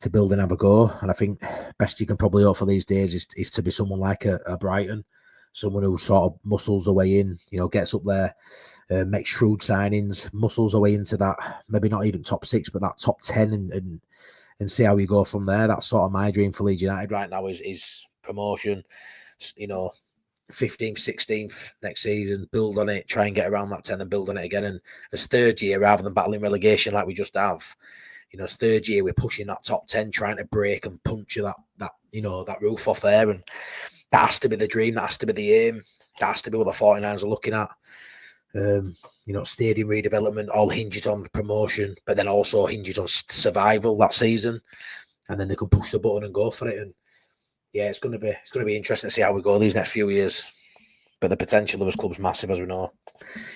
to build and have a go. And I think best you can probably hope for these days is to be someone like a Brighton, someone who sort of muscles their way in, you know, gets up there, makes shrewd signings, muscles their way into that, maybe not even top 6, but that top 10 and see how you go from there. That's sort of my dream for Leeds United right now is promotion, you know, 15th, 16th next season, build on it, try and get around that 10 and build on it again. And as third year, rather than battling relegation like we just have, you know, as third year, we're pushing that top 10, trying to break and puncture that you know, that roof off there. And that has to be the dream, that has to be the aim, that has to be what the 49ers are looking at. You know, stadium redevelopment all hinges on promotion, but then also hinges on survival that season, and then they can push the button and go for it. And yeah, it's going to be interesting to see how we go these next few years. But the potential of this club's massive, as we know.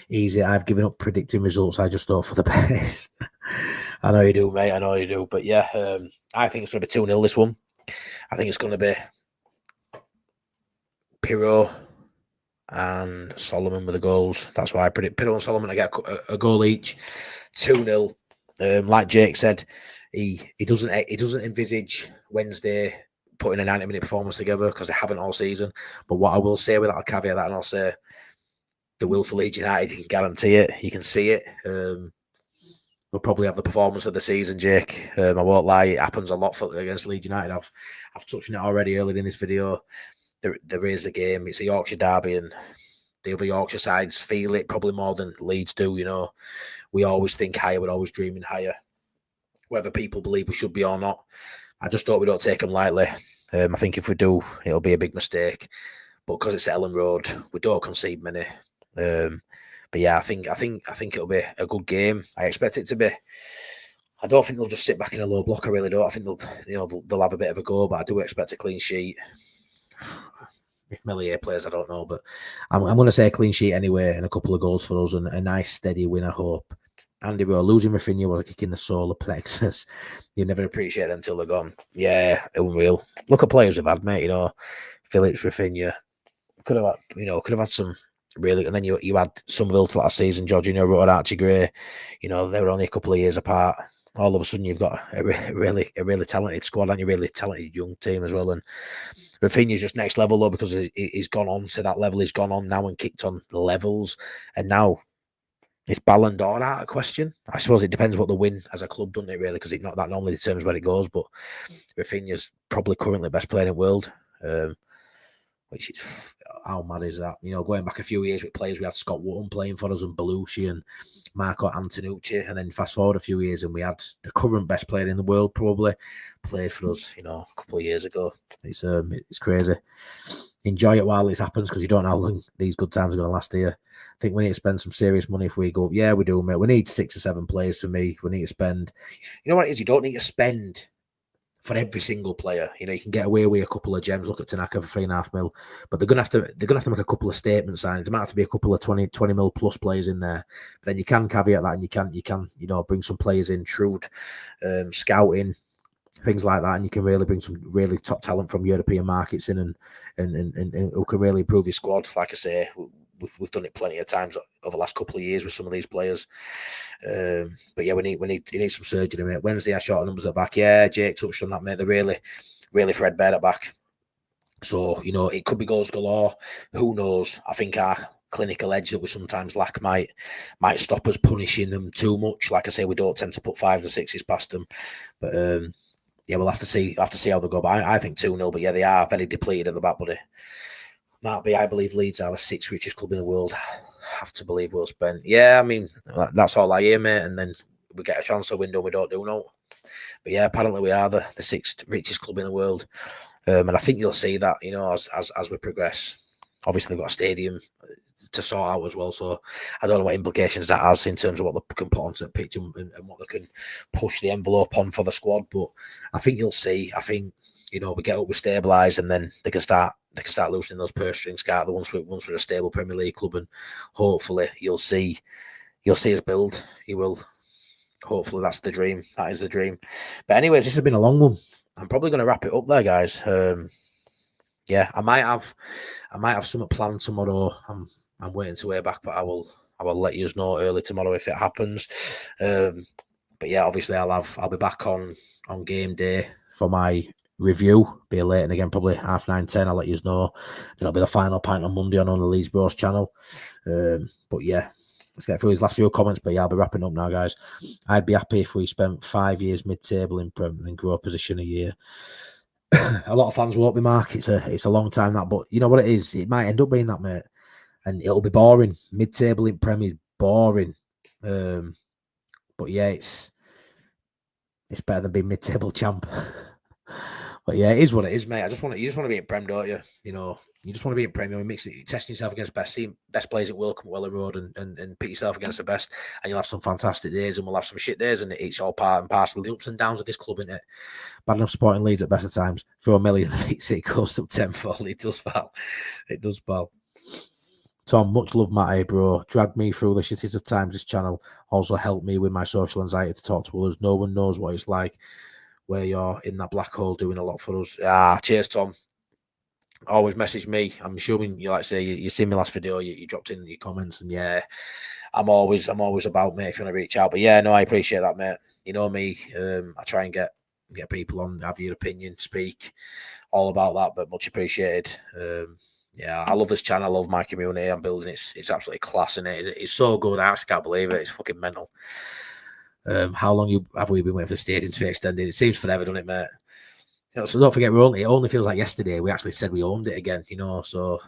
Easy. I've given up predicting results. I just hope for the best. I know you do, mate. I know you do. But yeah, I think it's going to be 2-0 this one. I think it's going to be Pirro and Solomon with the goals. That's why I predict Pirro and Solomon to get a goal each. 2-0. Like Jake said, he doesn't envisage Wednesday putting a 90-minute performance together, because they haven't all season. But what I will say, with that, I'll caveat that, and I'll say the will for Leeds United, you can guarantee it. You can see it. We'll probably have the performance of the season, Jake. I won't lie, it happens a lot against Leeds United. I've touched on it already earlier in this video. There is a game. It's a Yorkshire Derby, and the other Yorkshire sides feel it probably more than Leeds do. You know, we always think higher, we're always dreaming higher, whether people believe we should be or not. I just hope we don't take them lightly. I think if we do, it'll be a big mistake. But because it's Elland Road, we don't concede many. But yeah, I think it'll be a good game. I expect it to be. I don't think they'll just sit back in a low block. I really don't. I think they'll have a bit of a go, but I do expect a clean sheet. If Melier plays, I don't know, but I'm going to say a clean sheet anyway, and a couple of goals for us, and a nice steady win, I hope. Andy Rowe, losing Rafinha was a kick in the solar plexus. You never appreciate them until they're gone. Yeah, unreal. Look at players we've had, mate. You know, Phillips, Rafinha. Could have had some really. And then you had Somerville to last season. Jorginho, Rutter, Archie Gray. You know, they were only a couple of years apart. All of a sudden, you've got a really talented squad, and a really talented young team as well. And Rafinha's just next level though, because he's gone on to that level. He's gone on now and kicked on the levels, and now Is Ballon d'Or out of question? I suppose it depends what they win as a club, doesn't it, really? Because that normally determines where it goes. But Rafinha's probably currently best player in the world. Which is, how mad is that? You know, going back a few years with players, we had Scott Wootton playing for us and Belushi and Marco Antonucci. And then fast forward a few years and we had the current best player in the world probably played for us, you know, a couple of years ago. It's crazy. Enjoy it while it happens because you don't know how long these good times are going to last here. I think we need to spend some serious money if we go, yeah, we do, mate. We need 6 or 7 players for me. We need to spend, you know what it is? You don't need to spend for every single player. You know, you can get away with a couple of gems. Look at Tanaka for 3.5 mil, but they're gonna have to make a couple of statement signings. There might have to be a couple of 20 mil plus players in there. But then you can caveat that, and you can bring some players in, shrewd scouting, things like that, and you can really bring some really top talent from European markets in, and who can really improve your squad. Like I say, we've done it plenty of times over the last couple of years with some of these players. But yeah, we need some surgery, mate. Wednesday, I short numbers at the back. Yeah, Jake touched on that, mate. They're really, really threadbare at back. So, you know, it could be goals galore. Who knows? I think our clinical edge that we sometimes lack might stop us punishing them too much. Like I say, we don't tend to put 5s or 6s past them. But yeah, we'll have to see how they go. But I think 2-0. But yeah, they are very depleted at the back, buddy. Might be, I believe Leeds are the 6th richest club in the world. I have to believe we'll spend. Yeah, I mean, that's all I hear, mate. And then we get a transfer window, we don't do no. But yeah, apparently we are the 6th richest club in the world. And I think you'll see that, you know, as we progress. Obviously, they've got a stadium to sort out as well. So I don't know what implications that has in terms of what they can put onto the pitch and what they can push the envelope on for the squad. But I think you'll see. I think, you know, we get up, we stabilise, and then they can start loosening those purse strings, once we're a stable Premier League club, and hopefully you'll see us build. You will. Hopefully that's the dream. That is the dream. But anyways, this has been a long one. I'm probably going to wrap it up there, guys. Yeah, I might have something planned tomorrow. I'm waiting to hear back, but I will let you know early tomorrow if it happens. But yeah, obviously I'll be back on game day for my review. Be late and again, probably 9:30, 10. I'll let you know. Then it'll be the final pint on Monday on the Leeds Bros channel. But yeah, let's get through his last few comments. But yeah, I'll be wrapping up now, guys. I'd be happy if we spent 5 years mid-table in Prem and then grow a position a year. A lot of fans won't be, Mark. It's a long time that, but you know what it is? It might end up being that, mate. And it'll be boring. Mid-table in Prem is boring. But yeah, it's better than being mid-table champ. But yeah, it is what it is, mate. You just want to be in Prem, don't you? You know, you just want to be in Prem. You mix it, testing yourself against best players at Welcome, Elland Road, and pit yourself against the best, and you'll have some fantastic days, and we'll have some shit days, and it's all part and parcel of the ups and downs of this club, isn't it? Bad enough supporting Leeds at best of times. Throw a million it goes up tenfold. It does, pal. It does, pal. Tom, much love, Matty, bro. Dragged me through the shitties of times. This channel also helped me with my social anxiety to talk to others. No one knows what it's like where you're in that black hole doing a lot for us. Cheers, Tom. Always message me. I'm assuming you you seen my last video, you dropped in your comments, and yeah, I'm always about, mate, if you want to reach out. But yeah, no, I appreciate that, mate. You know me, I try and get people on, have your opinion, speak, all about that, but much appreciated. Yeah, I love this channel. I love my community. I'm building it. It's absolutely class, and it's so good. I just can't believe it. It's fucking mental. How long have we been waiting for the stadium to be extended? It seems forever, doesn't it, mate? You know, so don't forget, it only feels like yesterday we actually said we owned it again, you know. So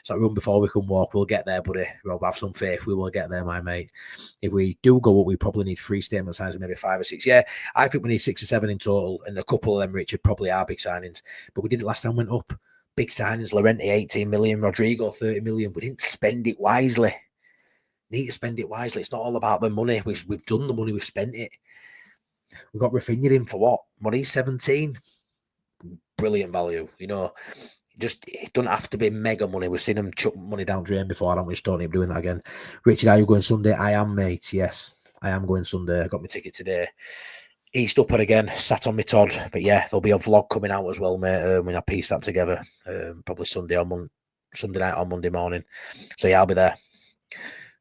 it's like run before we can walk. We'll get there, buddy. Rob, have some faith. We will get there, my mate. If we do go up, we probably need 3 statement signings, maybe 5 or 6. Yeah, I think we need 6 or 7 in total, and a couple of them, Richard, probably are big signings. But we did it last time, went up. Big signings, Llorente, 18 million, Rodrigo, 30 million. We didn't spend it wisely. Need to spend it wisely. It's not all about the money. We've done the money, we've spent it. We got Rafinha in for what? He's 17. Brilliant value, you know. Just it doesn't have to be mega money. We've seen him chuck money down drain before, haven't we? Just don't need doing that again. Richard, are you going Sunday? I am, mate. Yes, I am going Sunday. I got my ticket today. East Upper again, sat on my Todd. But yeah, there'll be a vlog coming out as well, mate. When I piece that together, probably Sunday night or Monday morning. So yeah, I'll be there.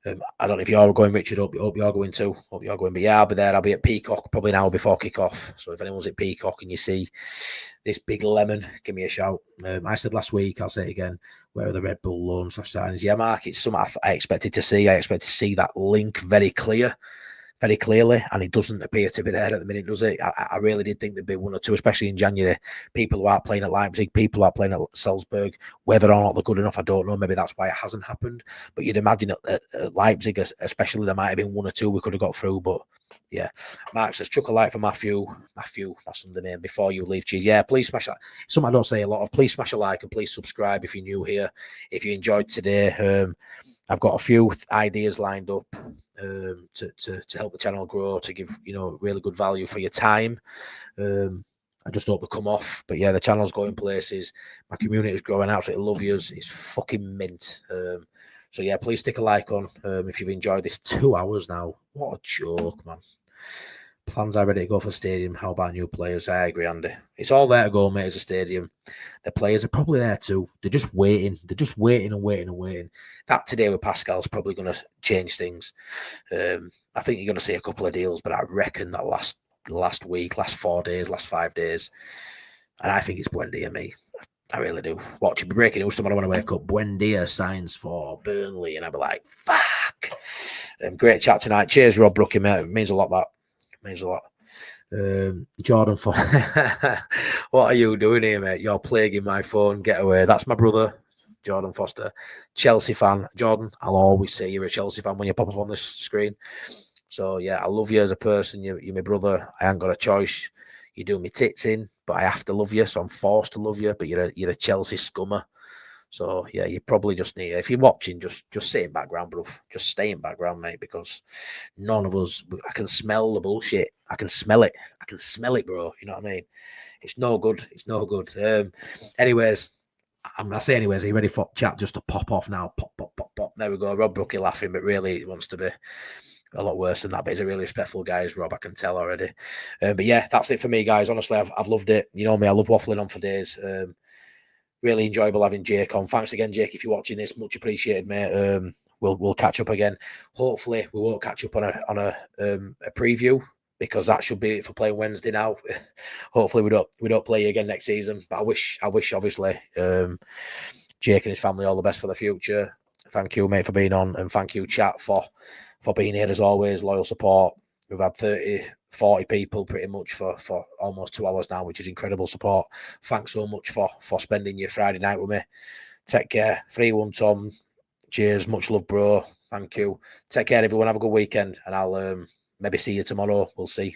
I don't know if you're going, Richard. Hope you're going too. Hope you're going. But yeah, I'll be there. I'll be at Peacock probably an hour before kick-off. So if anyone's at Peacock and you see this big lemon, give me a shout. I said last week, I'll say it again, where are the Red Bull loans / signings? Yeah, Mark, it's something I expected to see. I expect to see that link very clearly, and it doesn't appear to be there at the minute, does it? I really did think there'd be one or two, especially in January. People who aren't playing at Leipzig, people who are playing at Salzburg, whether or not they're good enough, I don't know. Maybe that's why it hasn't happened. But you'd imagine at Leipzig, especially, there might have been one or two we could have got through. But yeah, Mark says, chuck a like for Matthew, my Sunday name, before you leave, cheese. Yeah, please smash that. Something I don't say a lot of. Please smash a like and please subscribe if you're new here. If you enjoyed today, I've got a few ideas lined up to help the channel grow, to give really good value for your time. I just hope they come off. But yeah, the channel's going places. My community is growing. Absolutely love yous. It's fucking mint. So yeah, please stick a like on if you've enjoyed this 2 hours now. What a joke, man. Plans are ready to go for the stadium. How about new players? I agree, Andy. It's all there to go, mate, as a stadium. The players are probably there too. They're just waiting. They're just waiting and waiting and waiting. That today with Pascal's probably going to change things. I think you're going to see a couple of deals, but I reckon that last week, last 4 days, last 5 days, and I think it's Buendia, me. I really do. Watch it be breaking news tomorrow when I wake up. Buendia signs for Burnley, and I'll be like, fuck. Great chat tonight. Cheers, Rob Brookie, mate. It means a lot, that. Means a lot. Jordan, what are you doing here, mate? You're plaguing my phone. Get away. That's my brother, Jordan Foster, Chelsea fan. Jordan, I'll always say you're a Chelsea fan when you pop up on this screen. So yeah, I love you as a person. You're my brother. I ain't got a choice. You do me tits in, but I have to love you, so I'm forced to love you. But you're a Chelsea scummer. So yeah, you probably just need, if you're watching, just sit in background, bro. Just stay in background, mate, because none of us, I can smell the bullshit. I can smell it. I can smell it, bro. You know what I mean? It's no good. It's no good. Anyways, I'm gonna say anyways, are you ready for chat just to pop off now? Pop, pop, pop, pop. There we go. Rob Brookie laughing, but really it wants to be a lot worse than that. But he's a really respectful guy, is Rob. I can tell already. But yeah, that's it for me, guys. Honestly, I've loved it. You know me, I love waffling on for days. Really enjoyable having Jake on. Thanks again, Jake, if you're watching this. Much appreciated, mate. We'll catch up again. Hopefully, we won't catch up on a preview, because that should be it for playing Wednesday now. Hopefully, we don't play again next season. But I wish obviously Jake and his family all the best for the future. Thank you, mate, for being on, and thank you, chat, for being here as always. Loyal support. We've had 40 people pretty much for almost 2 hours now, which is incredible support. Thanks so much for spending your Friday night with me. Take care. 3-1 Tom. Cheers. Much love, bro. Thank you. Take care, everyone. Have a good weekend, and I'll maybe see you tomorrow. We'll see.